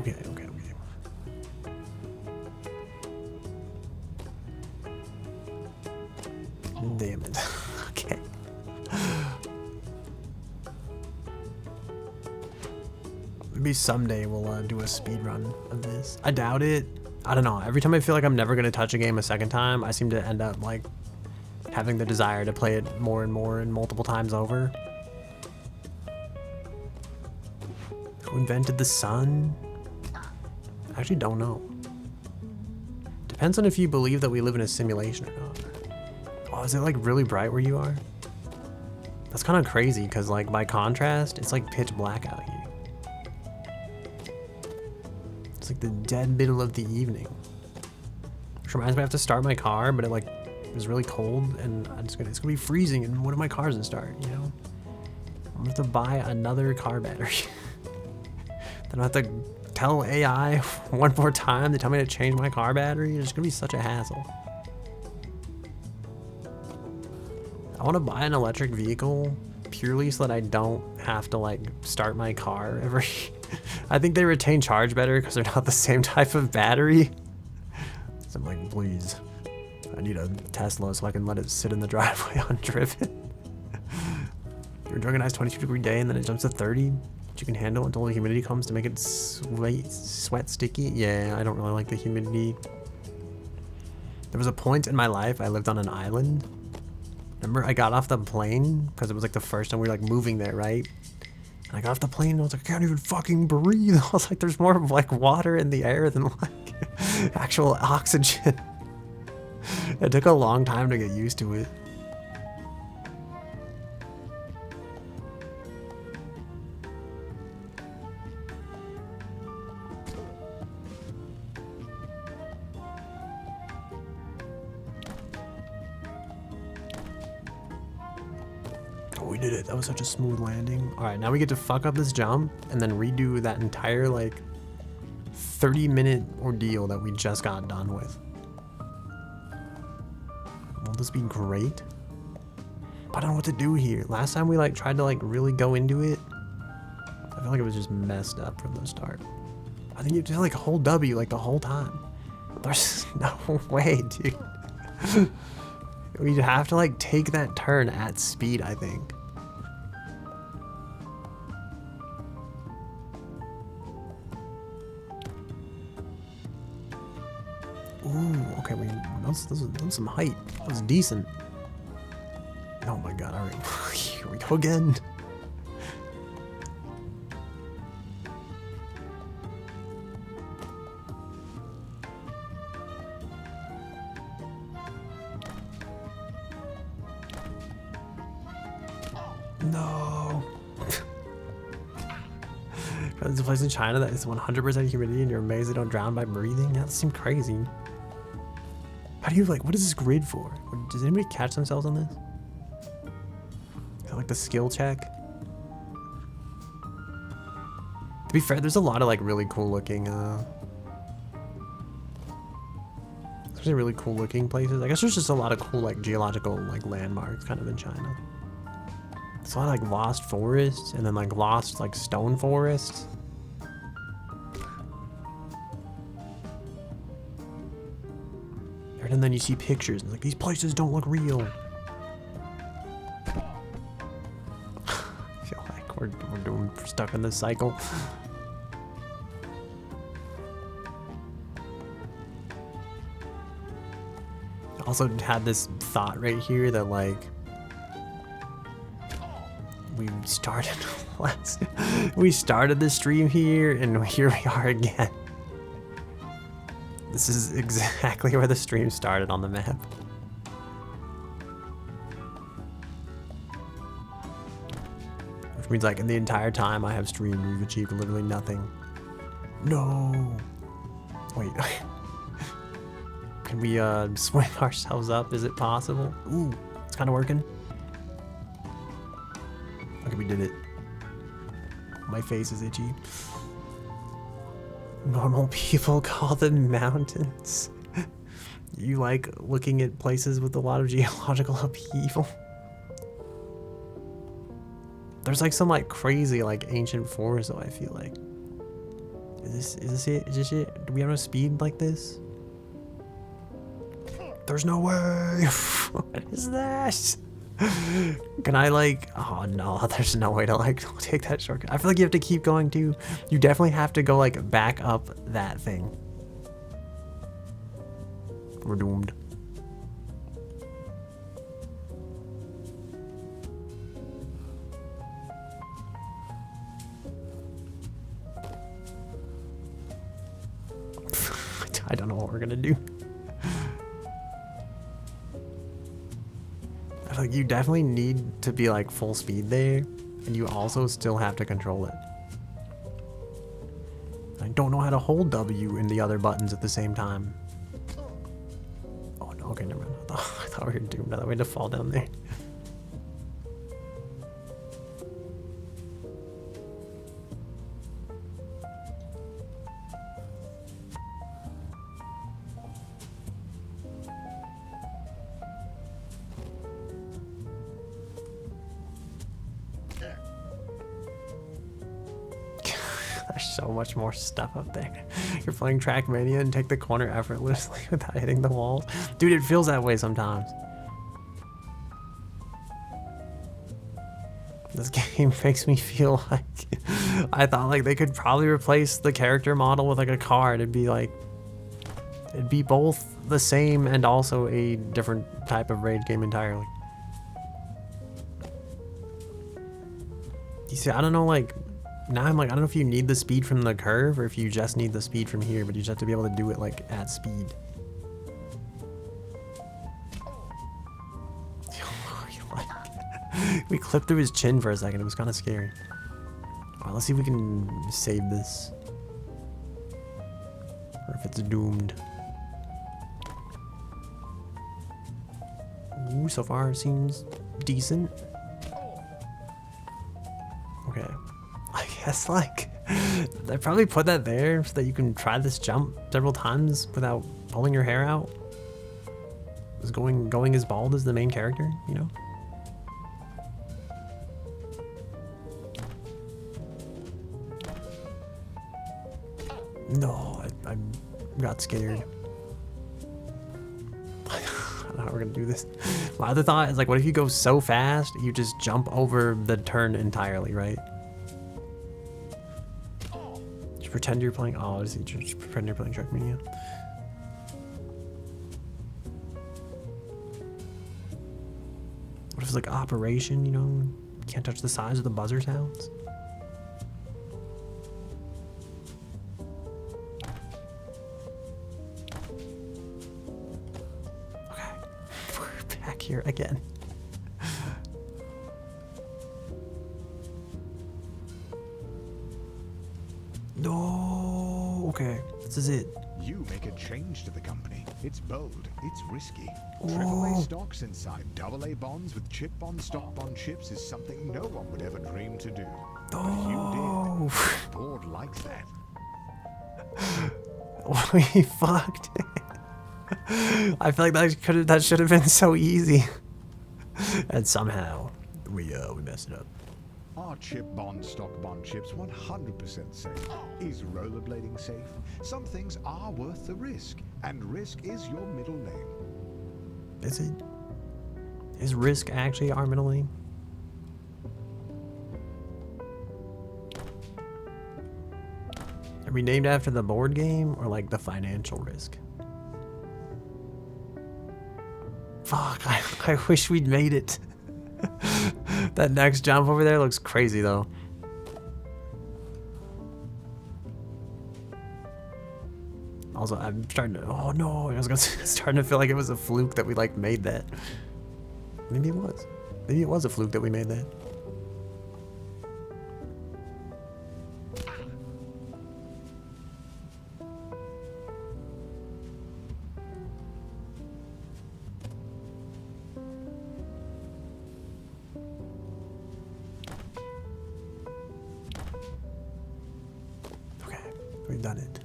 Okay. Damn it. Okay. Maybe someday we'll do a speed run of this. I doubt it. I don't know. Every time I feel like I'm never going to touch a game a second time, I seem to end up like having the desire to play it more and more and multiple times over. Who invented the sun? I actually don't know. Depends on if you believe that we live in a simulation or not. Oh, is it like really bright where you are? That's kind of crazy because like by contrast, it's like pitch black out here. It's like the dead middle of the evening. Which reminds me I have to start my car, but it was really cold and it's gonna be freezing and one of my cars doesn't start, you know? I'm gonna have to buy another car battery. Then I have to tell AI one more time to tell me to change my car battery. It's gonna be such a hassle. I want to buy an electric vehicle purely so that I don't have to like start my car every. I think they retain charge better because they're not the same type of battery. So I'm like, please, I need a Tesla so I can let it sit in the driveway undriven. You're enjoying a nice 22-degree day and then it jumps to 30. But you can handle until the humidity comes to make it sweat sticky. Yeah, I don't really like the humidity. There was a point in my life I lived on an island. Remember, I got off the plane because it was like the first time we were like moving there, right? And I got off the plane and I was like, I can't even fucking breathe. I was like, there's more like water in the air than like actual oxygen. It took a long time to get used to it. We did it. That was such a smooth landing. All right, now we get to fuck up this jump and then redo that entire like 30-minute ordeal that we just got done with. Will this be great? I don't know what to do here. Last time we like tried to like really go into it, I feel like it was just messed up from the start. I think you have to like hold W like the whole time. There's no way, dude. We'd have to like take that turn at speed, I think. Ooh, okay, that was some height. That was decent. Oh my god, alright. Here we go again. No. There's a place in China that is 100% humidity and you're amazed they don't drown by breathing? That seems crazy. How do you, like, what is this grid for? Does anybody catch themselves on this? Is that like the skill check? To be fair, there's a lot of like really cool looking, especially really cool looking places. I guess there's just a lot of cool like geological like landmarks kind of in China. It's a lot of like lost forests and then like lost like stone forests. And then you see pictures and like these places don't look real. I feel like we're stuck in this cycle. Also had this thought right here that like we started the stream here and here we are again. This is exactly where the stream started on the map. Which means like in the entire time I have streamed, we've achieved literally nothing. No. Wait. Can we swing ourselves up? Is it possible? Ooh, it's kind of working. Okay, we did it. My face is itchy. Normal people call them mountains. You like looking at places with a lot of geological upheaval? There's like some like crazy like ancient forest though, I feel like. Is this it? Is this it? Do we have no speed like this? There's no way. What is that? Can I like, oh no, there's no way to like take that shortcut. I feel like you have to keep going too. You definitely have to go like back up that thing. We're doomed. I don't know what we're gonna do. I feel like you definitely need to be like full speed there, and you also still have to control it. I don't know how to hold W and the other buttons at the same time. Oh no, okay, never mind. I thought we were doomed. I thought we had to fall down there. There's so much more stuff up there. You're playing Trackmania and take the corner effortlessly without hitting the walls. Dude, it feels that way sometimes. This game makes me feel like I thought like they could probably replace the character model with like a car. It'd be like, it'd be both the same and also a different type of raid game entirely. You see, I don't know, like, now I'm like, I don't know if you need the speed from the curve or if you just need the speed from here, but you just have to be able to do it like at speed. We clipped through his chin for a second. It was kind of scary. All right, let's see if we can save this. Or if it's doomed. Ooh, so far it seems decent. Okay. I guess like they probably put that there so that you can try this jump several times without pulling your hair out. Is going as bald as the main character, you know? No, I got scared. I don't know how we're gonna do this. My other thought is like, what if you go so fast, you just jump over the turn entirely, right? Just pretend you're playing, oh, just pretend you're playing Trackmania. What if it's like Operation, you know? You can't touch the size of the buzzer sounds? Here again. This is it. You make a change to the company. It's bold. It's risky. AAA stocks inside AA bonds with chip bond stock bond chips is something no one would ever dream to do. But you did. The board likes that. We fucked. I feel like that should have been so easy. And somehow we messed it up. Are chip bond stock bond chips 100% safe? Is rollerblading safe? Some things are worth the risk, and risk is your middle name. Is it? Is Risk actually our middle name? Are we named after the board game or like the financial risk? Fuck, I wish we'd made it. That next jump over there looks crazy though. Also, I'm starting to, oh no, I was starting to feel like it was a fluke that we like made that. Maybe it was. Maybe it was a fluke that we made that. Okay, we've done it.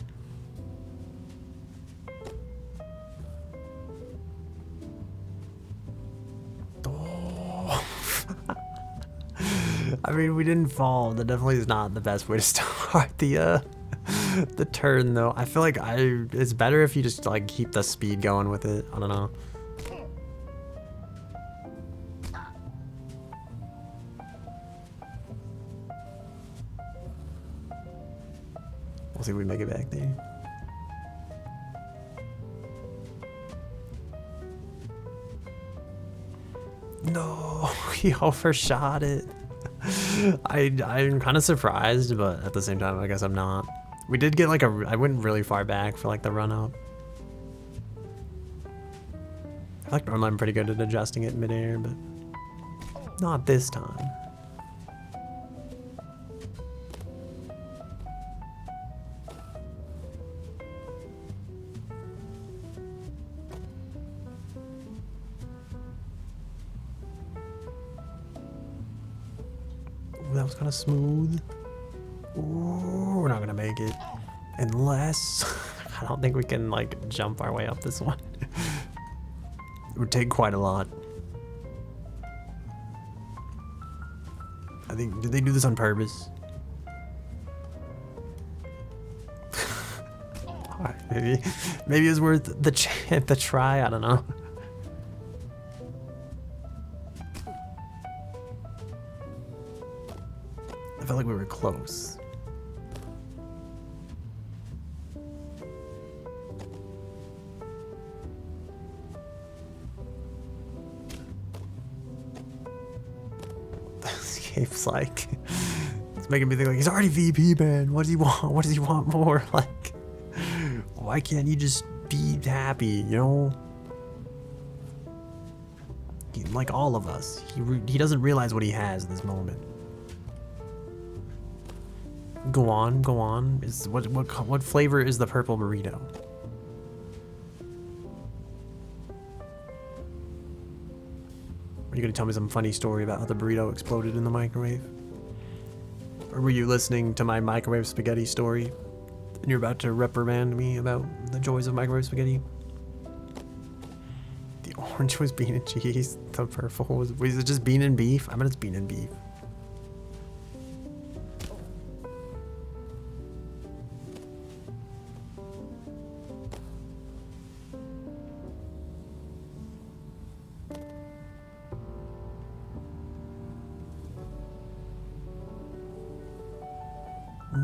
I mean, we didn't fall. That definitely is not the best way to start the turn, though. I feel like it's better if you just like keep the speed going with it. I don't know. We'll see if we make it back there. No, he overshot it. I'm kind of surprised, but at the same time, I guess I'm not. We did get like I went really far back for like the run up. I feel like normally I'm pretty good at adjusting it midair, but not this time. That was kind of smooth. Ooh, we're not gonna make it unless I don't think we can like jump our way up this one. It would take quite a lot. I think, did they do this on purpose? Alright, maybe it's worth the try. I don't know. I felt like we were close. This game's like, it's making me think like he's already VP, man. What does he want? What does he want more? Like, why can't he just be happy? You know, like all of us, he doesn't realize what he has in this moment. Go on, go on. What flavor is the purple burrito? Are you gonna tell me some funny story about how the burrito exploded in the microwave? Or were you listening to my microwave spaghetti story and you're about to reprimand me about the joys of microwave spaghetti? The orange was bean and cheese. The purple was it just bean and beef? I bet it's bean and beef.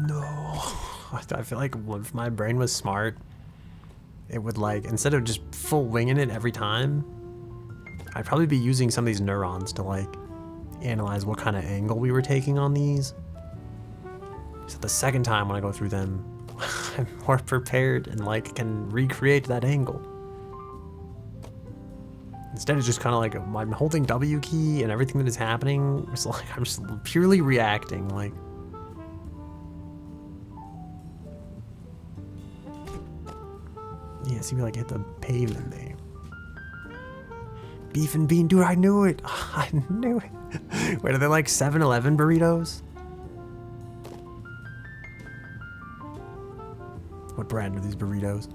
No, I feel like if my brain was smart, it would like, instead of just full winging it every time, I'd probably be using some of these neurons to like analyze what kind of angle we were taking on these. So the second time when I go through them, I'm more prepared and like can recreate that angle. Instead of just kind of like, I'm holding W key and everything that is happening, it's like I'm just purely reacting like. Yeah, see, we like hit the pavement there. Beef and bean, dude, I knew it. I knew it. Wait, are they like 7-Eleven burritos? What brand are these burritos?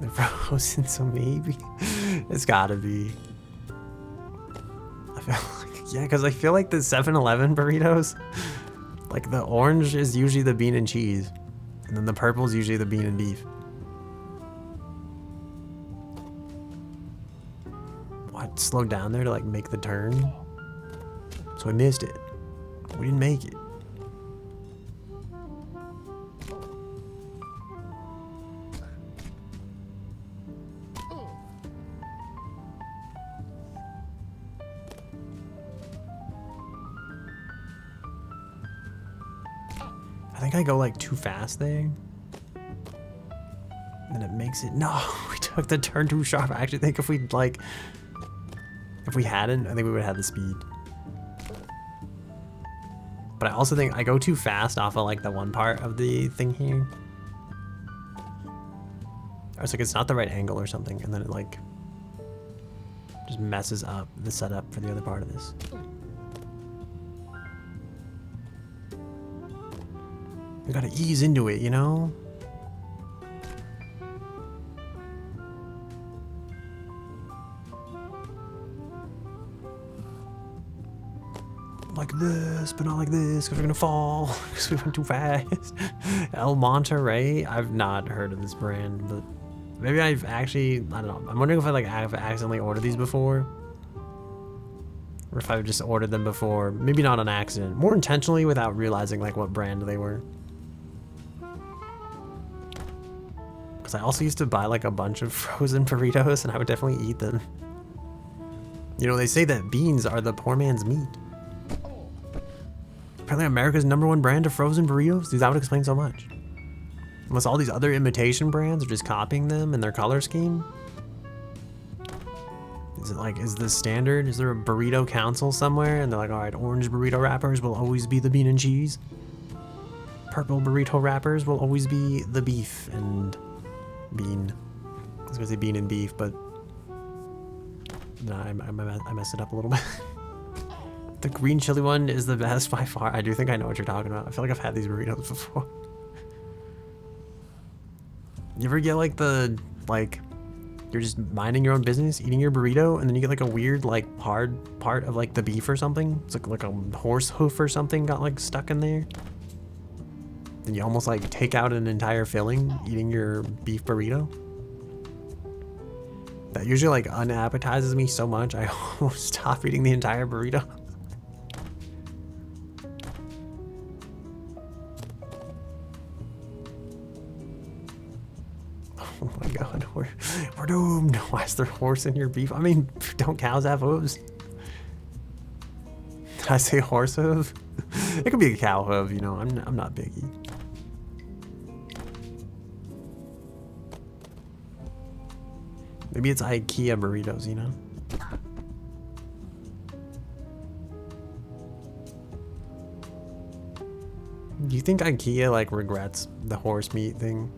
They're frozen, so maybe. It's gotta be. I feel like, yeah, because I feel like the 7-Eleven burritos, like the orange is usually the bean and cheese, and then the purple is usually the bean and beef. What, slowed down there to like make the turn? So I missed it. We didn't make it. I think I go like too fast there. And it makes it, no, we took the turn too sharp. I actually think if we like, if we hadn't, I think we would have had the speed. But I also think I go too fast off of like the one part of the thing here. I was like, it's not the right angle or something. And then it like just messes up the setup for the other part of this. We gotta ease into it, you know? Like this, but not like this, because we're gonna fall, because we went too fast. El Monterey? I've not heard of this brand, but maybe I've actually, I don't know. I'm wondering if I've accidentally ordered these before. Or if I've just ordered them before, maybe not on accident, more intentionally without realizing like what brand they were. Because I also used to buy like a bunch of frozen burritos and I would definitely eat them. You know, they say that beans are the poor man's meat. Apparently America's #1 brand of frozen burritos? Dude, that would explain so much. Unless all these other imitation brands are just copying them in their color scheme. Is it like, is this standard? Is there a burrito council somewhere? And they're like, all right, orange burrito wrappers will always be the bean and cheese. Purple burrito wrappers will always be the beef and bean. I was gonna say bean and beef, but no, I messed it up a little bit. The green chili one is the best by far. I do think I know what you're talking about. I feel like I've had these burritos before. You ever get like the, like, you're just minding your own business, eating your burrito, and then you get like a weird, like, hard part of like the beef or something? It's like a horse hoof or something got like stuck in there. And you almost like take out an entire filling eating your beef burrito. That usually like unappetizes me so much I almost stop eating the entire burrito. Oh my god, we're doomed. Why is there a horse in your beef? I mean, don't cows have hooves? Did I say horse hoof? It could be a cow hoof, you know, I'm not biggie. Maybe it's IKEA burritos, you know? Do you think IKEA like regrets the horse meat thing?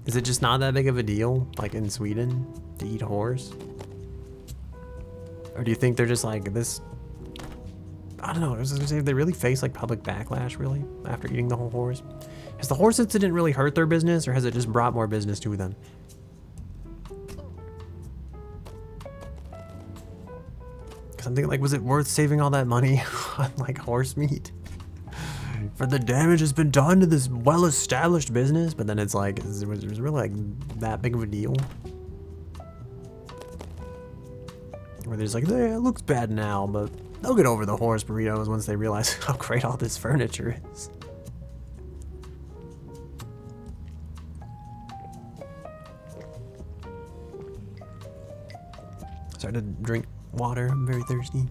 Is it just not that big of a deal, like in Sweden, to eat horse? Or do you think they're just like this? I don't know, I was gonna say, they really face like public backlash really after eating the whole horse? Has the horse incident really hurt their business, or has it just brought more business to them? Because I'm thinking like, was it worth saving all that money on like horse meat? For the damage has been done to this well-established business, but then it's like, was it really like that big of a deal? Where they're just like, yeah, it looks bad now, but they'll get over the horse burritos once they realize how great all this furniture is. Started to drink water. I'm very thirsty.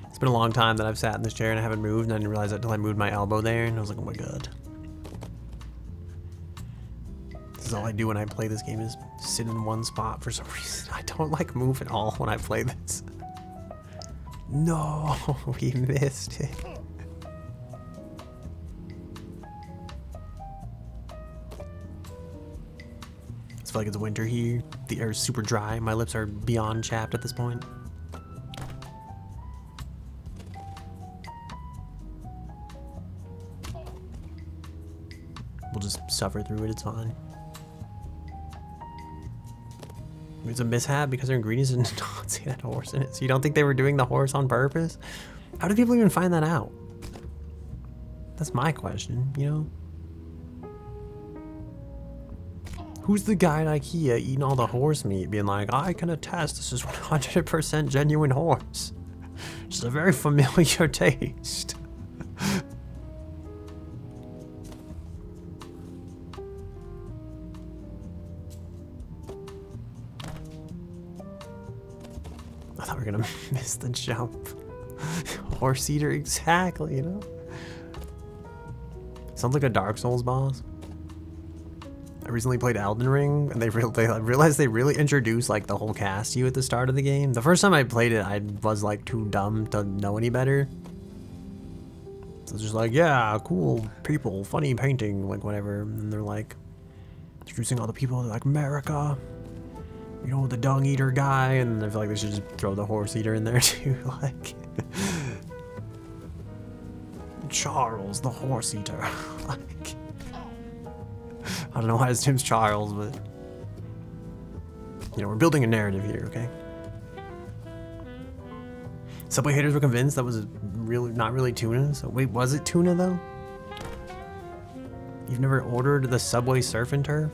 It's been a long time that I've sat in this chair and I haven't moved, and I didn't realize that until I moved my elbow there, and I was like, oh my god. This is all I do when I play this game, is sit in one spot for some reason. I don't like move at all when I play this. No, we missed it. feel like it's winter here. The air is super dry. My lips are beyond chapped at this point. We'll just suffer through it, it's fine. It's a mishap because their ingredients did not say that horse in it. So you don't think they were doing the horse on purpose? How did people even find that out? That's my question, you know? Who's the guy at IKEA eating all the horse meat being like, I can attest this is 100% genuine horse. It's a very familiar taste. I thought we were gonna miss the jump. Horse eater, exactly, you know? Sounds like a Dark Souls boss. I recently played Elden Ring, and I realized they really introduced like the whole cast to you at the start of the game. The first time I played it, I was like too dumb to know any better. So it's just like, yeah, cool people, funny painting, like whatever. And they're like introducing all the people. They're like America, you know, the dung eater guy, and I feel like they should just throw the horse eater in there too, like Charles, the horse eater. Like, I don't know why his name's Charles, but you know, we're building a narrative here, okay? Subway haters were convinced that was really not really tuna. So wait, was it tuna though? You've never ordered the Subway surf and turf?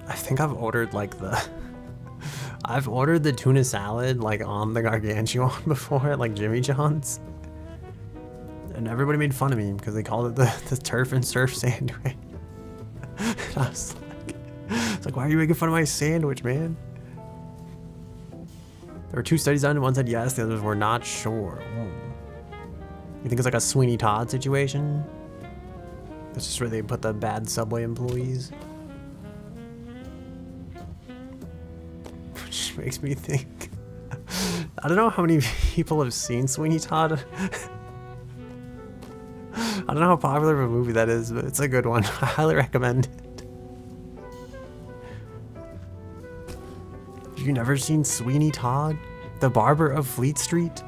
I think I've ordered like I've ordered the tuna salad like on the gargantuan before at like Jimmy John's. And everybody made fun of me because they called it the turf and surf sandwich. And I was like, it's like, why are you making fun of my sandwich, man? There were 2 studies done, and one said yes, the others were not sure. You think it's like a Sweeney Todd situation? That's just where they put the bad Subway employees. Which makes me think, I don't know how many people have seen Sweeney Todd. I don't know how popular of a movie that is, but it's a good one. I highly recommend it. Have you never seen Sweeney Todd? The Barber of Fleet Street?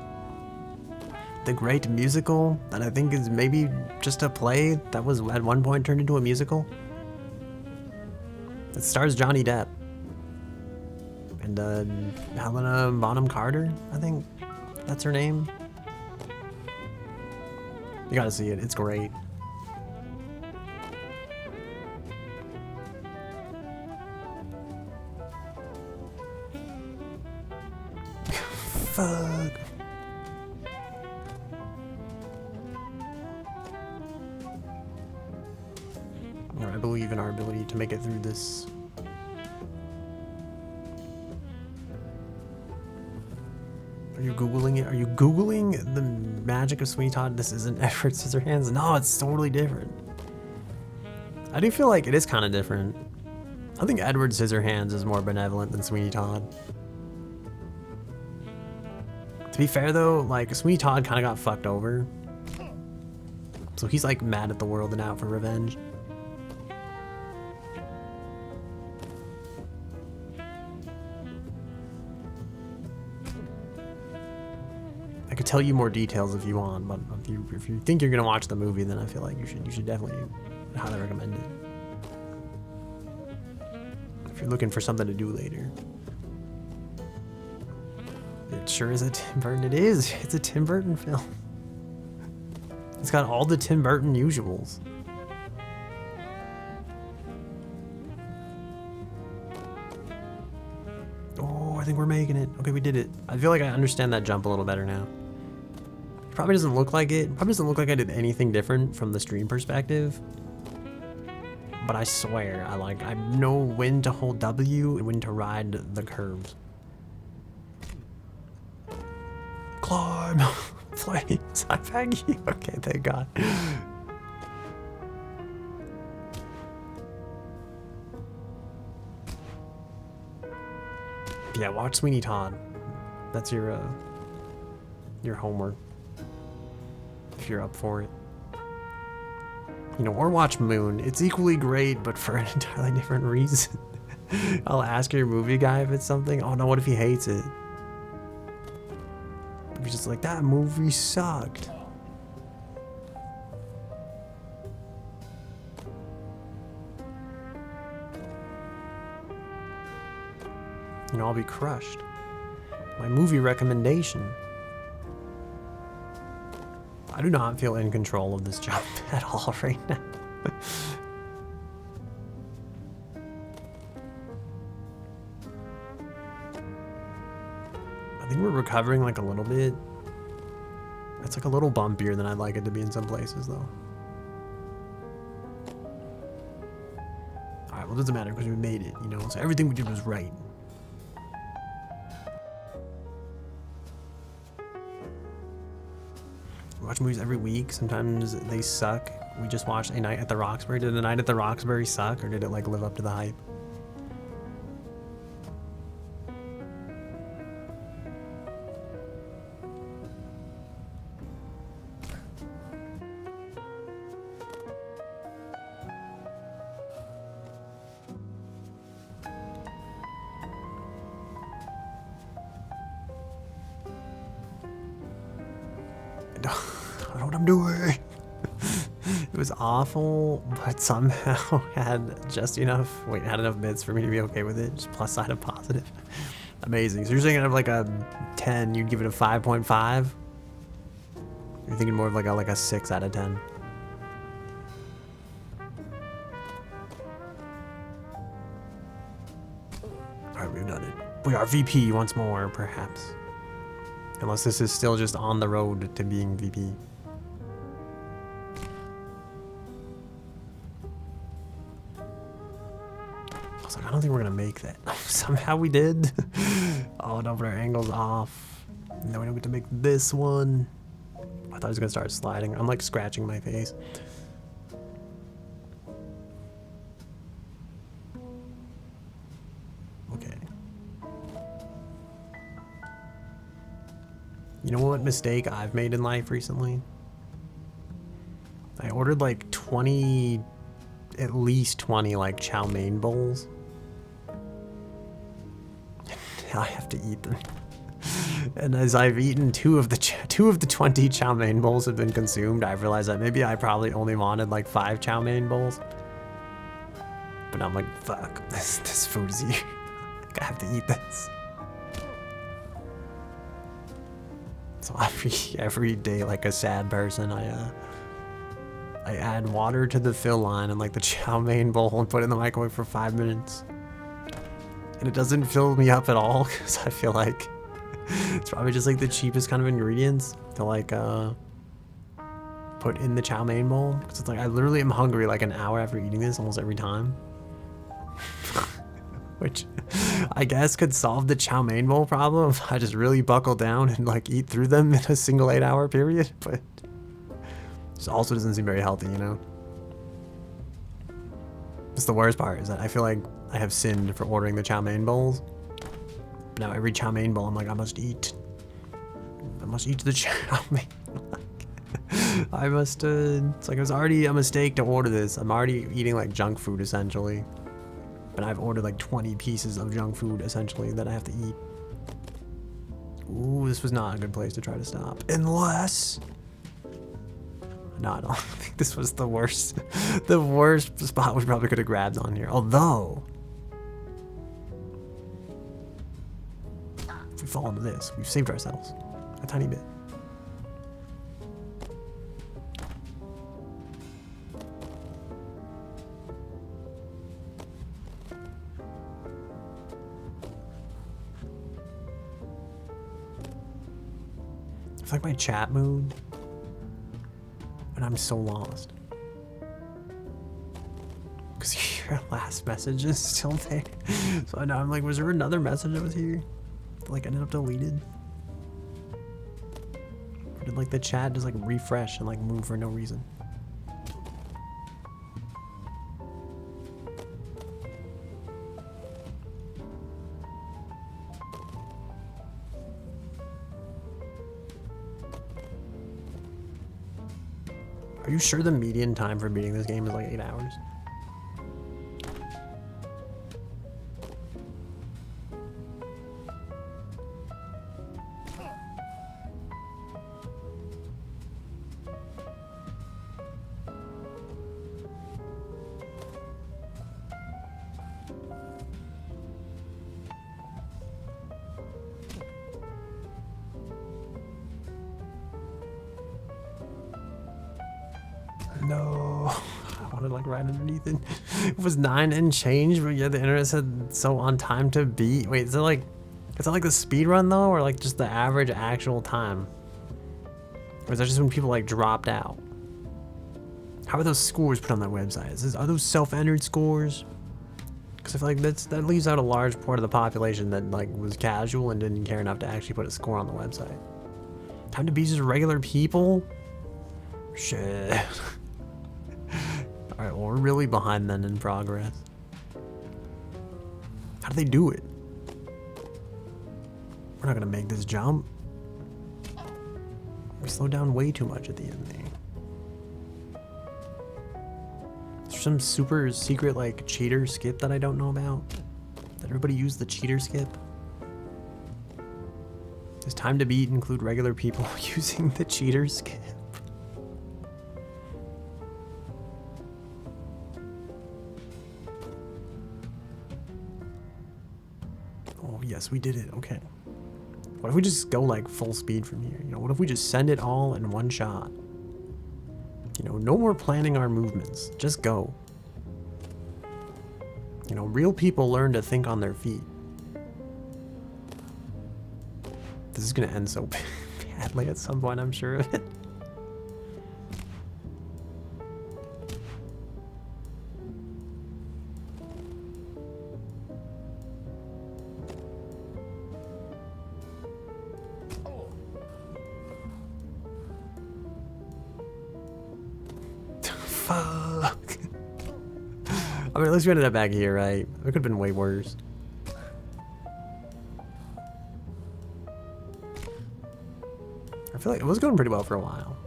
The great musical that I think is maybe just a play that was at one point turned into a musical? It stars Johnny Depp. And Helena Bonham Carter, I think that's her name. You gotta see it, it's great. Fuck. I believe in our ability to make it through this. Are you Googling it? Are you Googling the magic of Sweeney Todd? This isn't Edward Scissorhands? No, it's totally different. I do feel like it is kind of different. I think Edward Scissorhands is more benevolent than Sweeney Todd. To be fair though, like Sweeney Todd kind of got fucked over. So he's like mad at the world and out for revenge. I could tell you more details if you want, but if you think you're gonna watch the movie, then I feel like you should definitely highly recommend it. If you're looking for something to do later. It sure is a Tim Burton. It is. It's a Tim Burton film. It's got all the Tim Burton usuals. Oh, I think we're making it. Okay, we did it. I feel like I understand that jump a little better now. It probably doesn't look like it. Probably doesn't look like I did anything different from the stream perspective. But I swear, I know when to hold W and when to ride the curves. Climb! Flames! I beg you! Okay, thank God. Yeah, watch Sweeney Todd. That's your homework. If you're up for it. You know, or watch Moon. It's equally great, but for an entirely different reason. I'll ask your movie guy if it's something. Oh no, what if he hates it? He's just like, that movie sucked. You know, I'll be crushed. My movie recommendation. I do not feel in control of this job at all right now. I think we're recovering like a little bit. It's like a little bumpier than I'd like it to be in some places though. Alright, well it doesn't matter because we made it, you know, so everything we did was right. We watch movies every week. Sometimes they suck. We just watched A Night at the Roxbury. Did A Night at the Roxbury suck, or did it like live up to the hype? I don't know what I'm doing. It was awful, but somehow had just enough, had enough bits for me to be okay with it. Just plus side of positive. Amazing. So you're saying out of like a 10, you'd give it a 5.5? You're thinking more of like a 6 out of 10. Alright, we've done it. We are VP once more, perhaps. Unless this is still just on the road to being VP. I was like, I don't think we're gonna make that. Somehow we did. Oh no, but our angle's off. No, we don't get to make this one. I thought I was gonna start sliding. I'm like scratching my face. Okay. You know what mistake I've made in life recently? I ordered like 20, at least 20 like chow mein bowls. Now I have to eat them. And as I've eaten two of the 20 chow mein bowls have been consumed, I've realized that maybe I probably only wanted like 5 chow mein bowls. But now I'm like, fuck, this food is here. I have to eat this. So every day, like a sad person, I add water to the fill line and like the chow mein bowl and put it in the microwave for 5 minutes. And it doesn't fill me up at all because I feel like it's probably just like the cheapest kind of ingredients to like put in the chow mein bowl. Because it's like I literally am hungry like an hour after eating this almost every time. Which I guess could solve the chow mein bowl problem if I just really buckle down and like eat through them in a single 8-hour period, but it also doesn't seem very healthy, you know? That's the worst part, is that I feel like I have sinned for ordering the chow mein bowls. But now every chow mein bowl I'm like, I must eat the chow mein. I must, it's like it was already a mistake to order this. I'm already eating like junk food essentially. But I've ordered like 20 pieces of junk food, essentially, that I have to eat. Ooh, this was not a good place to try to stop. Unless... No, I don't think this was the worst. The worst spot we probably could have grabbed on here. Although... if we fall into this, we've saved ourselves. A tiny bit. It's like my chat mood, and I'm so lost. Because your last message is still there. So now I'm like, was there another message that was here? That like ended up deleted? Or did like the chat just like refresh and like move for no reason? Are you sure the median time for beating this game is like 8 hours? No, I wanted like right underneath it. It was 9 and change, but yeah, the internet said so on time to beat. Wait, is it like the speed run though, or like just the average actual time? Or is that just when people like dropped out? How are those scores put on that website? Are those self-entered scores? Because I feel like that leaves out a large part of the population that like was casual and didn't care enough to actually put a score on the website. Time to beat just regular people? Shit. Alright, well, we're really behind then in progress. How do they do it? We're not gonna make this jump. We slowed down way too much at the end there. Is there some super secret, like, cheater skip that I don't know about? Did everybody use the cheater skip? Does time to beat include regular people using the cheater skip? Oh, yes, we did it. Okay. What if we just go like full speed from here? You know, what if we just send it all in one shot? You know, no more planning our movements. Just go. You know, real people learn to think on their feet. This is gonna end so badly at some point, I'm sure of it. Fuck. I mean, at least we ended up back here, right? It could have been way worse. I feel like it was going pretty well for a while.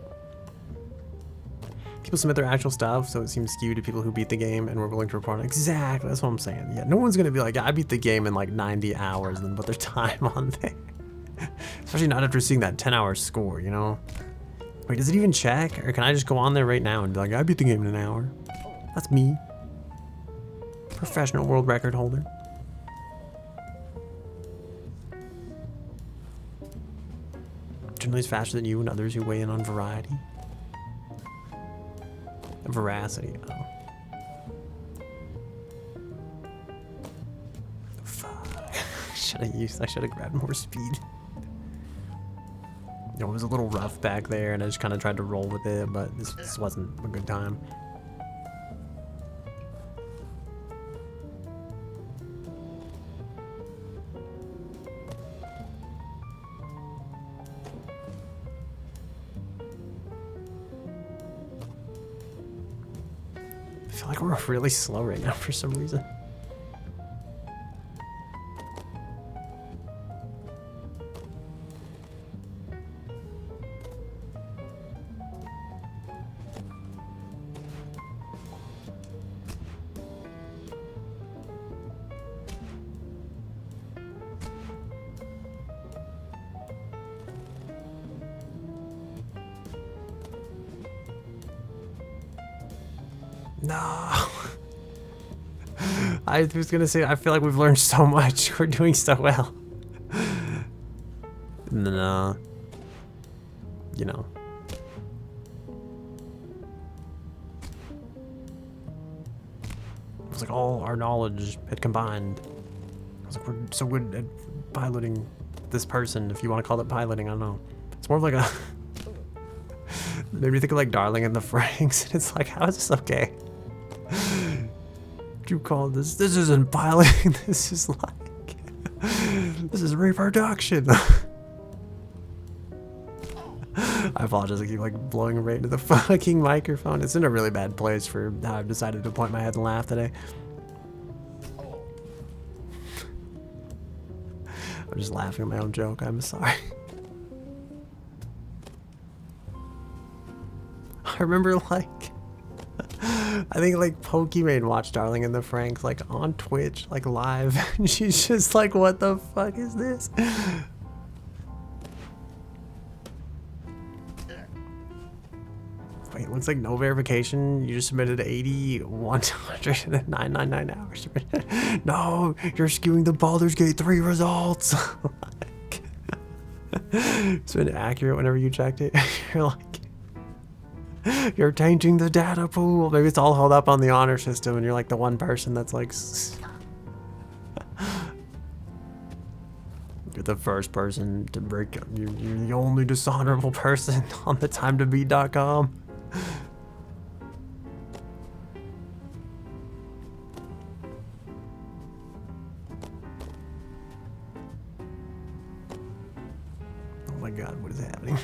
People submit their actual stuff, so it seems skewed to people who beat the game and were willing to report on it. Exactly, that's what I'm saying. Yeah, no one's gonna be like, yeah, I beat the game in like 90 hours and then put their time on there. Especially not after seeing that 10-hour score, you know? Wait, does it even check? Or can I just go on there right now and be like, I beat the game in an hour? That's me. Professional world record holder. Generally is faster than you and others who weigh in on variety. And veracity. Oh. Fuck. I should have grabbed more speed. You know, it was a little rough back there, and I just kind of tried to roll with it, but this wasn't a good time. I feel like we're really slow right now for some reason. No. I was gonna say, I feel like we've learned so much. We're doing so well. No. You know. It was like all our knowledge had combined. I was like, we're so good at piloting this person, if you want to call it piloting, I don't know. It's more of like a... Made me think of like Darling in the Franxx, and it's like, how is this okay? You call this? This isn't piloting. This is like, this is reproduction. I apologize. I keep like blowing right into the fucking microphone. It's in a really bad place for how I've decided to point my head and laugh today. I'm just laughing at my own joke. I'm sorry. I remember like, I think like PokeMe's watched Darling in the Franxx like on Twitch, like live, and she's just like, what the fuck is this? Wait, looks like no verification. You just submitted 80, 109.99 hours. No, you're skewing the Baldur's Gate 3 results. It's been accurate whenever you checked it. You're like, you're tainting the data pool. Maybe it's all held up on the honor system and you're like the one person that's like, you're the first person to break up. You're the only dishonorable person on the timetobeat.com. Oh my god, what is happening?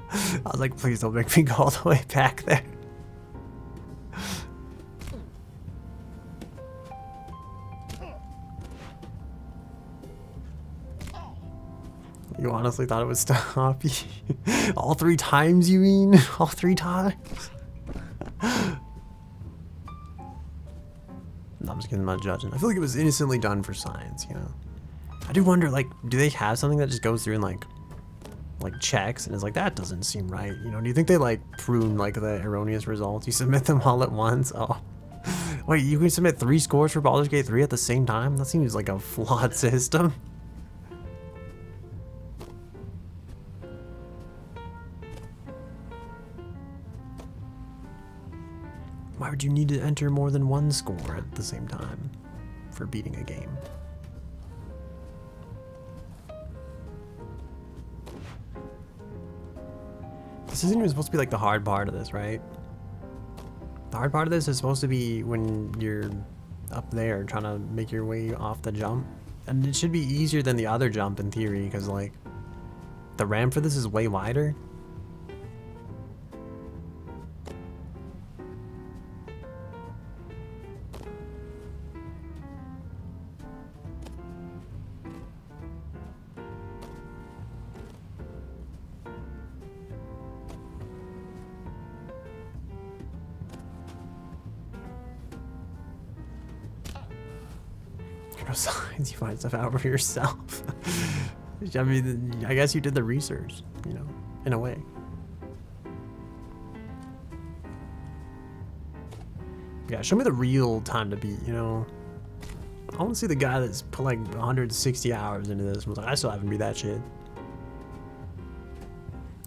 I was like, please don't make me go all the way back there. You honestly thought it would stop? All 3 times, you mean? All 3 times? No, I'm just kidding, I'm not judging. I feel like it was innocently done for science, you know? I do wonder, like, do they have something that just goes through and, like checks and is like, that doesn't seem right, you know? Do you think they, like, prune, like, the erroneous results? You submit them all at once? Oh. Wait, you can submit 3 scores for Baldur's Gate 3 at the same time? That seems like a flawed system. Why would you need to enter more than 1 score at the same time for beating a game? This isn't even supposed to be like the hard part of this, right? The hard part of this is supposed to be when you're up there trying to make your way off the jump. And it should be easier than the other jump in theory, because like the ramp for this is way wider. Signs, you find stuff out for yourself. I mean, I guess you did the research, you know, in a way. Yeah, show me the real time to beat, you know. I want to see the guy that's put like 160 hours into this and was like, I still haven't beat that shit.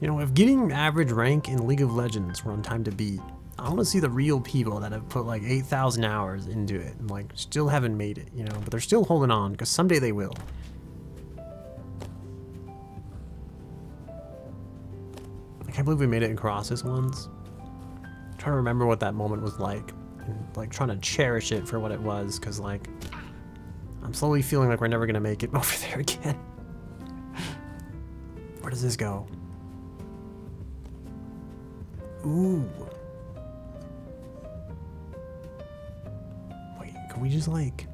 You know, if getting average rank in League of Legends were on time to beat, I want to see the real people that have put like 8,000 hours into it and like still haven't made it, you know, but they're still holding on because someday they will. I can't believe we made it across this once. I'm trying to remember what that moment was like and like trying to cherish it for what it was, because like I'm slowly feeling like we're never going to make it over there again. Where does this go? Ooh. Can we just like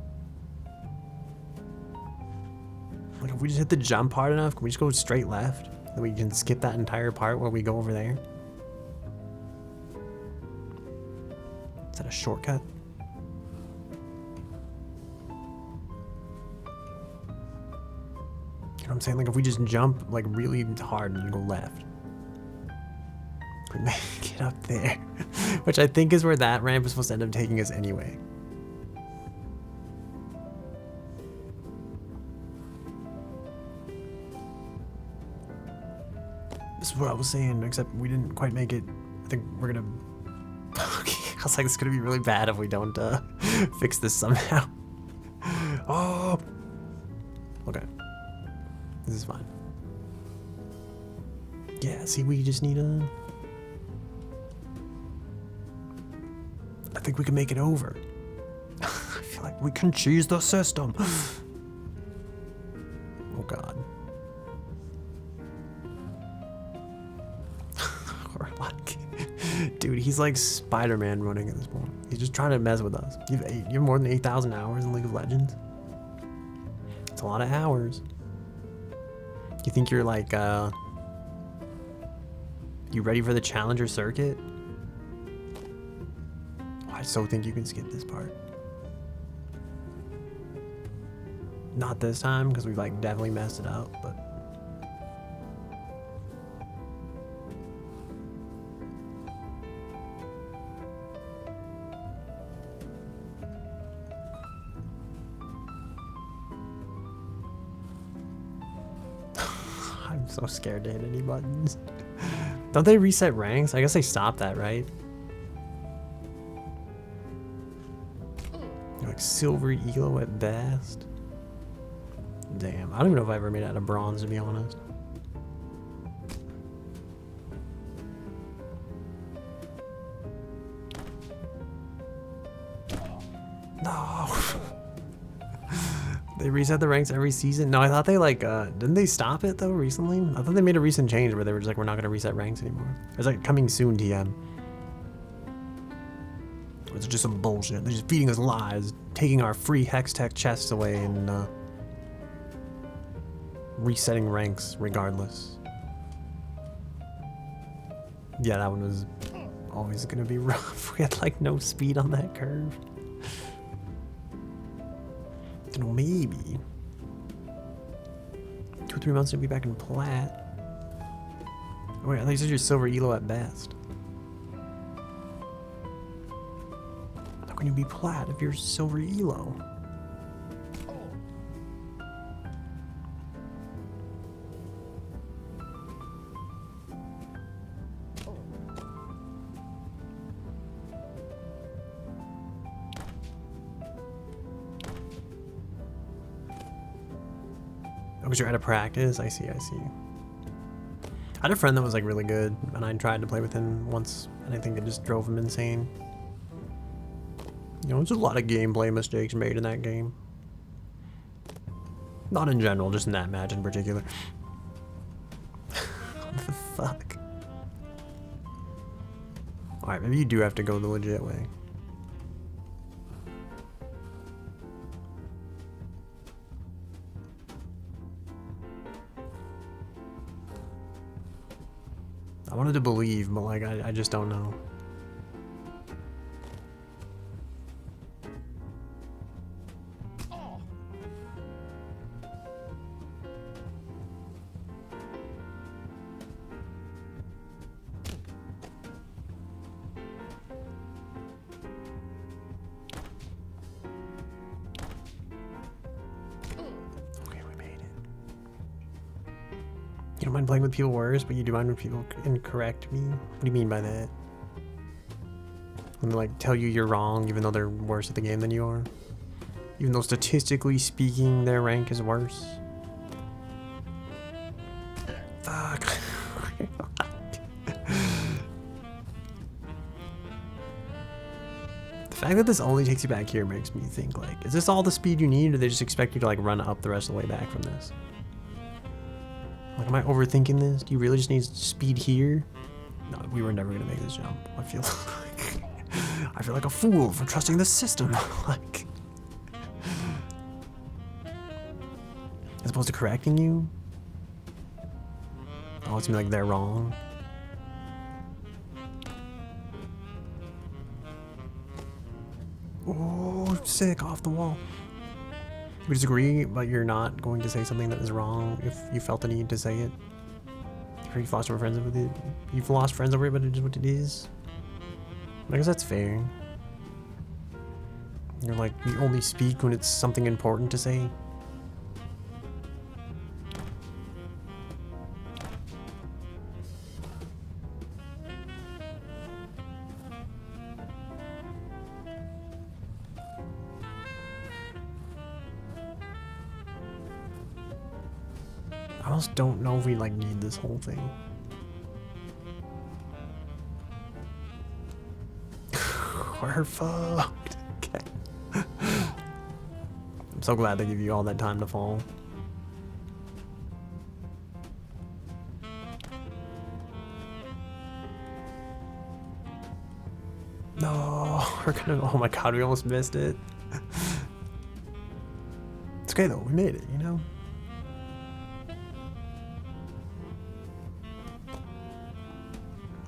if we just hit the jump hard enough, can we just go straight left? Then we can skip that entire part where we go over there. Is that a shortcut? You know what I'm saying? Like if we just jump like really hard and go left. We make it up there. Which I think is where that ramp is supposed to end up taking us anyway. This is what I was saying, except we didn't quite make it. I think we're gonna... I was like, it's gonna be really bad if we don't fix this somehow. Oh! Okay. This is fine. Yeah, see, we just need a... I think we can make it over. I feel like we can cheese the system. Oh god. Dude, he's like Spider-Man running at this point. He's just trying to mess with us. You have more than 8,000 hours in League of Legends. It's a lot of hours. You think you're like You ready for the Challenger circuit? Oh, I so think you can skip this part. Not this time, because we've like definitely messed it up, but I'm so scared to hit any buttons. Don't they reset ranks? I guess they stopped that, right? You're like silver elo at best. Damn, I don't even know if I ever made it out of bronze, to be honest. No. They reset the ranks every season. No, I thought they like didn't they stop it though recently? I thought they made a recent change where they were just like, we're not gonna reset ranks anymore. It's like coming soon, TM. It's just some bullshit. They're just feeding us lies, taking our free hex tech chests away, and resetting ranks regardless. Yeah, that one was always gonna be rough. We had like no speed on that curve. You know, maybe 2 or 3 months to be back in plat. Oh, wait, I thought you said you're silver elo at best. How can you be plat if you're silver elo? Because you're out of practice? I see, I see. I had a friend that was like really good, and I tried to play with him once, and I think it just drove him insane. You know, there's a lot of gameplay mistakes made in that game. Not in general, just in that match in particular. What the fuck? Alright, maybe you do have to go the legit way. I wanted to believe, but like I just don't know. Okay, we made it. You don't mind playing with people worse, but you do mind when people incorrect me? What do you mean by that? When they like tell you you're wrong even though they're worse at the game than you are? Even though statistically speaking their rank is worse? Fuck. The fact that this only takes you back here makes me think like, is this all the speed you need, or do they just expect you to like run up the rest of the way back from this? Like, am I overthinking this? Do you really just need speed here? No, we were never gonna make this jump. I feel like a fool for trusting this system. Like, as opposed to correcting you. Oh, it's like they're wrong. Oh, sick, off the wall. We disagree, but you're not going to say something that is wrong if you felt the need to say it. You've lost friends with it. You've lost friends over it, but it is what it is. I guess that's fair. You're like, you only speak when it's something important to say. I almost don't know if we like need this whole thing. We're fucked. Okay. I'm so glad they give you all that time to fall. No, we're gonna. Oh my god, we almost missed it. It's okay though, we made it, you know?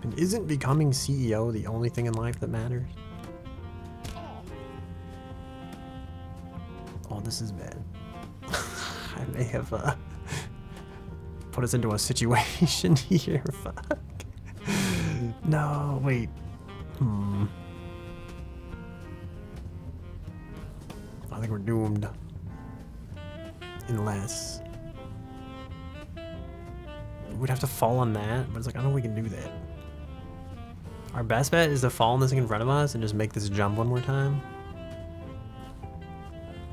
And isn't becoming CEO the only thing in life that matters? Oh, this is bad. I may have put us into a situation here. Fuck. No, wait. I think we're doomed. Unless we'd have to fall on that, but it's like, I don't know if we can do that. Our best bet is to fall on this thing in front of us and just make this jump one more time.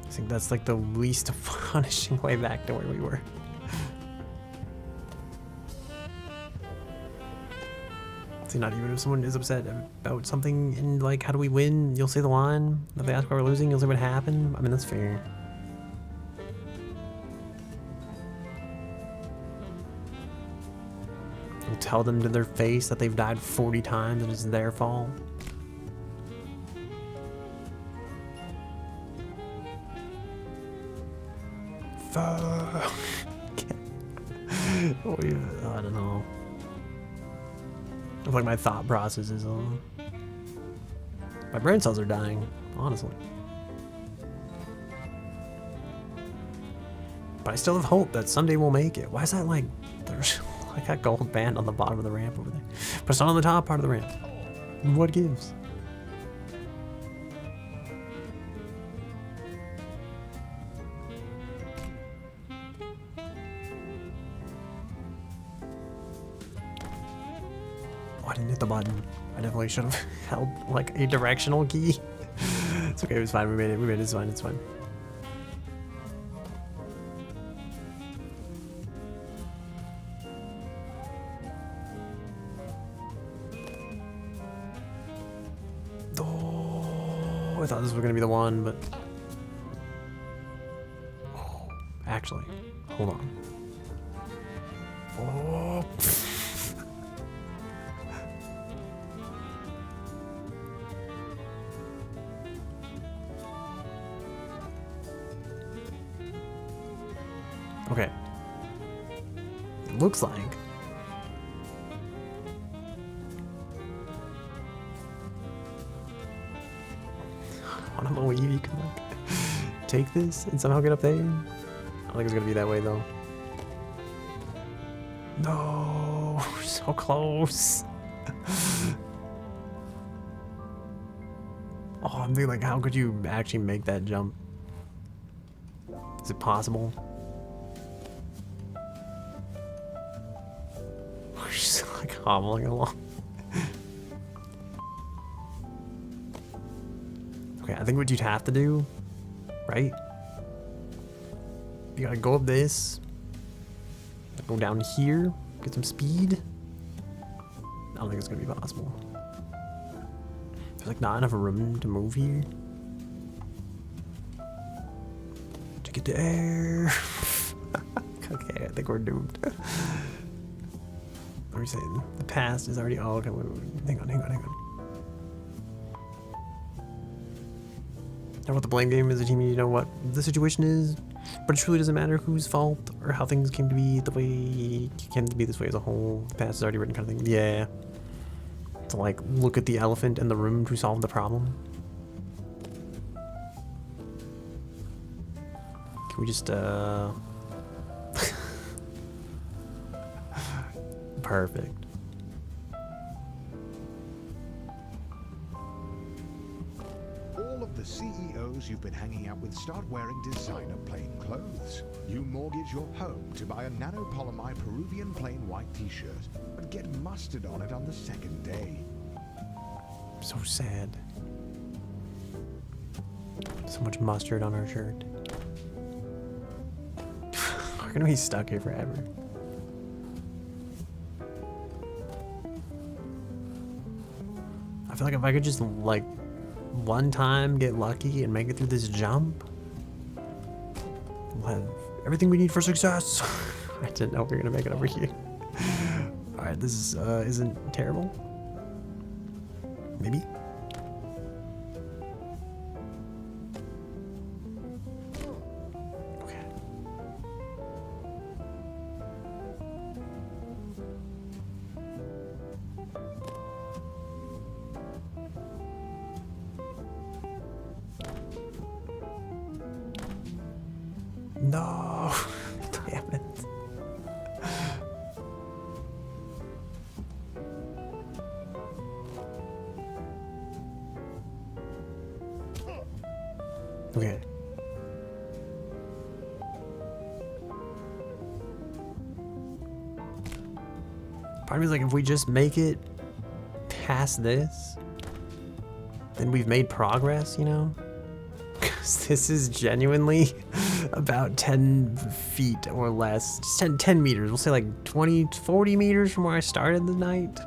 I think that's like the least punishing way back to where we were. See, not even if someone is upset about something in like, how do we win? You'll say the line. If they ask why we're losing, you'll say what happened. I mean, that's fair. You'll tell them to their face that they've died 40 times and it's their fault. Fuck. I don't know. I feel like my thought process is my brain cells are dying, honestly. But I still have hope that someday we'll make it. Why is that like, there's like that gold band on the bottom of the ramp over there? But it's not on the top part of the ramp. What gives? Oh, I didn't hit the button. I definitely should have held like a directional key. It's okay, it was fine. We made it. We made it. It's fine. It's fine. Oh, I thought this was gonna be the one, but oh, actually, hold on. Oh. Okay. It looks like I don't know if you can like take this and somehow get up there. I don't think it's gonna be that way though. No, so close. Oh, I'm thinking like, how could you actually make that jump? Is it possible? We're just like hobbling along. Okay, I think what you'd have to do, right? You gotta go up this, go down here, get some speed. I don't think it's gonna be possible. There's like not enough room to move here. To get the air. Okay, I think we're doomed. What are we saying? The past is already. Oh, okay. Wait. Hang on. Know what the blame game is, a team, you know what the situation is, but it truly doesn't matter whose fault or how things came to be the way it came to be this way as a whole. The past is already written, kind of thing. Yeah. To like look at the elephant in the room to solve the problem. Can we just perfect. All of the CEOs you've been hanging out with start wearing designer plain clothes. You mortgage your home to buy a nanopolymer Peruvian plain white t-shirt, but get mustard on it on the second day. So sad. So much mustard on our shirt. We're gonna be stuck here forever. I feel like if I could just like one time get lucky and make it through this jump, we'll have everything we need for success. I didn't know we were gonna make it over here. Alright, this is isn't terrible. Maybe. Okay. No. Damn it. Okay. Part of me is like, if we just make it past this, then we've made progress, you know? Because this is genuinely about 10 feet or less. Just 10 meters. We'll say like 20, 40 meters from where I started the night.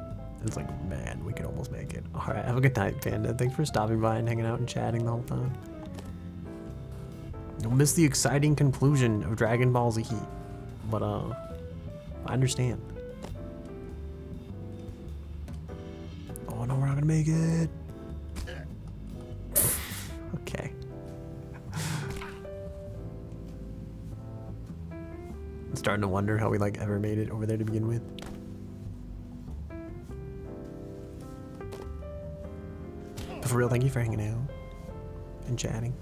It's like, man, we could almost make it. All right, have a good night, Panda. Thanks for stopping by and hanging out and chatting the whole time. You'll miss the exciting conclusion of Dragon Ball Z. But, I understand. Oh, no, we're not gonna make it. Okay. I'm starting to wonder how we, like, ever made it over there to begin with. But for real, thank you for hanging out and chatting.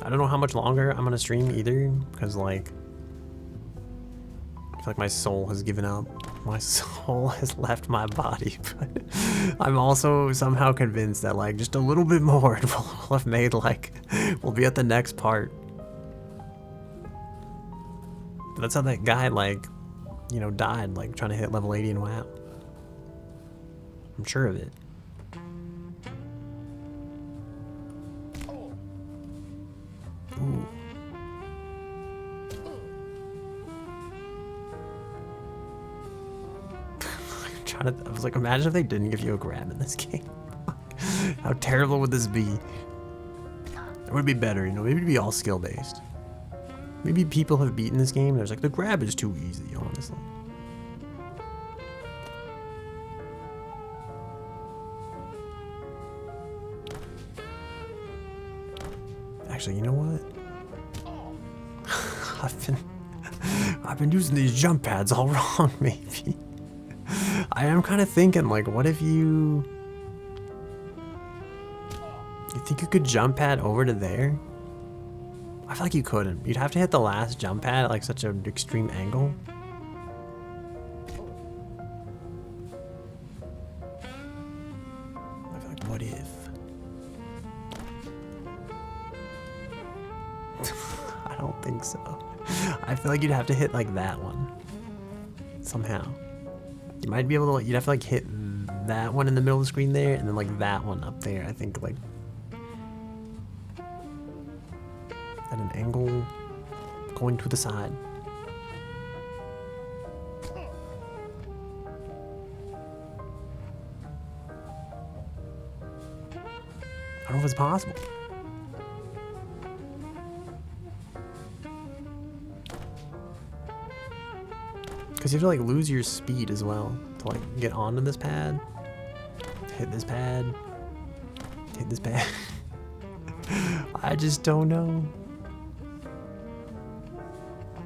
I don't know how much longer I'm gonna stream either, because like I feel like my soul has given up. My soul has left my body, but I'm also somehow convinced that like just a little bit more and we'll have made like we'll be at the next part. That's how that guy like, you know, died like trying to hit level 80 in WoW. I'm sure of it. Ooh. I was like, imagine if they didn't give you a grab in this game. How terrible would this be? It would be better, you know, maybe it'd be all skill based. Maybe people have beaten this game, there's like, the grab is too easy, honestly. Actually, you know what? I've been using these jump pads all wrong, maybe. I am kind of thinking, like, what if you think you could jump pad over to there? I feel like you couldn't. You'd have to hit the last jump pad at like such an extreme angle. I feel like, what if? I don't think so. I feel like you'd have to hit like that one somehow. You might be able to, you'd have to like hit that one in the middle of the screen there and then like that one up there. I think like at an angle going to the side. I don't know if it's possible. Because you have to like lose your speed as well to like get onto this pad, hit this pad, hit this pad. I just don't know.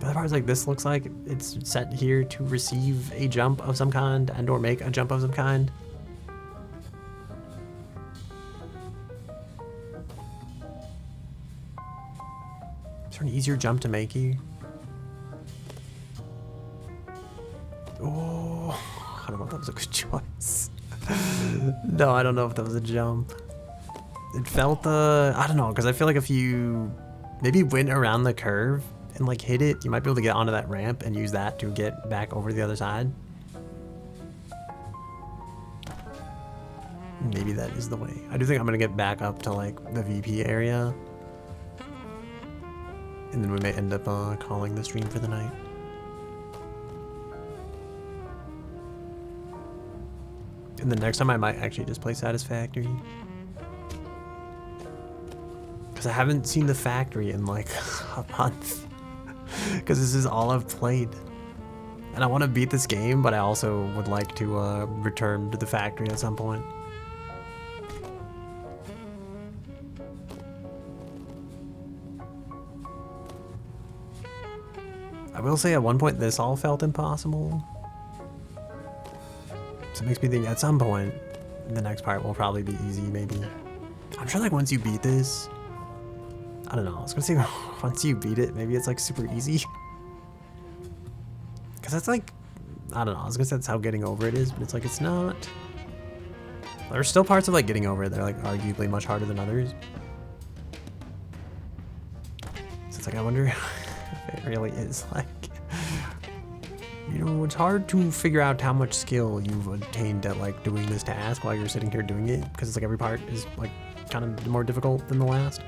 The other part is like this looks like it's set here to receive a jump of some kind and or make a jump of some kind. Is there an easier jump to make here? Oh, I don't know if that was a good choice. No, I don't know if that was a jump. It felt, I don't know, because I feel like if you maybe went around the curve and like hit it, you might be able to get onto that ramp and use that to get back over to the other side. Maybe that is the way. I do think I'm going to get back up to like the VP area. And then we may end up calling the stream for the night. And the next time I might actually just play Satisfactory. Because I haven't seen the factory in like a month. Because this is all I've played. And I want to beat this game, but I also would like to return to the factory at some point. I will say at one point this all felt impossible. So it makes me think at some point the next part will probably be easy, maybe. I'm sure like once you beat this, I don't know. I was gonna say once you beat it, maybe it's like super easy. Cause that's like, I don't know. I was gonna say that's how getting over it is, but it's like it's not. There's still parts of like getting over it that are like arguably much harder than others. So it's like I wonder if it really is like, you know, it's hard to figure out how much skill you've attained at like doing this task while you're sitting here doing it, because it's like every part is like kind of more difficult than the last.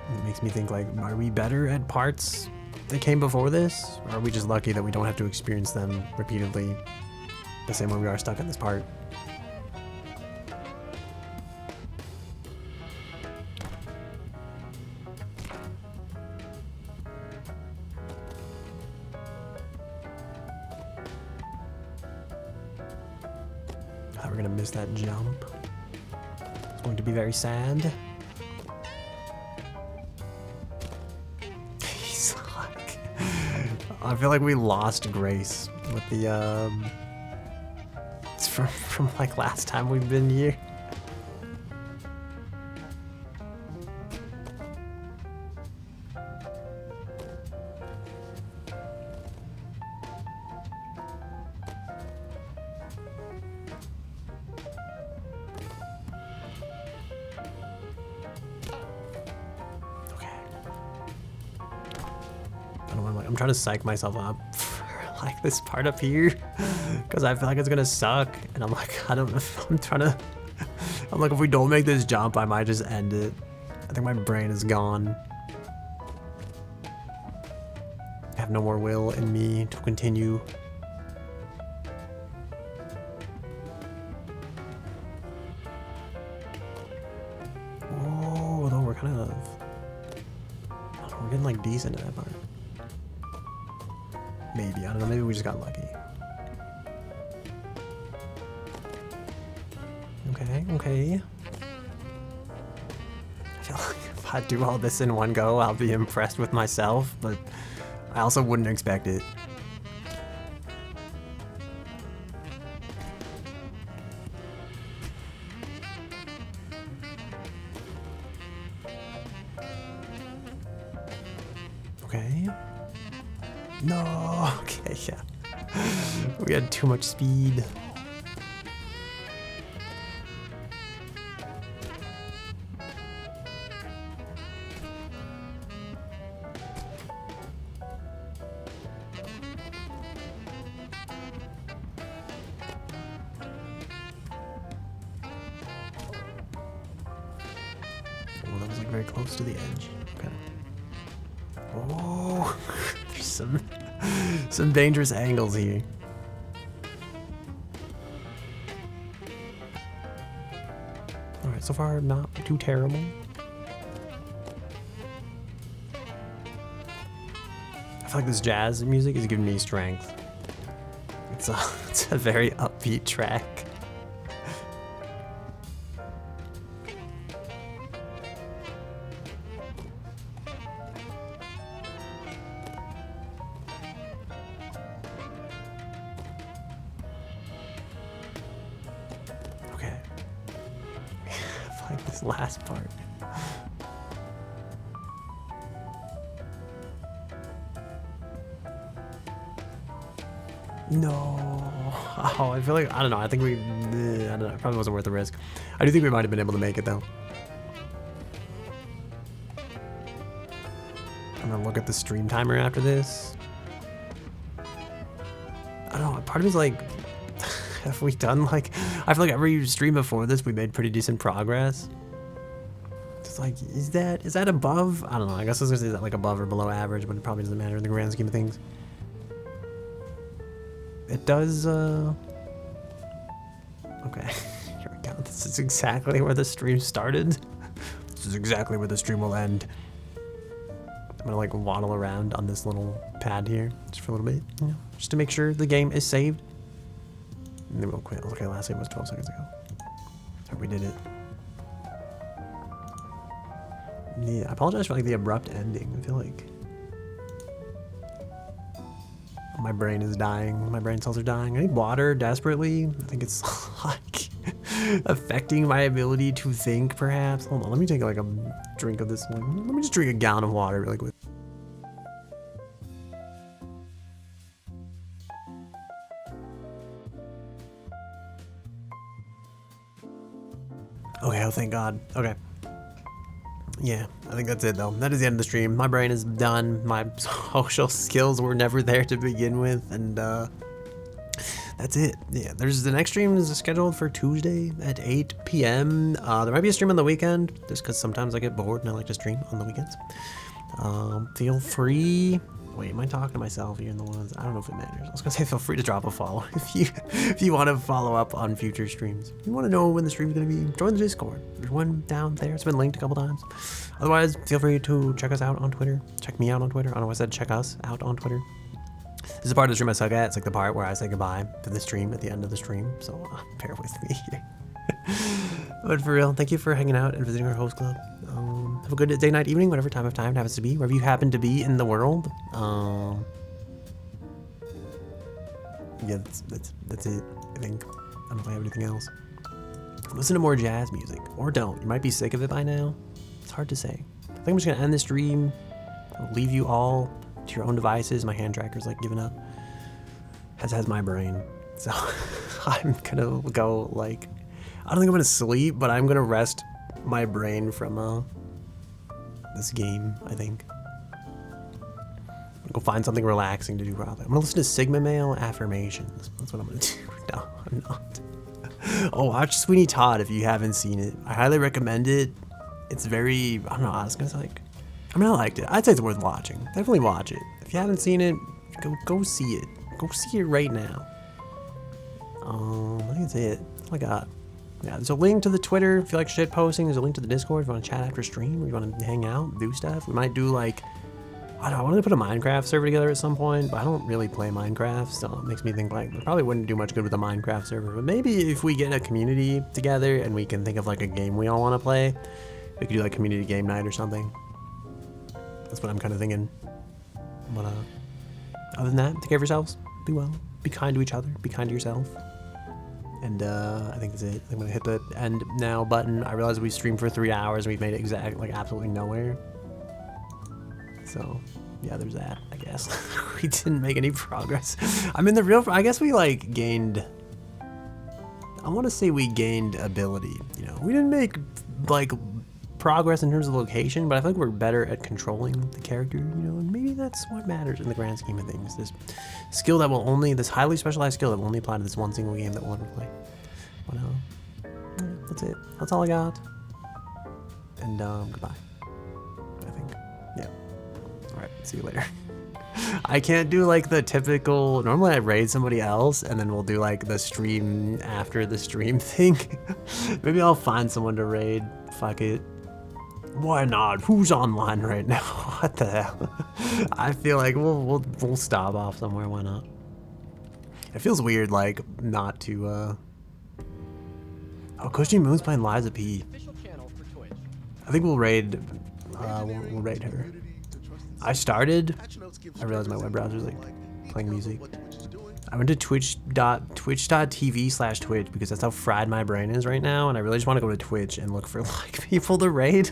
It makes me think like, are we better at parts that came before this? Or are we just lucky that we don't have to experience them repeatedly the same way we are stuck in this part? I thought we were gonna miss that jump. It's going to be very sad. I feel like we lost Grace with the it's from like last time we've been here. I'm trying to psych myself up for like this part up here because I feel like it's gonna suck, and I'm like, I don't know. I'm like, if we don't make this jump, I might just end it. I think my brain is gone. I have no more will in me to continue. Oh, although we're kind of, we're getting like decent at that part. Maybe, I don't know, maybe we just got lucky. Okay. I feel like if I do all this in one go, I'll be impressed with myself, but I also wouldn't expect it. Okay. No, okay, yeah. We had too much speed. Oh, that was like very close to the edge. Okay. Oh, there's some dangerous angles here. All right, so far not too terrible. I feel like this jazz music is giving me strength. It's a very upbeat track. Okay. I like this last part. No. Oh, I feel like, I don't know. I think I don't know. It probably wasn't worth the risk. I do think we might have been able to make it though. I'm gonna look at the stream timer after this. I don't know. Part of me's like, have we done like, I feel like every stream before this we made pretty decent progress. It's like, is that above? I don't know. I guess I was gonna say, is that like above or below average, but it probably doesn't matter in the grand scheme of things. It does, okay. Here we go. This is exactly where the stream started. This is exactly where the stream will end. I'm gonna like waddle around on this little pad here just for a little bit, you know, just to make sure the game is saved. And then we'll quit. Okay, last save was 12 seconds ago. So we did it. Yeah, I apologize for like the abrupt ending. I feel like my brain is dying. My brain cells are dying. I need water desperately. I think it's like Affecting my ability to think, perhaps. Hold on, let me take like a drink of this one. Let me just drink a gallon of water really quick. Okay, oh thank God. Okay. Yeah, I think that's it though. That is the end of the stream. My brain is done. My social skills were never there to begin with, and that's it. Yeah, there's the next stream is scheduled for Tuesday at 8 p.m. There might be a stream on the weekend, just because sometimes I get bored and I like to stream on the weekends. Feel free. Wait, am I talking to myself here in the ones? I don't know if it matters. I was gonna say feel free to drop a follow if you want to follow up on future streams. If you want to know when the stream's gonna be, join the Discord. There's one down there. It's been linked a couple times. Otherwise, feel free to check us out on Twitter. Check me out on Twitter. I don't know why I said check us out on Twitter. This is the part of the stream I suck at. It's like the part where I say goodbye to the stream at the end of the stream. So bear with me here. But for real, thank you for hanging out and visiting our host club. Have a good day, night, evening, whatever time of time it happens to be, wherever you happen to be in the world. Yeah, that's it. I think. I don't know if I have anything else. Listen to more jazz music, or don't. You might be sick of it by now. It's hard to say. I think I'm just gonna end this stream. I'll leave you all to your own devices. My hand tracker's like giving up. As has my brain. So I'm gonna go like. I don't think I'm gonna sleep, but I'm gonna rest my brain from this game, I think. I'm gonna go find something relaxing to do probably. I'm gonna listen to Sigma Male Affirmations. That's what I'm gonna do. No, I'm not. Oh, watch Sweeney Todd if you haven't seen it. I highly recommend it. It's very, I don't know, I was gonna say like, I mean, I liked it. I'd say it's worth watching. Definitely watch it. If you haven't seen it, go see it. Go see it right now. I think that's it. That's all I got. Yeah, there's a link to the Twitter if you like shit posting. There's a link to the Discord if you want to chat after stream or you want to hang out, do stuff. We might do like, I don't know, I wanted to put a Minecraft server together at some point, but I don't really play Minecraft, so it makes me think like, we probably wouldn't do much good with a Minecraft server, but maybe if we get a community together and we can think of like a game we all want to play, we could do like community game night or something. That's what I'm kind of thinking. But other than that, take care of yourselves, be well, be kind to each other, be kind to yourself. And I think that's it. I'm gonna hit the end now button. I realized we streamed for 3 hours and we've made it like absolutely nowhere. So yeah, there's that, I guess. We didn't make any progress. I mean, I guess we like gained, I want to say we gained ability, you know. We didn't make like progress in terms of location, but I feel like we're better at controlling the character, you know, and maybe that's what matters in the grand scheme of things. This skill that will only, this highly specialized skill that will only apply to this one single game that we'll ever play. But yeah, that's it. That's all I got. And goodbye, I think. Yeah. All right, see you later. I can't do like the typical, normally I raid somebody else and then we'll do like the stream after the stream thing. Maybe I'll find someone to raid. Fuck it. Why not? Who's online right now? What the hell? I feel like we'll stop off somewhere. Why not? It feels weird, like not to. Oh, PikaChokeMe's playing Liza P. I think we'll raid. We'll raid her. I realized my web browser's like playing music. I went to twitch.tv/Twitch because that's how fried my brain is right now, and I really just want to go to Twitch and look for like people to raid.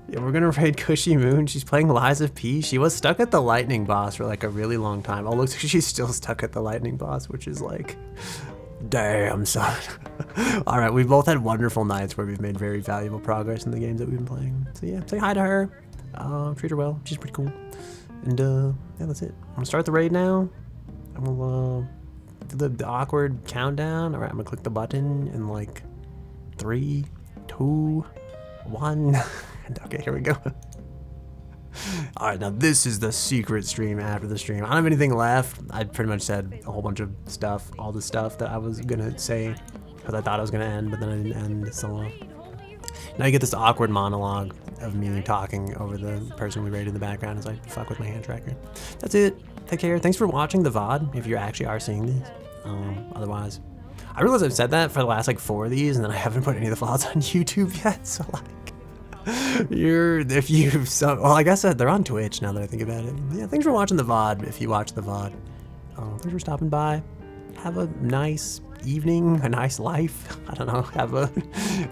Yeah, we're gonna raid PikaChokeMe's. She's playing Liza P. She was stuck at the lightning boss for like a really long time. Oh, looks like she's still stuck at the lightning boss, which is like, damn son. All right, we've both had wonderful nights where we've made very valuable progress in the games that we've been playing. So yeah, say hi to her. Treat her well. She's pretty cool. And yeah, that's it. I'm gonna start the raid now. And we'll do the awkward countdown. All right, I'm gonna click the button in like 3, 2, 1. Okay, here we go. All right, now this is the secret stream after the stream. I don't have anything left. I pretty much said a whole bunch of stuff, all the stuff that I was gonna say because I thought I was gonna end, but then I didn't end. So now you get this awkward monologue of me talking over the person we rated in the background as I fuck with my hand tracker. That's it. Take care. Thanks for watching the VOD if you actually are seeing this. Otherwise, I realize I've said that for the last like 4 of these and then I haven't put any of the VODs on YouTube yet. So like, well, I guess they're on Twitch now that I think about it. Yeah, thanks for watching the VOD if you watch the VOD. Thanks for stopping by. Have a nice evening, a nice life. I don't know. Have a,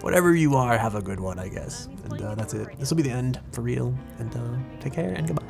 whatever you are, have a good one, I guess. And that's it. This will be the end for real. And take care and goodbye.